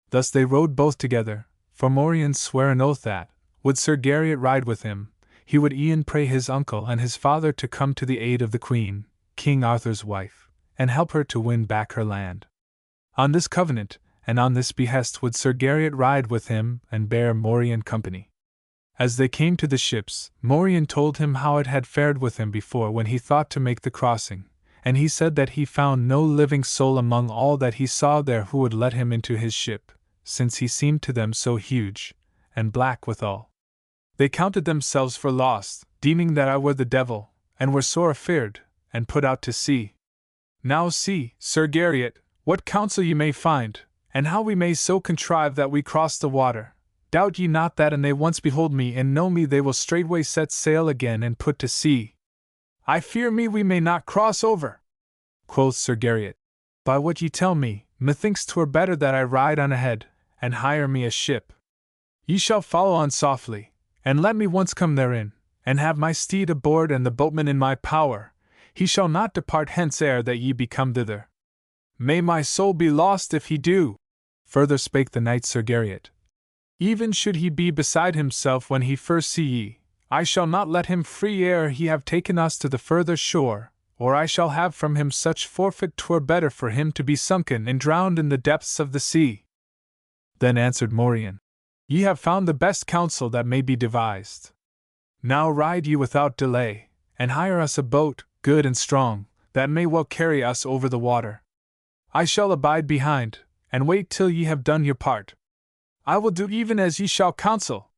Thus they rode both together, for Morien sware an oath that, would Sir Gareth ride with him, he would e'en pray his uncle and his father to come to the aid of the Queen, King Arthur's wife, and help her to win back her land. On this covenant, and on this behest would Sir Gareth ride with him and bear Morien company. As they came to the ships, Morien told him how it had fared with him before when he thought to make the crossing, and he said that he found no living soul among all that he saw there who would let him into his ship, since he seemed to them so huge, and black withal. They counted themselves for lost, deeming that I were the devil, and were sore afeard, and put out to sea. Now see, Sir Gareth, what counsel ye may find, and how we may so contrive that we cross the water. Doubt ye not that an they once behold me and know me they will straightway set sail again and put to sea. I fear me we may not cross over, quoth Sir Gareth. By what ye tell me, methinks 'twere better that I ride on ahead, and hire me a ship. Ye shall follow on softly, and let me once come therein, and have my steed aboard and the boatman in my power. He shall not depart hence ere that ye be come thither. May my soul be lost if he do. Further spake the knight Sir Gareth. Even should he be beside himself when he first see ye, I shall not let him free ere he have taken us to the further shore, or I shall have from him such forfeit 'twere better for him to be sunken and drowned in the depths of the sea. Then answered Morien, Ye have found the best counsel that may be devised. Now ride ye without delay, and hire us a boat, good and strong, that may well carry us over the water. I shall abide behind, and wait till ye have done your part. I will do even as ye shall counsel.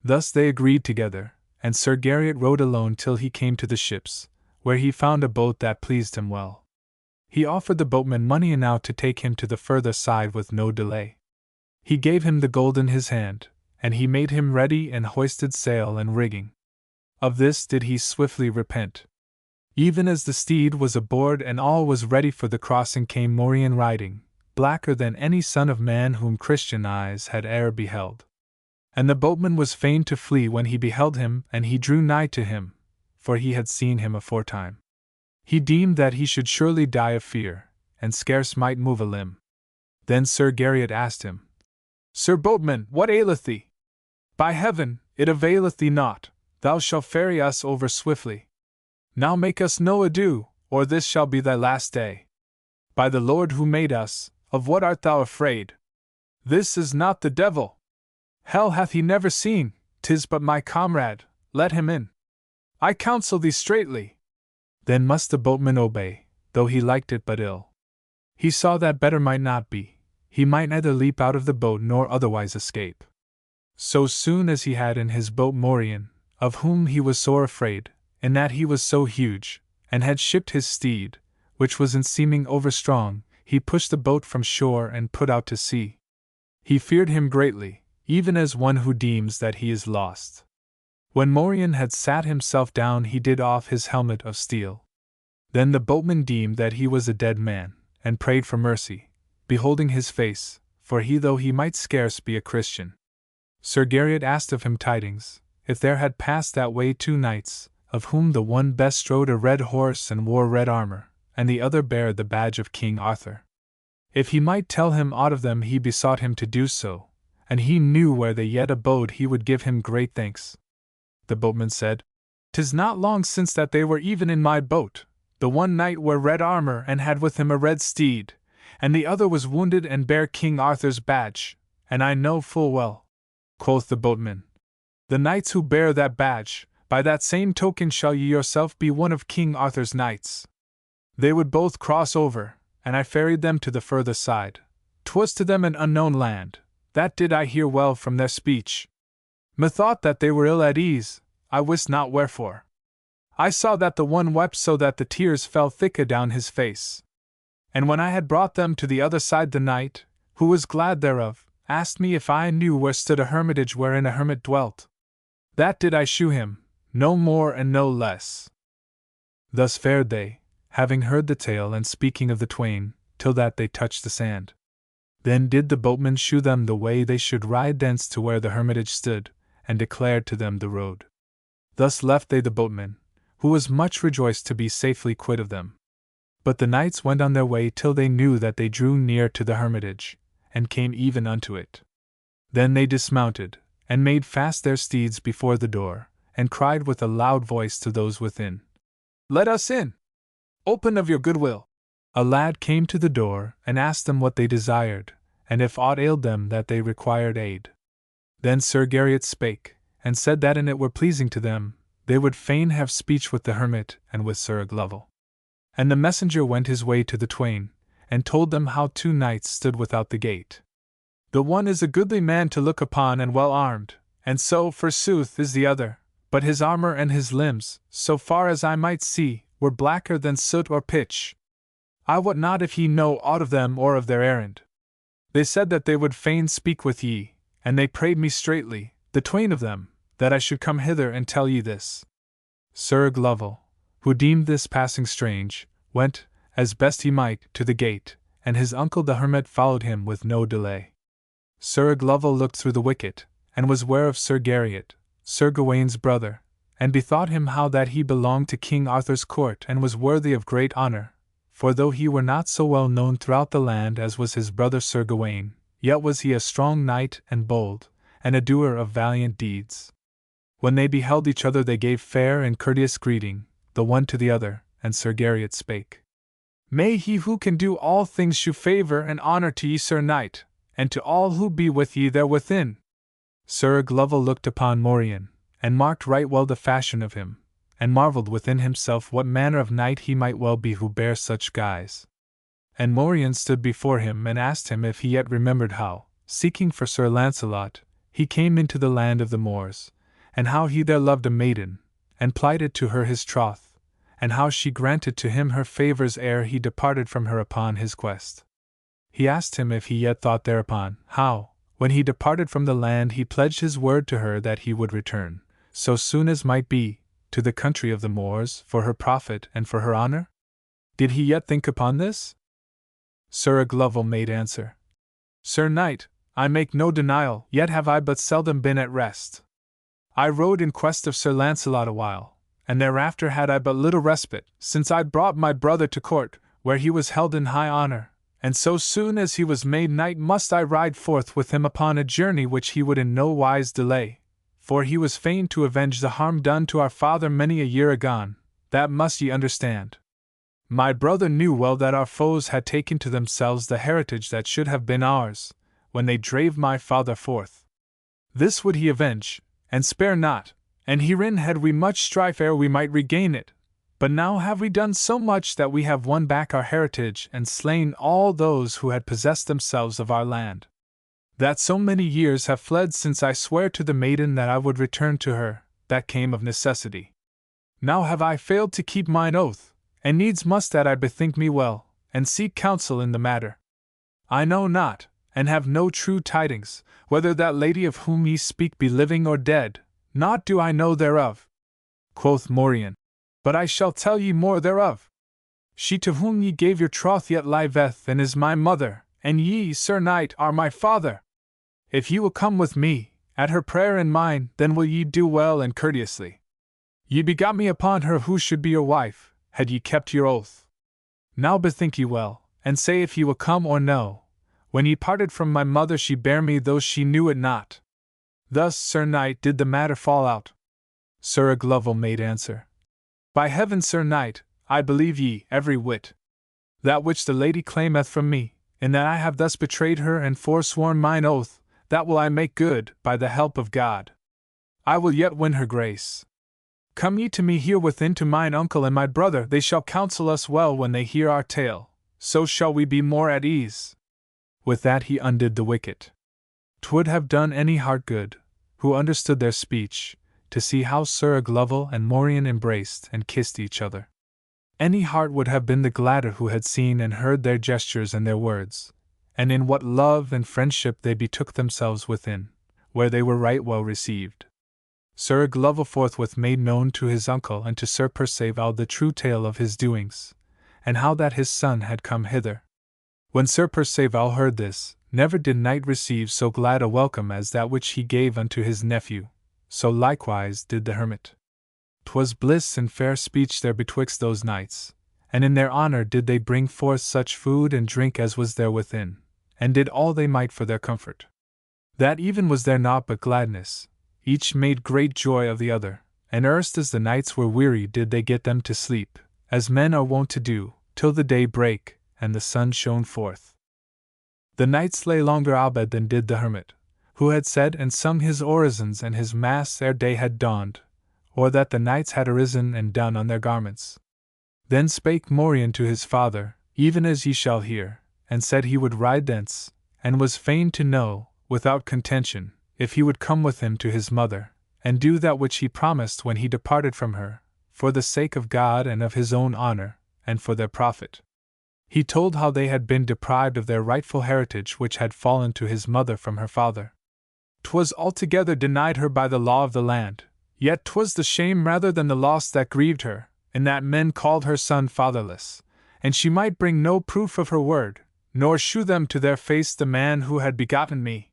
Thus they agreed together, and Sir Garriot rode alone till he came to the ships, where he found a boat that pleased him well. He offered the boatman money enow to take him to the further side with no delay. He gave him the gold in his hand, and he made him ready and hoisted sail and rigging. Of this did he swiftly repent. Even as the steed was aboard and all was ready for the crossing came Morien riding, blacker than any son of man whom Christian eyes had e'er beheld. And the boatman was fain to flee when he beheld him, and he drew nigh to him, for he had seen him aforetime. He deemed that he should surely die of fear, and scarce might move a limb. Then Sir Garriot asked him, Sir boatman, what aileth thee? By heaven, it availeth thee naught, thou shalt ferry us over swiftly. Now make us no ado, or this shall be thy last day. By the Lord who made us, of what art thou afraid? This is not the devil. Hell hath he never seen, 'tis but my comrade, let him in. I counsel thee straitly. Then must the boatman obey, though he liked it but ill. He saw that better might not be, he might neither leap out of the boat nor otherwise escape. So soon as he had in his boat Morien, of whom he was sore afraid, in that he was so huge, and had shipped his steed, which was in seeming overstrong, he pushed the boat from shore and put out to sea. He feared him greatly, even as one who deems that he is lost. When Morien had sat himself down he did off his helmet of steel. Then the boatman deemed that he was a dead man, and prayed for mercy, beholding his face, for he though he might scarce be a Christian. Sir Garriot asked of him tidings, if there had passed that way 2 knights, of whom the one best rode a red horse and wore red armor, and the other bare the badge of King Arthur. If he might tell him aught of them he besought him to do so, and he knew where they yet abode he would give him great thanks. The boatman said, 'Tis not long since that they were even in my boat. The one knight wore red armor and had with him a red steed, and the other was wounded and bare King Arthur's badge, and I know full well, quoth the boatman, the knights who bear that badge, by that same token shall ye yourself be one of King Arthur's knights. They would both cross over, and I ferried them to the further side. 'Twas to them an unknown land, that did I hear well from their speech. Methought that they were ill at ease, I wist not wherefore. I saw that the one wept so that the tears fell thick adown his face. And when I had brought them to the other side the knight, who was glad thereof, asked me if I knew where stood a hermitage wherein a hermit dwelt. That did I shew him, no more and no less. Thus fared they, having heard the tale and speaking of the twain, till that they touched the sand. Then did the boatman shew them the way they should ride thence to where the hermitage stood, and declared to them the road. Thus left they the boatman, who was much rejoiced to be safely quit of them. But the knights went on their way till they knew that they drew near to the hermitage, and came even unto it. Then they dismounted, and made fast their steeds before the door, and cried with a loud voice to those within, Let us in! Open of your good will. A lad came to the door, and asked them what they desired, and if aught ailed them that they required aid. Then Sir Garriot spake, and said that an it were pleasing to them, they would fain have speech with the hermit and with Sir Aglovale. And the messenger went his way to the twain, and told them how 2 knights stood without the gate. The one is a goodly man to look upon and well armed, and so, forsooth, is the other, but his armor and his limbs, so far as I might see, were blacker than soot or pitch. I wot not if ye know aught of them or of their errand. They said that they would fain speak with ye, and they prayed me straitly, the twain of them, that I should come hither and tell ye this. Sir Aglovale, who deemed this passing strange, went, as best he might, to the gate, and his uncle the hermit followed him with no delay. Sir Aglovale looked through the wicket, and was ware of Sir Garriot, Sir Gawaine's brother, and bethought him how that he belonged to King Arthur's court and was worthy of great honour, for though he were not so well known throughout the land as was his brother Sir Gawaine, yet was he a strong knight and bold, and a doer of valiant deeds. When they beheld each other they gave fair and courteous greeting, the one to the other, and Sir Garriot spake. May he who can do all things shew favour and honour to ye, Sir Knight, and to all who be with ye there within. Sir Aglovale looked upon Morien, and marked right well the fashion of him, and marvelled within himself what manner of knight he might well be who bare such guise. And Morien stood before him and asked him if he yet remembered how, seeking for Sir Launcelot, he came into the land of the Moors, and how he there loved a maiden, and plighted to her his troth, and how she granted to him her favours ere he departed from her upon his quest. He asked him if he yet thought thereupon, how, when he departed from the land, he pledged his word to her that he would return, so soon as might be, to the country of the Moors, for her profit and for her honour? Did he yet think upon this? Sir Aglovale made answer, Sir Knight, I make no denial, yet have I but seldom been at rest. I rode in quest of Sir Launcelot a while, and thereafter had I but little respite, since I brought my brother to court, where he was held in high honour, and so soon as he was made knight must I ride forth with him upon a journey which he would in no wise delay, for he was fain to avenge the harm done to our father many a year agone, that must ye understand. My brother knew well that our foes had taken to themselves the heritage that should have been ours, when they drave my father forth. This would he avenge, and spare not, and herein had we much strife ere we might regain it, but now have we done so much that we have won back our heritage and slain all those who had possessed themselves of our land. That so many years have fled since I sware to the maiden that I would return to her, that came of necessity. Now have I failed to keep mine oath, and needs must that I bethink me well, and seek counsel in the matter. I know not, and have no true tidings, whether that lady of whom ye speak be living or dead, naught do I know thereof. Quoth Morien, but I shall tell ye more thereof. She to whom ye gave your troth yet liveth and is my mother, and ye, Sir Knight, are my father. If ye will come with me, at her prayer and mine, then will ye do well and courteously. Ye begot me upon her who should be your wife, had ye kept your oath. Now bethink ye well, and say if ye will come or no. When ye parted from my mother she bare me though she knew it not. Thus, Sir Knight, did the matter fall out. Sir Aglovale made answer, By heaven, Sir Knight, I believe ye, every whit. That which the lady claimeth from me, in that I have thus betrayed her and forsworn mine oath, that will I make good, by the help of God. I will yet win her grace. Come ye to me here within to mine uncle and my brother, they shall counsel us well when they hear our tale, so shall we be more at ease. With that he undid the wicket. 'Twould have done any heart good, who understood their speech, to see how Sir Aglovale and Morien embraced and kissed each other. Any heart would have been the gladder who had seen and heard their gestures and their words, and in what love and friendship they betook themselves within, where they were right well received. Sir Aglovale forthwith made known to his uncle and to Sir Perceval the true tale of his doings, and how that his son had come hither. When Sir Perceval heard this, never did knight receive so glad a welcome as that which he gave unto his nephew, so likewise did the hermit. 'Twas bliss and fair speech there betwixt those knights, and in their honour did they bring forth such food and drink as was there within, and did all they might for their comfort. That even was there naught but gladness. Each made great joy of the other, and erst as the knights were weary did they get them to sleep, as men are wont to do, till the day brake, and the sun shone forth. The knights lay longer abed than did the hermit, who had said and sung his orisons and his mass ere day had dawned, or that the knights had arisen and done on their garments. Then spake Morien to his father, even as ye shall hear, and said he would ride thence, and was fain to know, without contention, if he would come with him to his mother, and do that which he promised when he departed from her, for the sake of God and of his own honour, and for their profit. He told how they had been deprived of their rightful heritage which had fallen to his mother from her father. 'Twas altogether denied her by the law of the land, yet 'twas the shame rather than the loss that grieved her, in that men called her son fatherless, and she might bring no proof of her word, nor shew them to their face the man who had begotten me.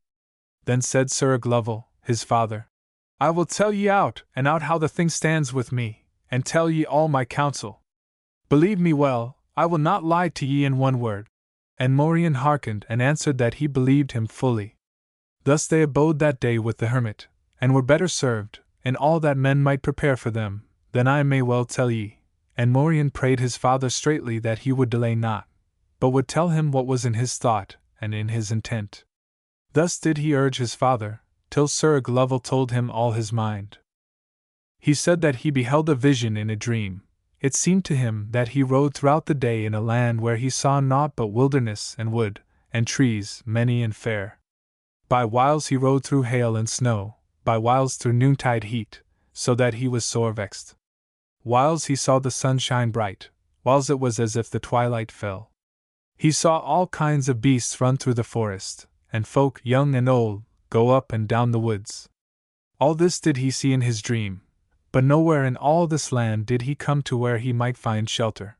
Then said Sir Aglovale, his father, I will tell ye out and out how the thing stands with me, and tell ye all my counsel. Believe me well, I will not lie to ye in one word. And Morien hearkened and answered that he believed him fully. Thus they abode that day with the hermit, and were better served, in all that men might prepare for them, than I may well tell ye, And Morien prayed his father straitly that he would delay not, but would tell him what was in his thought and in his intent. Thus did he urge his father, till Sir Glovel told him all his mind. He said that he beheld a vision in a dream. It seemed to him that he rode throughout the day in a land where he saw naught but wilderness and wood, and trees many and fair. By whiles he rode through hail and snow, by whiles through noontide heat, so that he was sore vexed. Whiles he saw the sun shine bright, whiles it was as if the twilight fell. He saw all kinds of beasts run through the forest, and folk, young and old, go up and down the woods. All this did he see in his dream, but nowhere in all this land did he come to where he might find shelter.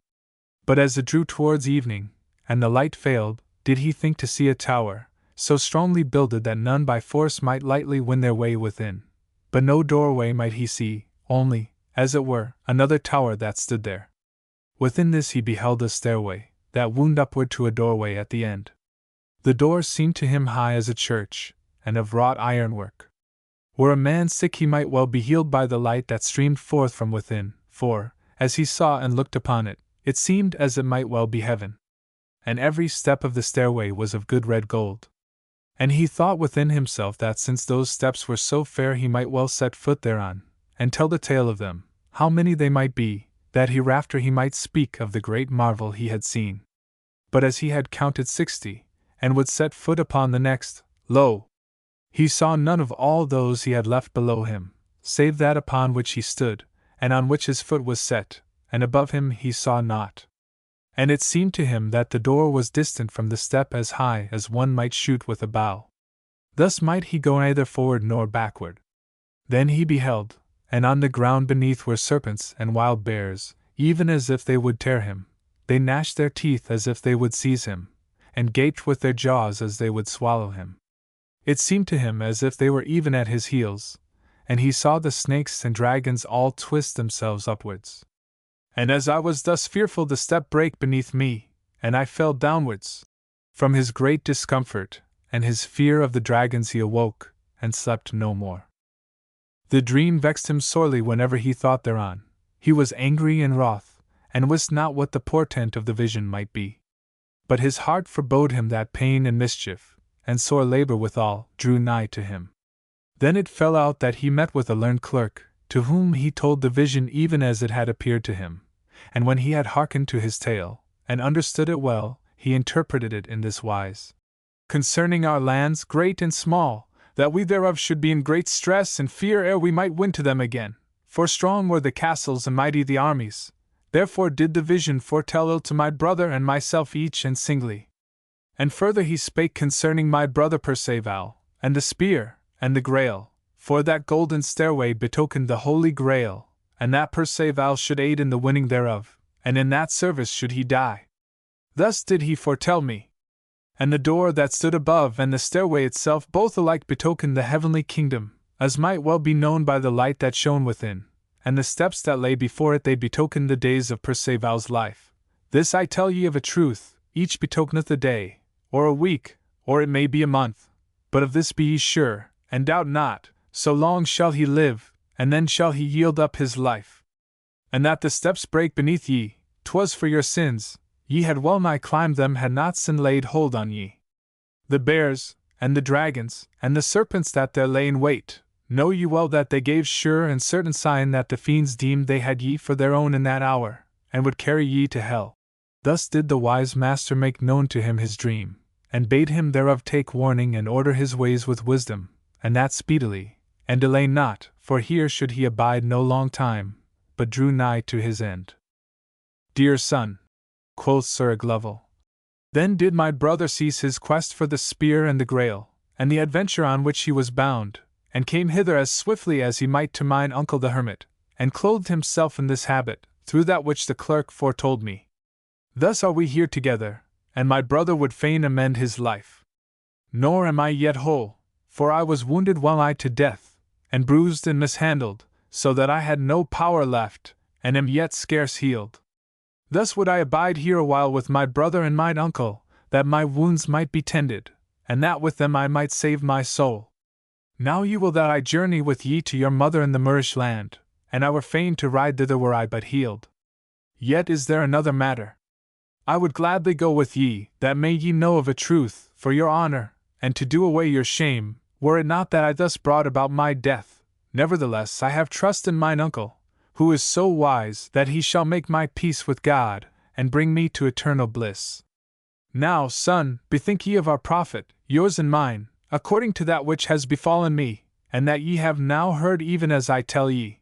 But as it drew towards evening, and the light failed, did he think to see a tower, so strongly builded that none by force might lightly win their way within. But no doorway might he see, only, as it were, another tower that stood there. Within this he beheld a stairway, that wound upward to a doorway at the end. The door seemed to him high as a church, and of wrought ironwork. Were a man sick he might well be healed by the light that streamed forth from within, for, as he saw and looked upon it, it seemed as it might well be heaven. And every step of the stairway was of good red gold. And he thought within himself that since those steps were so fair he might well set foot thereon, and tell the tale of them, how many they might be, that hereafter he might speak of the great marvel he had seen. But as he had counted 60, and would set foot upon the next, lo! He saw none of all those he had left below him, save that upon which he stood, and on which his foot was set, and above him he saw naught. And it seemed to him that the door was distant from the step as high as one might shoot with a bow. Thus might he go neither forward nor backward. Then he beheld, and on the ground beneath were serpents and wild bears, even as if they would tear him. They gnashed their teeth as if they would seize him, and gaped with their jaws as they would swallow him. It seemed to him as if they were even at his heels, and he saw the snakes and dragons all twist themselves upwards. And as I was thus fearful, the step brake beneath me, and I fell downwards. From his great discomfort, and his fear of the dragons, he awoke, and slept no more. The dream vexed him sorely whenever he thought thereon. He was angry and wroth, and wist not what the portent of the vision might be. But his heart forebode him that pain and mischief, and sore labor withal, drew nigh to him. Then it fell out that he met with a learned clerk, to whom he told the vision even as it had appeared to him, and when he had hearkened to his tale, and understood it well, he interpreted it in this wise. Concerning our lands, great and small, that we thereof should be in great stress and fear ere we might win to them again, for strong were the castles and mighty the armies. Therefore did the vision foretell ill to my brother and myself each and singly. And further he spake concerning my brother Perceval, and the spear, and the grail, for that golden stairway betokened the Holy Grail, and that Perceval should aid in the winning thereof, and in that service should he die. Thus did he foretell me. And the door that stood above and the stairway itself both alike betokened the heavenly kingdom, as might well be known by the light that shone within, and the steps that lay before it they betokened the days of Perceval's life. This I tell ye of a truth, each betokeneth a day, or a week, or it may be a month. But of this be ye sure, and doubt not, so long shall he live, and then shall he yield up his life. And that the steps brake beneath ye, 'twas for your sins, ye had well nigh climbed them had not sin laid hold on ye. The bears, and the dragons, and the serpents that there lay in wait, know ye well that they gave sure and certain sign that the fiends deemed they had ye for their own in that hour, and would carry ye to hell. Thus did the wise master make known to him his dream, and bade him thereof take warning and order his ways with wisdom, and that speedily, and delay not, for here should he abide no long time, but drew nigh to his end. Dear son, quoth Sir Glovel, then did my brother cease his quest for the spear and the grail, and the adventure on which he was bound, and came hither as swiftly as he might to mine uncle the hermit, and clothed himself in this habit, through that which the clerk foretold me. Thus are we here together, and my brother would fain amend his life. Nor am I yet whole, for I was wounded well nigh to death, and bruised and mishandled, so that I had no power left, and am yet scarce healed. Thus would I abide here a while with my brother and mine uncle, that my wounds might be tended, and that with them I might save my soul. Now ye will that I journey with ye to your mother in the Moorish land, and I were fain to ride thither were I but healed. Yet is there another matter. I would gladly go with ye, that may ye know of a truth, for your honor, and to do away your shame, were it not that I thus brought about my death. Nevertheless I have trust in mine uncle, who is so wise that he shall make my peace with God, and bring me to eternal bliss. Now, son, bethink ye of our profit, yours and mine, according to that which has befallen me, and that ye have now heard even as I tell ye.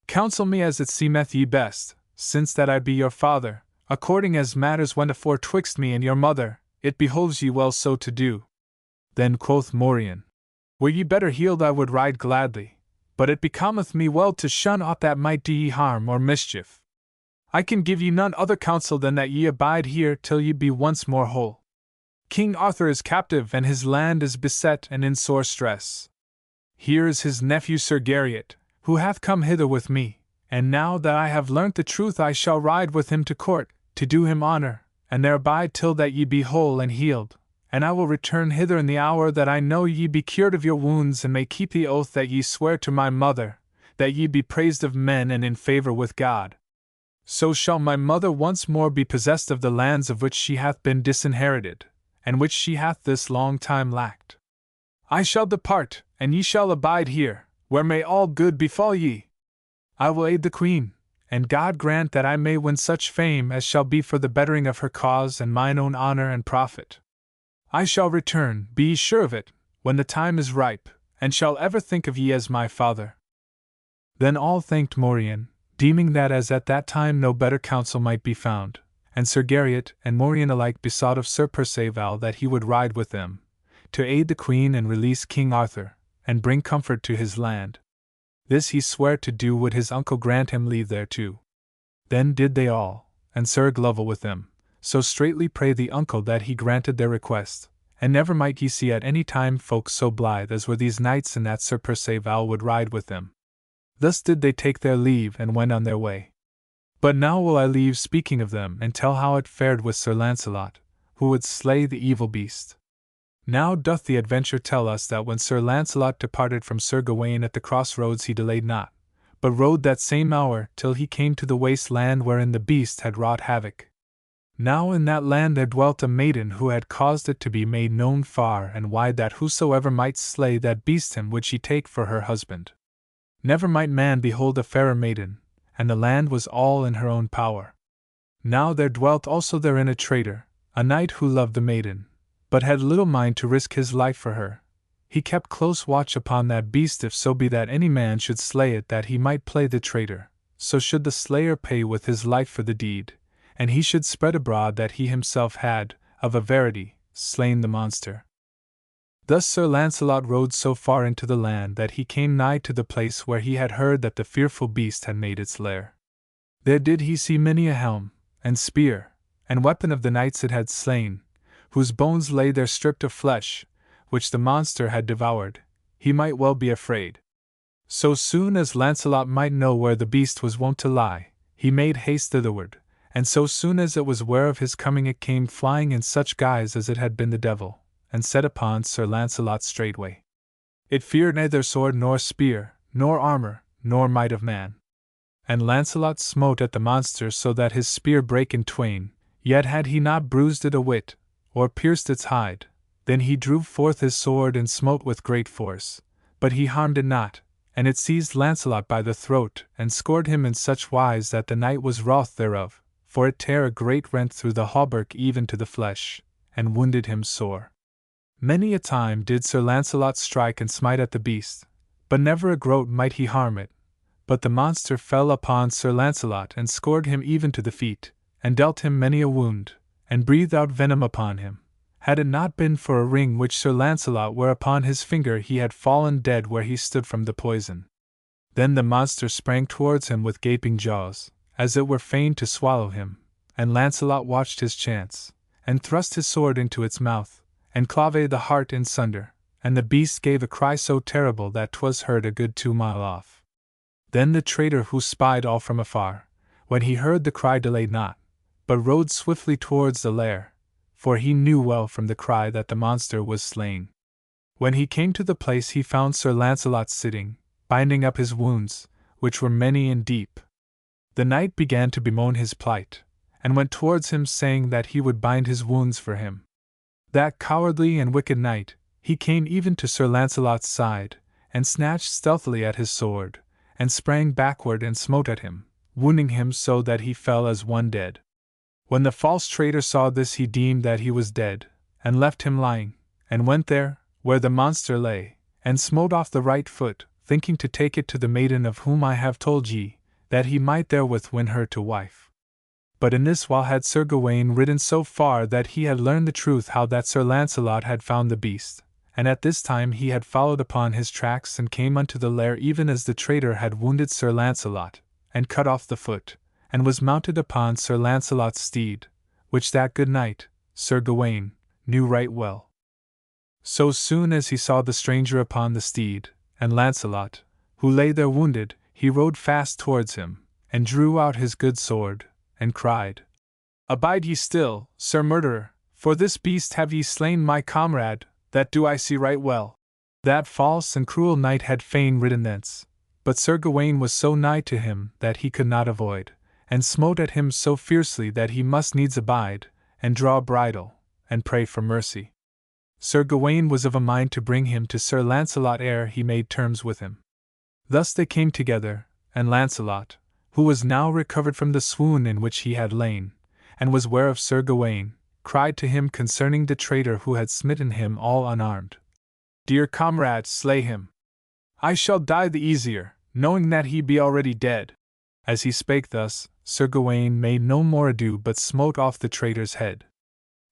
Counsel me as it seemeth ye best, since that I be your father, according as matters went afore twixt me and your mother, it behoves ye well so to do. Then quoth Morien, Were ye better healed I would ride gladly, but it becometh me well to shun aught that might do ye harm or mischief. I can give ye none other counsel than that ye abide here till ye be once more whole. King Arthur is captive and his land is beset and in sore stress. Here is his nephew Sir Garriot, who hath come hither with me, and now that I have learnt the truth I shall ride with him to court, to do him honor, and there abide till that ye be whole and healed, and I will return hither in the hour that I know ye be cured of your wounds and may keep the oath that ye swear to my mother, that ye be praised of men and in favor with God. So shall my mother once more be possessed of the lands of which she hath been disinherited, and which she hath this long time lacked. I shall depart, and ye shall abide here, where may all good befall ye. I will aid the Queen, and God grant that I may win such fame as shall be for the bettering of her cause and mine own honor and profit. I shall return, be ye sure of it, when the time is ripe, and shall ever think of ye as my father. Then all thanked Morien, deeming that as at that time no better counsel might be found, and Sir Garriot and Morien alike besought of Sir Perceval that he would ride with them, to aid the Queen and release King Arthur, and bring comfort to his land. This he sware to do would his uncle grant him leave thereto. Then did they all, and Sir Glovel with them, so straitly pray the uncle that he granted their request, and never might ye see at any time folk so blithe as were these knights and that Sir Perceval would ride with them. Thus did they take their leave and went on their way. But now will I leave speaking of them and tell how it fared with Sir Lancelot, who would slay the evil beast. Now doth the adventure tell us that when Sir Lancelot departed from Sir Gawain at the crossroads he delayed not, but rode that same hour till he came to the waste land wherein the beast had wrought havoc. Now in that land there dwelt a maiden who had caused it to be made known far and wide that whosoever might slay that beast him would she take for her husband. Never might man behold a fairer maiden, and the land was all in her own power. Now there dwelt also therein a traitor, a knight who loved the maiden, but had little mind to risk his life for her. He kept close watch upon that beast if so be that any man should slay it that he might play the traitor, so should the slayer pay with his life for the deed, and he should spread abroad that he himself had, of a verity, slain the monster. Thus Sir Lancelot rode so far into the land that he came nigh to the place where he had heard that the fearful beast had made its lair. There did he see many a helm, and spear, and weapon of the knights it had slain, whose bones lay there stripped of flesh, which the monster had devoured. He might well be afraid. So soon as Lancelot might know where the beast was wont to lie, he made haste thitherward, and so soon as it was ware of his coming it came flying in such guise as it had been the devil, and set upon Sir Lancelot straightway. It feared neither sword nor spear, nor armor, nor might of man. And Lancelot smote at the monster so that his spear brake in twain, yet had he not bruised it a whit, or pierced its hide. Then he drew forth his sword and smote with great force, but he harmed it not, and it seized Lancelot by the throat and scored him in such wise that the knight was wroth thereof, for it tare a great rent through the hauberk even to the flesh, and wounded him sore. Many a time did Sir Lancelot strike and smite at the beast, but never a groat might he harm it. But the monster fell upon Sir Lancelot and scored him even to the feet, and dealt him many a wound, and breathed out venom upon him. Had it not been for a ring which Sir Lancelot wore upon his finger he had fallen dead where he stood from the poison. Then the monster sprang towards him with gaping jaws, as it were fain to swallow him, and Lancelot watched his chance, and thrust his sword into its mouth, and clave the heart in sunder, and the beast gave a cry so terrible that 'twas heard a good 2 mile off. Then the traitor who spied all from afar, when he heard the cry delayed not, but rode swiftly towards the lair, for he knew well from the cry that the monster was slain. When he came to the place he found Sir Lancelot sitting, binding up his wounds, which were many and deep. The knight began to bemoan his plight, and went towards him saying that he would bind his wounds for him. That cowardly and wicked knight, he came even to Sir Lancelot's side, and snatched stealthily at his sword, and sprang backward and smote at him, wounding him so that he fell as one dead. When the false traitor saw this, he deemed that he was dead, and left him lying, and went there, where the monster lay, and smote off the right foot, thinking to take it to the maiden of whom I have told ye, that he might therewith win her to wife. But in this while had Sir Gawain ridden so far that he had learned the truth how that Sir Lancelot had found the beast, and at this time he had followed upon his tracks and came unto the lair even as the traitor had wounded Sir Lancelot, and cut off the foot, and was mounted upon Sir Lancelot's steed, which that good knight, Sir Gawain, knew right well. So soon as he saw the stranger upon the steed, and Lancelot, who lay there wounded, he rode fast towards him, and drew out his good sword, and cried, "Abide ye still, Sir Murderer, for this beast have ye slain my comrade, that do I see right well." That false and cruel knight had fain ridden thence, but Sir Gawain was so nigh to him that he could not avoid, and smote at him so fiercely that he must needs abide, and draw bridle, and pray for mercy. Sir Gawain was of a mind to bring him to Sir Lancelot ere he made terms with him. Thus they came together, and Lancelot, who was now recovered from the swoon in which he had lain, and was ware of Sir Gawain, cried to him concerning the traitor who had smitten him all unarmed, "Dear comrade, slay him. I shall die the easier, knowing that he be already dead." As he spake thus, Sir Gawain made no more ado but smote off the traitor's head.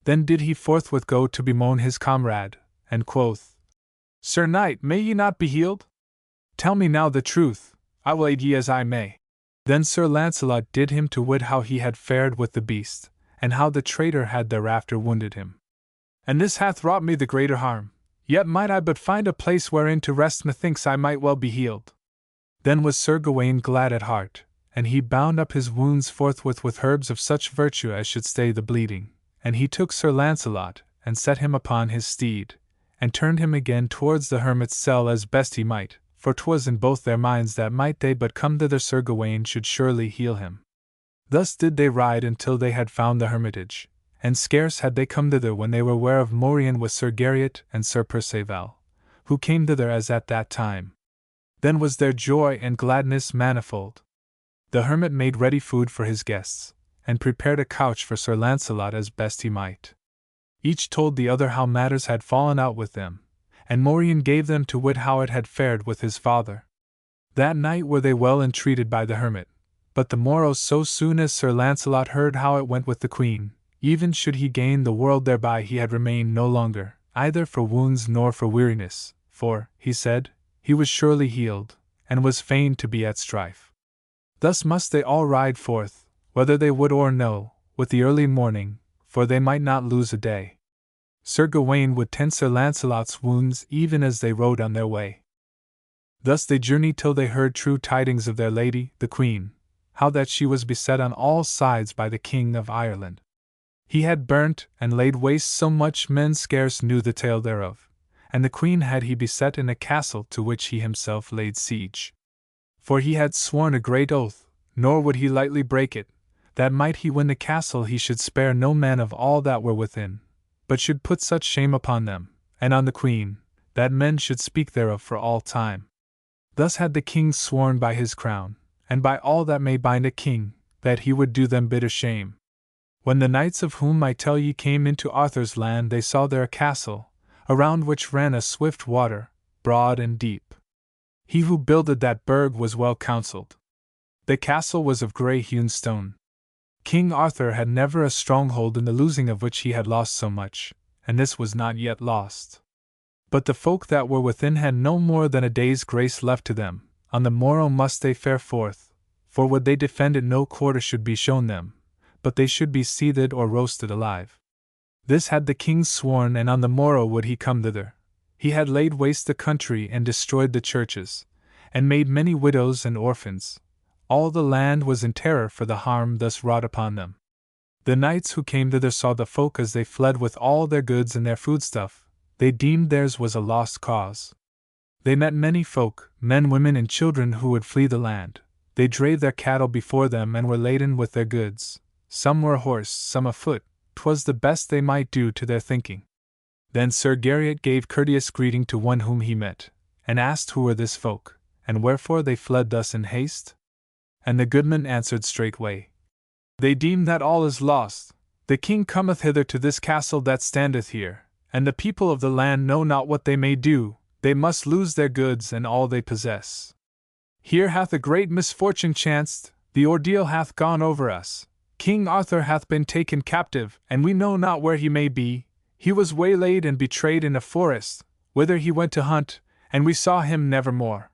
Then did he forthwith go to bemoan his comrade, and quoth, "Sir knight, may ye not be healed? Tell me now the truth, I will aid ye as I may." Then Sir Lancelot did him to wit how he had fared with the beast, and how the traitor had thereafter wounded him. "And this hath wrought me the greater harm, yet might I but find a place wherein to rest, methinks I might well be healed." Then was Sir Gawain glad at heart, and he bound up his wounds forthwith with herbs of such virtue as should stay the bleeding, and he took Sir Lancelot, and set him upon his steed, and turned him again towards the hermit's cell as best he might, for 'twas in both their minds that might they but come thither Sir Gawain should surely heal him. Thus did they ride until they had found the hermitage, and scarce had they come thither when they were ware of Morien with Sir Garriot and Sir Perceval, who came thither as at that time. Then was their joy and gladness manifold. The hermit made ready food for his guests, and prepared a couch for Sir Lancelot as best he might. Each told the other how matters had fallen out with them, and Morien gave them to wit how it had fared with his father. That night were they well entreated by the hermit, but the morrow so soon as Sir Lancelot heard how it went with the queen, even should he gain the world thereby he had remained no longer, either for wounds nor for weariness, for, he said, he was surely healed, and was fain to be at strife. Thus must they all ride forth, whether they would or no, with the early morning, for they might not lose a day. Sir Gawain would tend Sir Lancelot's wounds even as they rode on their way. Thus they journeyed till they heard true tidings of their lady, the Queen, how that she was beset on all sides by the King of Ireland. He had burnt and laid waste so much men scarce knew the tale thereof, and the Queen had he beset in a castle to which he himself laid siege. For he had sworn a great oath, nor would he lightly break it, that might he win the castle he should spare no man of all that were within, but should put such shame upon them, and on the Queen, that men should speak thereof for all time. Thus had the king sworn by his crown, and by all that may bind a king, that he would do them bitter shame. When the knights of whom I tell ye came into Arthur's land, they saw there a castle, around which ran a swift water, broad and deep. He who builded that burg was well counselled. The castle was of grey-hewn stone. King Arthur had never a stronghold in the losing of which he had lost so much, and this was not yet lost. But the folk that were within had no more than a day's grace left to them. On the morrow must they fare forth, for would they defend it no quarter should be shown them, but they should be seethed or roasted alive. This had the king sworn, and on the morrow would he come thither. He had laid waste the country and destroyed the churches, and made many widows and orphans. All the land was in terror for the harm thus wrought upon them. The knights who came thither saw the folk as they fled with all their goods and their foodstuff. They deemed theirs was a lost cause. They met many folk, men, women, and children who would flee the land, They drave their cattle before them and were laden with their goods. Some were horse, some afoot. 'Twas the best they might do to their thinking. Then Sir Garriot gave courteous greeting to one whom he met, and asked who were this folk, and wherefore they fled thus in haste? And the goodman answered straightway, They deem that all is lost. The king cometh hither to this castle that standeth here, and the people of the land know not what they may do. They must lose their goods and all they possess. Here hath a great misfortune chanced, the ordeal hath gone over us. King Arthur hath been taken captive, and we know not where he may be. He was waylaid and betrayed in a forest, whither he went to hunt, and we saw him never more.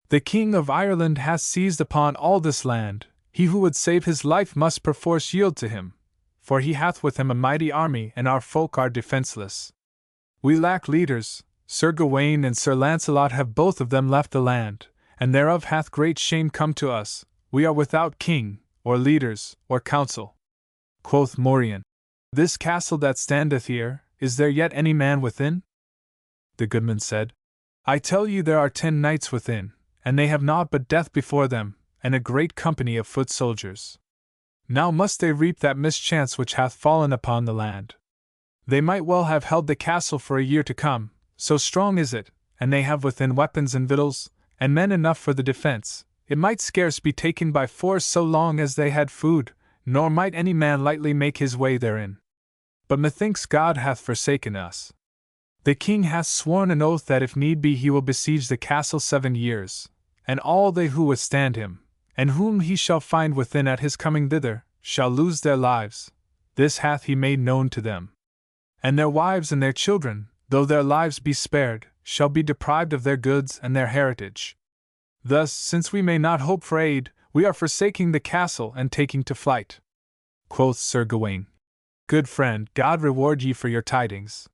The King of Ireland hath seized upon all this land. He who would save his life must perforce yield to him, for he hath with him a mighty army, and our folk are defenceless. We lack leaders. Sir Gawain and Sir Launcelot have both of them left the land, and thereof hath great shame come to us. We are without king, or leaders, or council. Quoth Morien, This castle that standeth here, is there yet any man within? The goodman said, I tell you there are 10 knights within, and they have naught but death before them, and a great company of foot soldiers. Now must they reap that mischance which hath fallen upon the land. They might well have held the castle for a year to come, so strong is it, and they have within weapons and victuals, and men enough for the defense. It might scarce be taken by force so long as they had food, nor might any man lightly make his way therein. But methinks God hath forsaken us. The king hath sworn an oath that if need be he will besiege the castle 7 years, and all they who withstand him, and whom he shall find within at his coming thither, shall lose their lives. This hath he made known to them. And their wives and their children, though their lives be spared, shall be deprived of their goods and their heritage. Thus, since we may not hope for aid, we are forsaking the castle and taking to flight. Quoth Sir Gawain, Good friend, God reward ye for your tidings.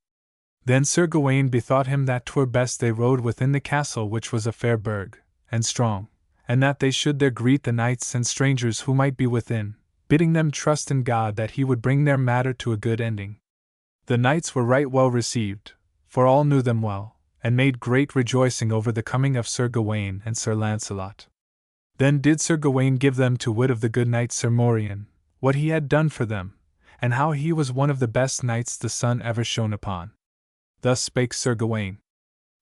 Then Sir Gawain bethought him that 'twere best they rode within the castle, which was a fair burg, and strong, and that they should there greet the knights and strangers who might be within, bidding them trust in God that he would bring their matter to a good ending. The knights were right well received, for all knew them well, and made great rejoicing over the coming of Sir Gawain and Sir Launcelot. Then did Sir Gawain give them to wit of the good knight Sir Morien, what he had done for them, and how he was one of the best knights the sun ever shone upon. Thus spake Sir Gawain.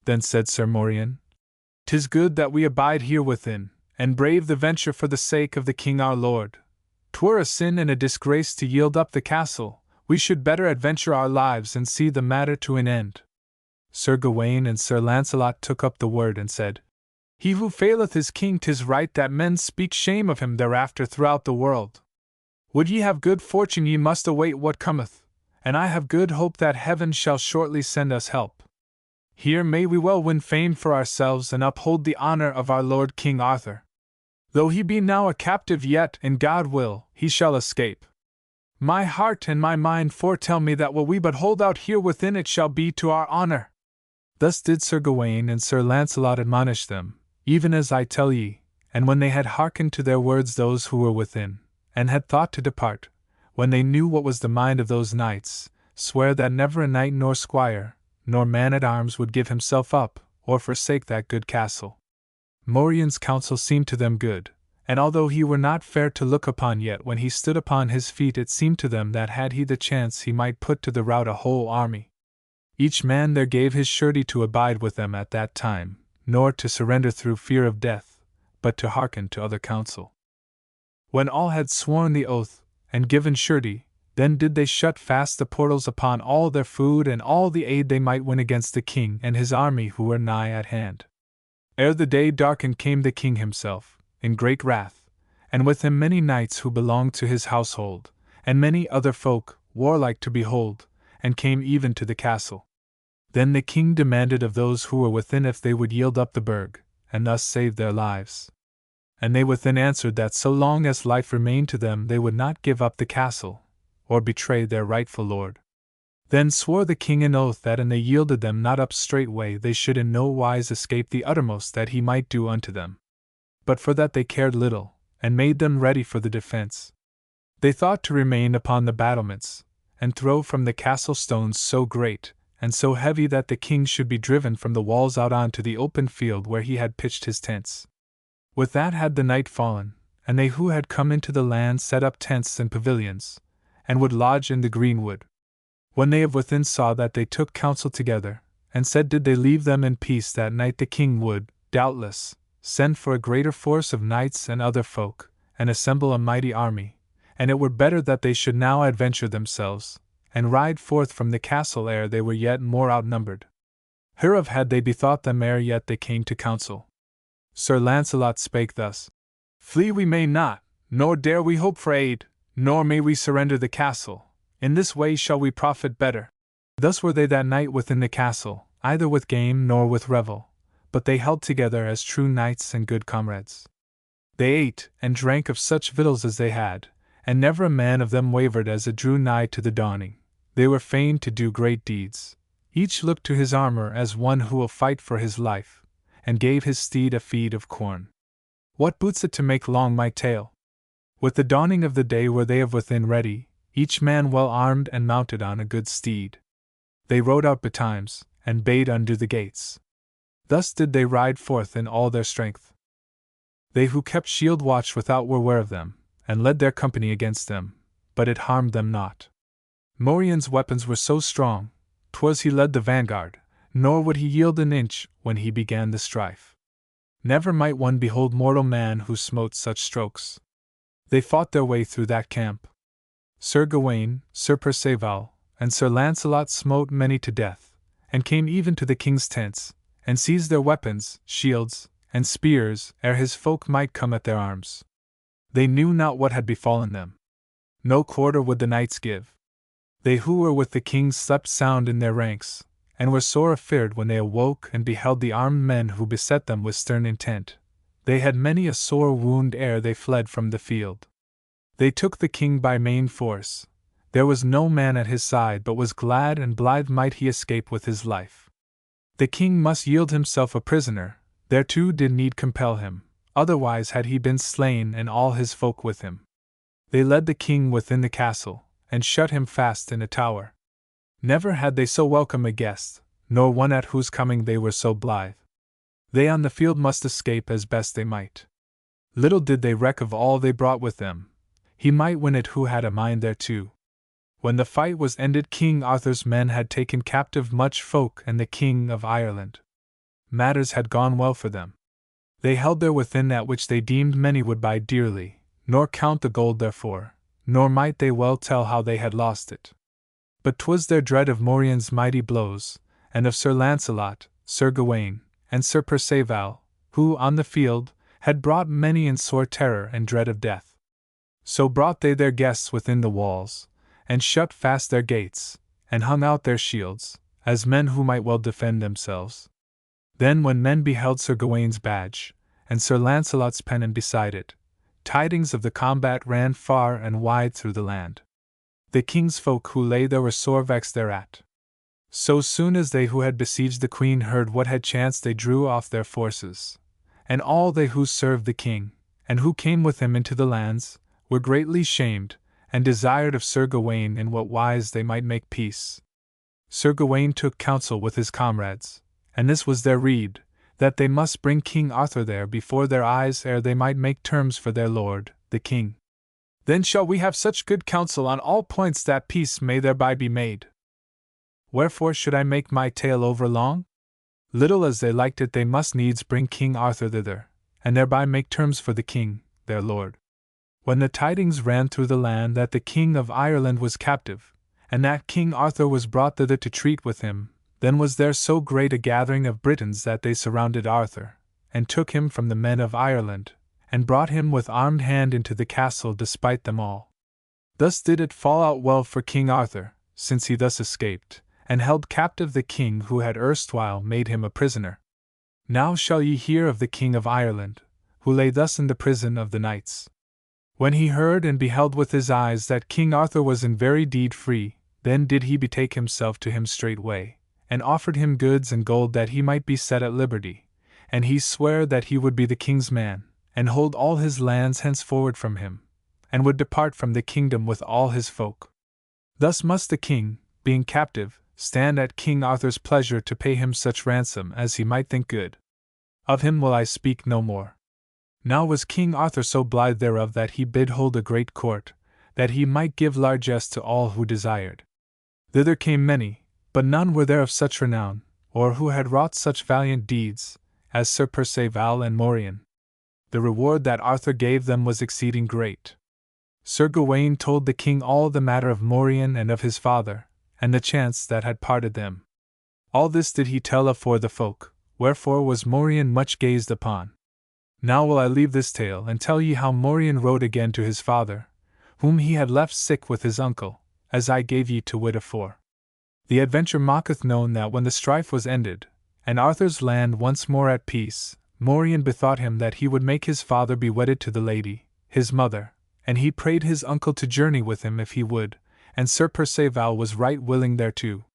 Then said Sir Morien, 'Tis good that we abide here within, and brave the venture for the sake of the king our lord. 'Twere a sin and a disgrace to yield up the castle. We should better adventure our lives and see the matter to an end. Sir Gawain and Sir Launcelot took up the word and said, He who faileth his king, 'tis right that men speak shame of him thereafter throughout the world. Would ye have good fortune, ye must await what cometh, and I have good hope that heaven shall shortly send us help. Here may we well win fame for ourselves and uphold the honor of our lord King Arthur. Though he be now a captive, yet, in God will, he shall escape. My heart and my mind foretell me that will we but hold out here within, it shall be to our honor. Thus did Sir Gawain and Sir Launcelot admonish them, even as I tell ye, and when they had hearkened to their words those who were within, and had thought to depart, when they knew what was the mind of those knights, sware that never a knight nor squire, nor man-at-arms would give himself up, or forsake that good castle. Morien's counsel seemed to them good, and although he were not fair to look upon, yet when he stood upon his feet it seemed to them that had he the chance he might put to the rout a whole army. Each man there gave his surety to abide with them at that time, nor to surrender through fear of death, but to hearken to other counsel. When all had sworn the oath, and given surety, then did they shut fast the portals upon all their food and all the aid they might win against the king and his army who were nigh at hand. Ere the day darkened came the king himself, in great wrath, and with him many knights who belonged to his household, and many other folk, warlike to behold, and came even to the castle. Then the king demanded of those who were within if they would yield up the burg, and thus save their lives. And they within answered that so long as life remained to them they would not give up the castle, or betray their rightful lord. Then swore the king an oath that an they yielded them not up straightway they should in no wise escape the uttermost that he might do unto them. But for that they cared little, and made them ready for the defense. They thought to remain upon the battlements, and throw from the castle stones so great and so heavy that the king should be driven from the walls out on to the open field where he had pitched his tents. With that had the night fallen, and they who had come into the land set up tents and pavilions, and would lodge in the greenwood. When they of within saw that, they took counsel together, and said did they leave them in peace that night, the king would, doubtless, send for a greater force of knights and other folk, and assemble a mighty army, and it were better that they should now adventure themselves, and ride forth from the castle ere they were yet more outnumbered. Hereof had they bethought them ere yet they came to council. Sir Launcelot spake thus: Flee we may not, nor dare we hope for aid, nor may we surrender the castle. In this way shall we profit better. Thus were they that night within the castle, either with game nor with revel, but they held together as true knights and good comrades. They ate and drank of such victuals as they had, and never a man of them wavered as it drew nigh to the dawning. They were fain to do great deeds. Each looked to his armor as one who will fight for his life, and gave his steed a feed of corn. What boots it to make long my tale? With the dawning of the day were they of within ready, each man well armed and mounted on a good steed. They rode out betimes, and bade undo the gates. Thus did they ride forth in all their strength. They who kept shield watch without were ware of them, and led their company against them, but it harmed them not. Morien's weapons were so strong, 'twas he led the vanguard, nor would he yield an inch when he began the strife. Never might one behold mortal man who smote such strokes. They fought their way through that camp. Sir Gawain, Sir Perceval, and Sir Launcelot smote many to death, and came even to the king's tents, and seized their weapons, shields, and spears, ere his folk might come at their arms. They knew not what had befallen them. No quarter would the knights give. They who were with the king slept sound in their ranks, and were sore afeard when they awoke and beheld the armed men who beset them with stern intent. They had many a sore wound ere they fled from the field. They took the king by main force. There was no man at his side but was glad and blithe might he escape with his life. The king must yield himself a prisoner, thereto did need compel him, otherwise had he been slain and all his folk with him. They led the king within the castle, and shut him fast in a tower. Never had they so welcome a guest, nor one at whose coming they were so blithe. They on the field must escape as best they might. Little did they reck of all they brought with them. He might win it who had a mind thereto. When the fight was ended, King Arthur's men had taken captive much folk and the King of Ireland. Matters had gone well for them. They held there within that which they deemed many would buy dearly, nor count the gold therefor, nor might they well tell how they had lost it. But 'twas their dread of Morien's mighty blows, and of Sir Launcelot, Sir Gawain, and Sir Perceval, who, on the field, had brought many in sore terror and dread of death. So brought they their guests within the walls, and shut fast their gates, and hung out their shields, as men who might well defend themselves. Then when men beheld Sir Gawain's badge, and Sir Launcelot's pennon beside it, tidings of the combat ran far and wide through the land. The king's folk who lay there were sore vexed thereat. So soon as they who had besieged the queen heard what had chanced, they drew off their forces, and all they who served the king, and who came with him into the lands, were greatly shamed, and desired of Sir Gawain in what wise they might make peace. Sir Gawain took counsel with his comrades, and this was their rede, that they must bring King Arthur there before their eyes ere they might make terms for their lord, the king. Then shall we have such good counsel on all points that peace may thereby be made. Wherefore should I make my tale over long? Little as they liked it, they must needs bring King Arthur thither, and thereby make terms for the king, their lord. When the tidings ran through the land that the King of Ireland was captive, and that King Arthur was brought thither to treat with him, then was there so great a gathering of Britons that they surrounded Arthur, and took him from the men of Ireland, and brought him with armed hand into the castle despite them all. Thus did it fall out well for King Arthur, since he thus escaped, and held captive the king who had erstwhile made him a prisoner. Now shall ye hear of the King of Ireland, who lay thus in the prison of the knights. When he heard and beheld with his eyes that King Arthur was in very deed free, then did he betake himself to him straightway, and offered him goods and gold that he might be set at liberty, and he sware that he would be the king's man, and hold all his lands henceforward from him, and would depart from the kingdom with all his folk. Thus must the king, being captive, stand at King Arthur's pleasure to pay him such ransom as he might think good. Of him will I speak no more. Now was King Arthur so blithe thereof that he bid hold a great court, that he might give largesse to all who desired. Thither came many, but none were there of such renown, or who had wrought such valiant deeds, as Sir Perceval and Morien. The reward that Arthur gave them was exceeding great. Sir Gawain told the king all the matter of Morien and of his father, and the chance that had parted them. All this did he tell afore the folk, wherefore was Morien much gazed upon. Now will I leave this tale and tell ye how Morien rode again to his father, whom he had left sick with his uncle, as I gave ye to wit afore. The adventure maketh known that when the strife was ended, and Arthur's land once more at peace, Morien bethought him that he would make his father be wedded to the lady, his mother, and he prayed his uncle to journey with him if he would, and Sir Perceval was right willing thereto.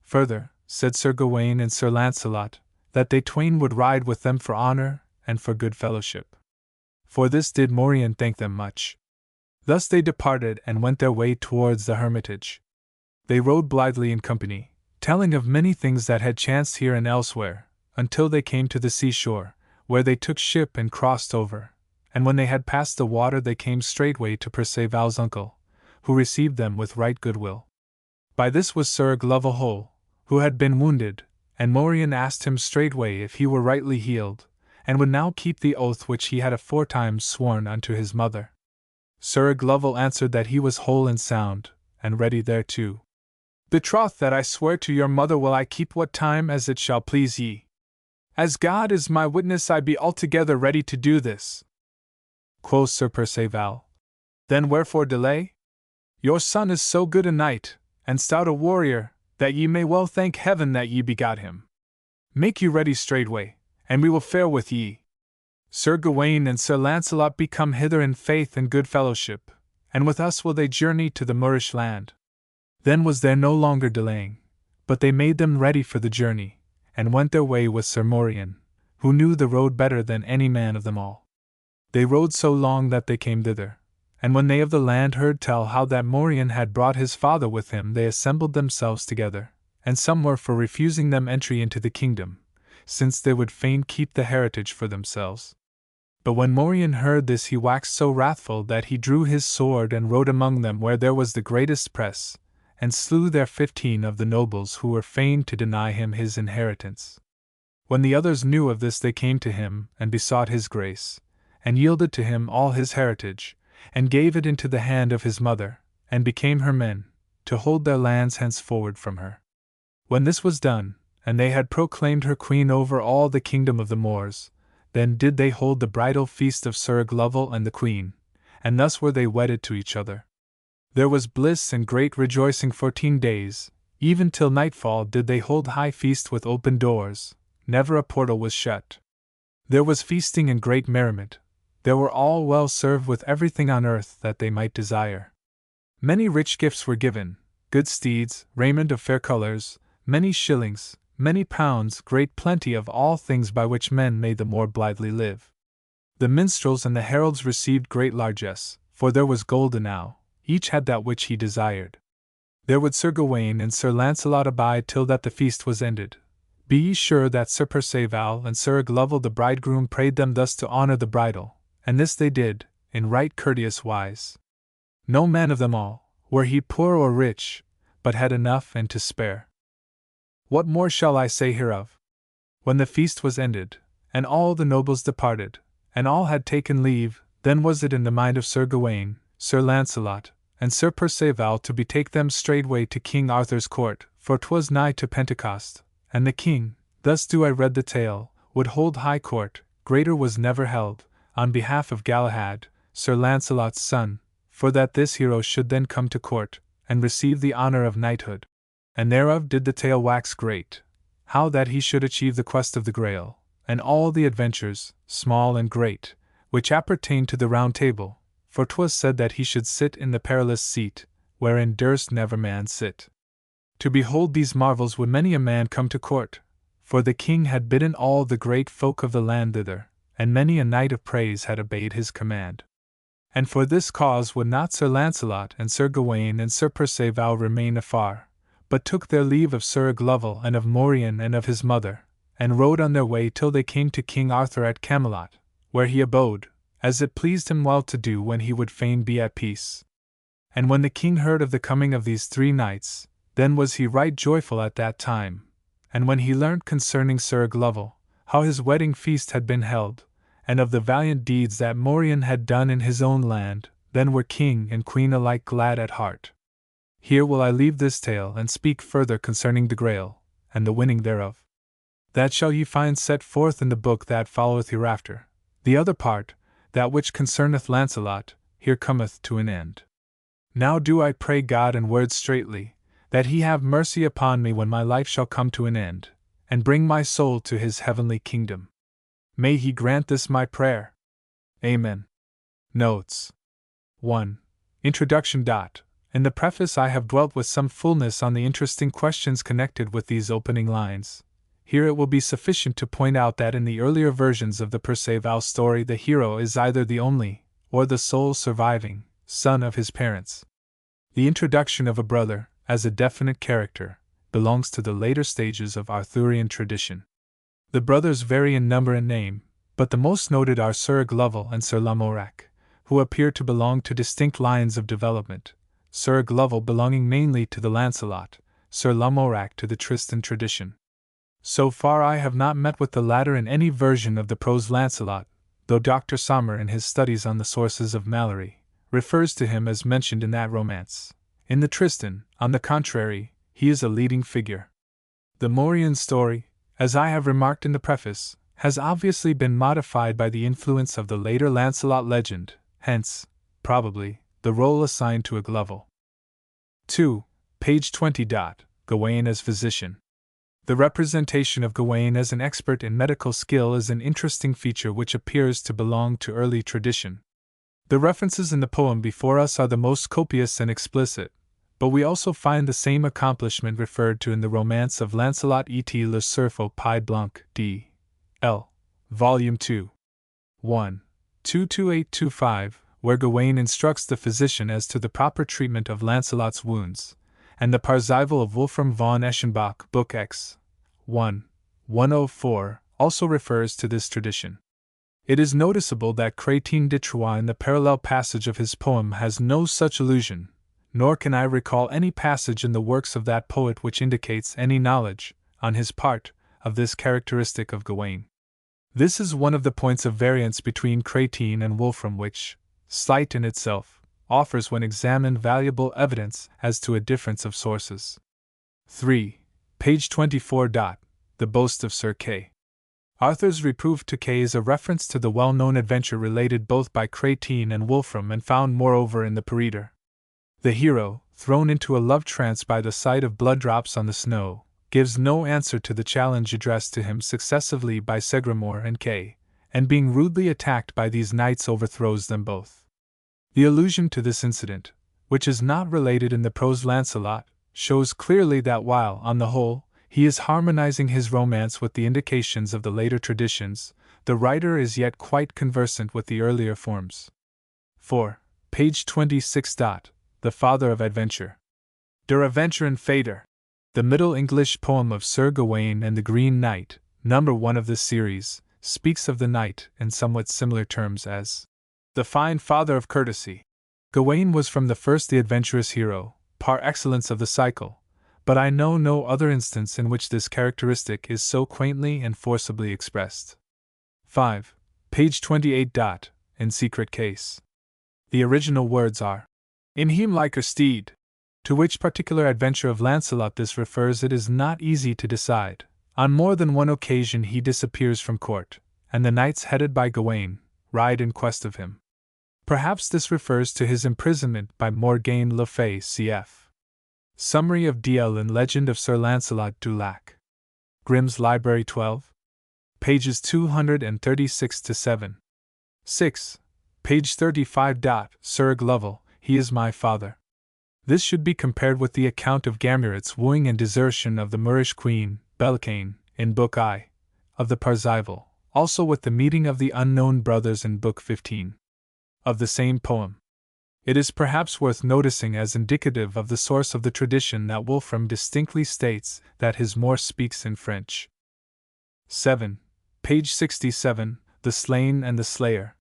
Further, said Sir Gawain and Sir Launcelot, that they twain would ride with them for honour and for good fellowship. For this did Morien thank them much. Thus they departed and went their way towards the hermitage. They rode blithely in company, telling of many things that had chanced here and elsewhere, until they came to the seashore, where they took ship and crossed over, and when they had passed the water they came straightway to Perceval's uncle, who received them with right goodwill. By this was Sir Glovel, who had been wounded, and Morien asked him straightway if he were rightly healed, and would now keep the oath which he had aforetimes sworn unto his mother. Sir Glovel answered that he was whole and sound, and ready thereto. The troth that I swear to your mother will I keep what time as it shall please ye. As God is my witness, I be altogether ready to do this. Quoth Sir Perceval. Then wherefore delay? Your son is so good a knight, and stout a warrior, that ye may well thank heaven that ye begot him. Make you ready straightway, and we will fare with ye. Sir Gawain and Sir Launcelot be come hither in faith and good fellowship, and with us will they journey to the Moorish land. Then was there no longer delaying, but they made them ready for the journey, and went their way with Sir Morien, who knew the road better than any man of them all. They rode so long that they came thither, and when they of the land heard tell how that Morien had brought his father with him, they assembled themselves together, and some were for refusing them entry into the kingdom, since they would fain keep the heritage for themselves. But when Morien heard this he waxed so wrathful that he drew his sword and rode among them where there was the greatest press, and slew there 15 of the nobles who were fain to deny him his inheritance. When the others knew of this they came to him, and besought his grace, and yielded to him all his heritage, and gave it into the hand of his mother, and became her men, to hold their lands henceforward from her. When this was done, and they had proclaimed her queen over all the kingdom of the Moors, then did they hold the bridal feast of Sir Glovel and the queen, and thus were they wedded to each other. There was bliss and great rejoicing 14 days, even till nightfall did they hold high feast with open doors, never a portal was shut. There was feasting and great merriment, there were all well served with everything on earth that they might desire. Many rich gifts were given, good steeds, raiment of fair colours, many shillings, many pounds, great plenty of all things by which men may the more blithely live. The minstrels and the heralds received great largesse, for there was gold enow. Each had that which he desired. There would Sir Gawain and Sir Launcelot abide till that the feast was ended. Be ye sure that Sir Perceval and Sir Glovel the bridegroom prayed them thus to honour the bridal, and this they did, in right courteous wise. No man of them all, were he poor or rich, but had enough and to spare. What more shall I say hereof? When the feast was ended, and all the nobles departed, and all had taken leave, then was it in the mind of Sir Gawain, Sir Launcelot, and Sir Perceval to betake them straightway to King Arthur's court, for 'twas nigh to Pentecost, and the king, thus do I read the tale, would hold high court, greater was never held, on behalf of Galahad, Sir Launcelot's son, for that this hero should then come to court, and receive the honour of knighthood. And thereof did the tale wax great, how that he should achieve the quest of the Grail, and all the adventures, small and great, which appertained to the Round Table, for 'twas said that he should sit in the perilous seat, wherein durst never man sit. To behold these marvels would many a man come to court, for the king had bidden all the great folk of the land thither, and many a knight of praise had obeyed his command. And for this cause would not Sir Launcelot and Sir Gawain and Sir Perceval remain afar, but took their leave of Sir Glovel and of Morien and of his mother, and rode on their way till they came to King Arthur at Camelot, where he abode, as it pleased him well to do when he would fain be at peace. And when the king heard of the coming of these 3 knights, then was he right joyful at that time, and when he learnt concerning Sir Glovel, how his wedding feast had been held, and of the valiant deeds that Morien had done in his own land, then were king and queen alike glad at heart. Here will I leave this tale and speak further concerning the Grail, and the winning thereof. That shall ye find set forth in the book that followeth hereafter. The other part, that which concerneth Lancelot, here cometh to an end. Now do I pray God and word straightly, that he have mercy upon me when my life shall come to an end, and bring my soul to his heavenly kingdom. May he grant this my prayer. Amen. Notes 1. Introduction. In the preface I have dwelt with some fullness on the interesting questions connected with these opening lines. Here it will be sufficient to point out that in the earlier versions of the Perceval story the hero is either the only, or the sole surviving, son of his parents. The introduction of a brother, as a definite character, belongs to the later stages of Arthurian tradition. The brothers vary in number and name, but the most noted are Sir Glovel and Sir Lamorak, who appear to belong to distinct lines of development, Sir Glovel belonging mainly to the Lancelot, Sir Lamorak to the Tristan tradition. So far I have not met with the latter in any version of the prose Lancelot, though Dr. Sommer in his studies on the sources of Malory refers to him as mentioned in that romance. In the Tristan, on the contrary, he is a leading figure. The Morien story, as I have remarked in the preface, has obviously been modified by the influence of the later Lancelot legend, hence, probably, the role assigned to a Glovel. 2. Page 20. Gawain as physician. The representation of Gawain as an expert in medical skill is an interesting feature which appears to belong to early tradition. The references in the poem before us are the most copious and explicit, but we also find the same accomplishment referred to in the romance of Lancelot et le Cerf au Pied Blanc, D. L. Volume 2. 1. 22825, where Gawain instructs the physician as to the proper treatment of Lancelot's wounds, and the Parzival of Wolfram von Eschenbach, Book X. 1. 104, also refers to this tradition. It is noticeable that Crétin de Troyes in the parallel passage of his poem has no such allusion, nor can I recall any passage in the works of that poet which indicates any knowledge, on his part, of this characteristic of Gawain. This is one of the points of variance between Crétin and Wolfram which, slight in itself, offers when examined valuable evidence as to a difference of sources. 3. Page 24. The Boast of Sir Kay. Arthur's reproof to Kay is a reference to the well-known adventure related both by Crétin and Wolfram and found moreover in the Pareder. The hero, thrown into a love trance by the sight of blood drops on the snow, gives no answer to the challenge addressed to him successively by Segramor and Kay, and being rudely attacked by these knights overthrows them both. The allusion to this incident, which is not related in the prose Lancelot, shows clearly that while, on the whole, he is harmonizing his romance with the indications of the later traditions, the writer is yet quite conversant with the earlier forms. 4. Page 26. The Father of Adventure. Der Aventuren Vader. The Middle English poem of Sir Gawain and the Green Knight, number 1 of this series, speaks of the knight in somewhat similar terms as the fine father of courtesy. Gawain was from the first the adventurous hero, par excellence of the cycle, but I know no other instance in which this characteristic is so quaintly and forcibly expressed. 5. Page 28. In Secret Case. The original words are, in him like a steed. To which particular adventure of Lancelot this refers it is not easy to decide. On more than one occasion he disappears from court, and the knights headed by Gawain ride in quest of him. Perhaps this refers to his imprisonment by Morgaine le Fay cf. Summary of D.L. in Legend of Sir Lancelot du Lac. Grimm's Library 12. Pages 236-7. 6. Page 35. Sir Glovel, he is my father. This should be compared with the account of Gamuret's wooing and desertion of the Moorish queen, Belcane, in Book I, of the Parzival, also with the meeting of the unknown brothers in Book 15. Of the same poem. It is perhaps worth noticing as indicative of the source of the tradition that Wolfram distinctly states that his Moor speaks in French. 7. Page 67. the slain and the slayer.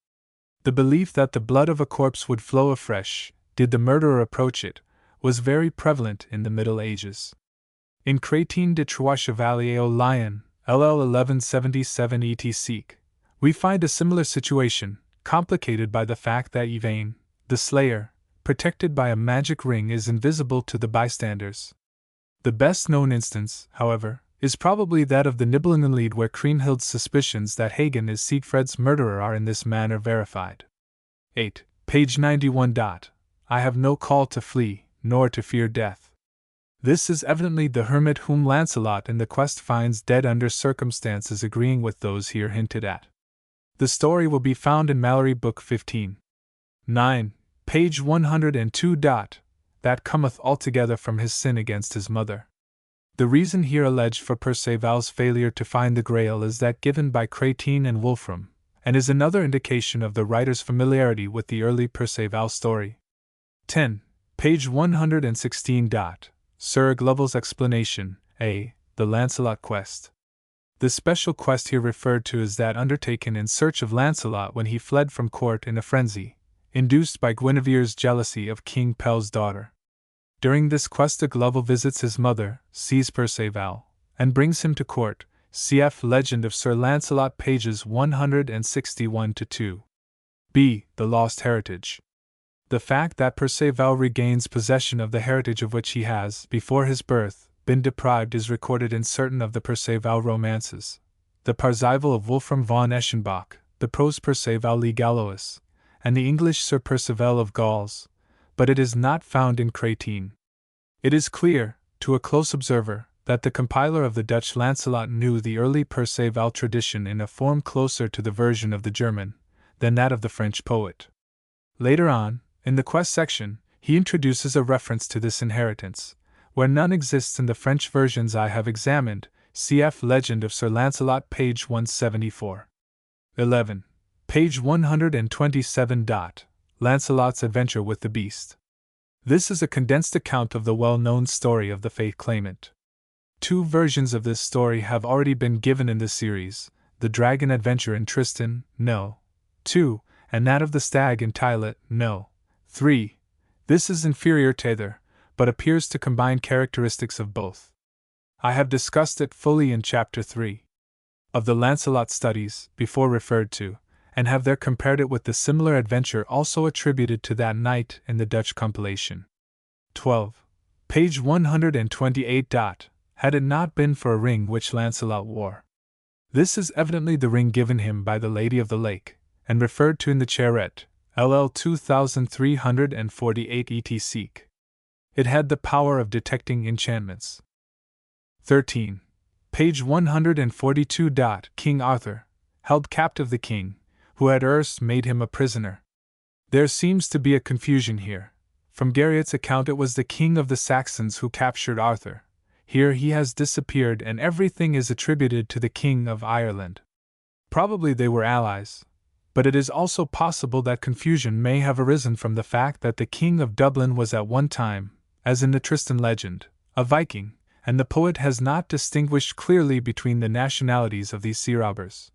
The belief that the blood of a corpse would flow afresh, did the murderer approach it, was very prevalent in the Middle Ages. In Chrétien de Trois Chevaliers au Lion, LL 1177 etc., we find a similar situation, complicated by the fact that Yvain, the slayer, protected by a magic ring, is invisible to the bystanders. The best known instance, however, is probably that of the Nibelungenlied, where Kriemhild's suspicions that Hagen is Siegfried's murderer are in this manner verified. 8. Page 91. I have no call to flee, nor to fear death. This is evidently the hermit whom Lancelot in the quest finds dead under circumstances agreeing with those here hinted at. The story will be found in Malory Book 15. 9. Page 102. That cometh altogether from his sin against his mother. The reason here alleged for Perceval's failure to find the Grail is that given by Chrétien and Wolfram, and is another indication of the writer's familiarity with the early Perceval story. 10. Page 116. Sir Glovel's explanation, A. The Lancelot quest. The special quest here referred to is that undertaken in search of Lancelot when he fled from court in a frenzy, induced by Guinevere's jealousy of King Pel's daughter. During this quest, Glovel visits his mother, sees Perceval, and brings him to court. Cf. Legend of Sir Lancelot, pages 161-2. B. The Lost Heritage. The fact that Perceval regains possession of the heritage of which he has, before his birth, been deprived is recorded in certain of the Perceval romances, the Parzival of Wolfram von Eschenbach, the Prose Perceval le Gallois, and the English Sir Perceval of Gauls, but it is not found in Chrétien. It is clear, to a close observer, that the compiler of the Dutch Lancelot knew the early Perceval tradition in a form closer to the version of the German than that of the French poet. Later on, in the quest section, he introduces a reference to this inheritance, where none exists in the French versions I have examined, cf. Legend of Sir Lancelot, page 174. 11. Page 127. Lancelot's adventure with the beast. This is a condensed account of the well-known story of the Faith Claimant. Two versions of this story have already been given in the series, the Dragon Adventure in Tristan, No. 2, and that of the Stag in Tylette, No. 3. This is inferior to either, but appears to combine characteristics of both. I have discussed it fully in Chapter 3 of the Lancelot Studies, before referred to, and have there compared it with the similar adventure also attributed to that knight in the Dutch compilation. 12. Page 128. Had it not been for a ring which Lancelot wore. This is evidently the ring given him by the Lady of the Lake, and referred to in the Chariot, LL 2348 etc. It had the power of detecting enchantments. 13. Page 142. King Arthur held captive the king, who had erst made him a prisoner. There seems to be a confusion here. From Garriot's account it was the king of the Saxons who captured Arthur. Here he has disappeared and everything is attributed to the king of Ireland. Probably they were allies, but it is also possible that confusion may have arisen from the fact that the king of Dublin was at one time, as in the Tristan legend, a Viking, and the poet has not distinguished clearly between the nationalities of these sea robbers.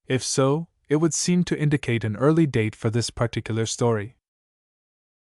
If so, it would seem to indicate an early date for this particular story.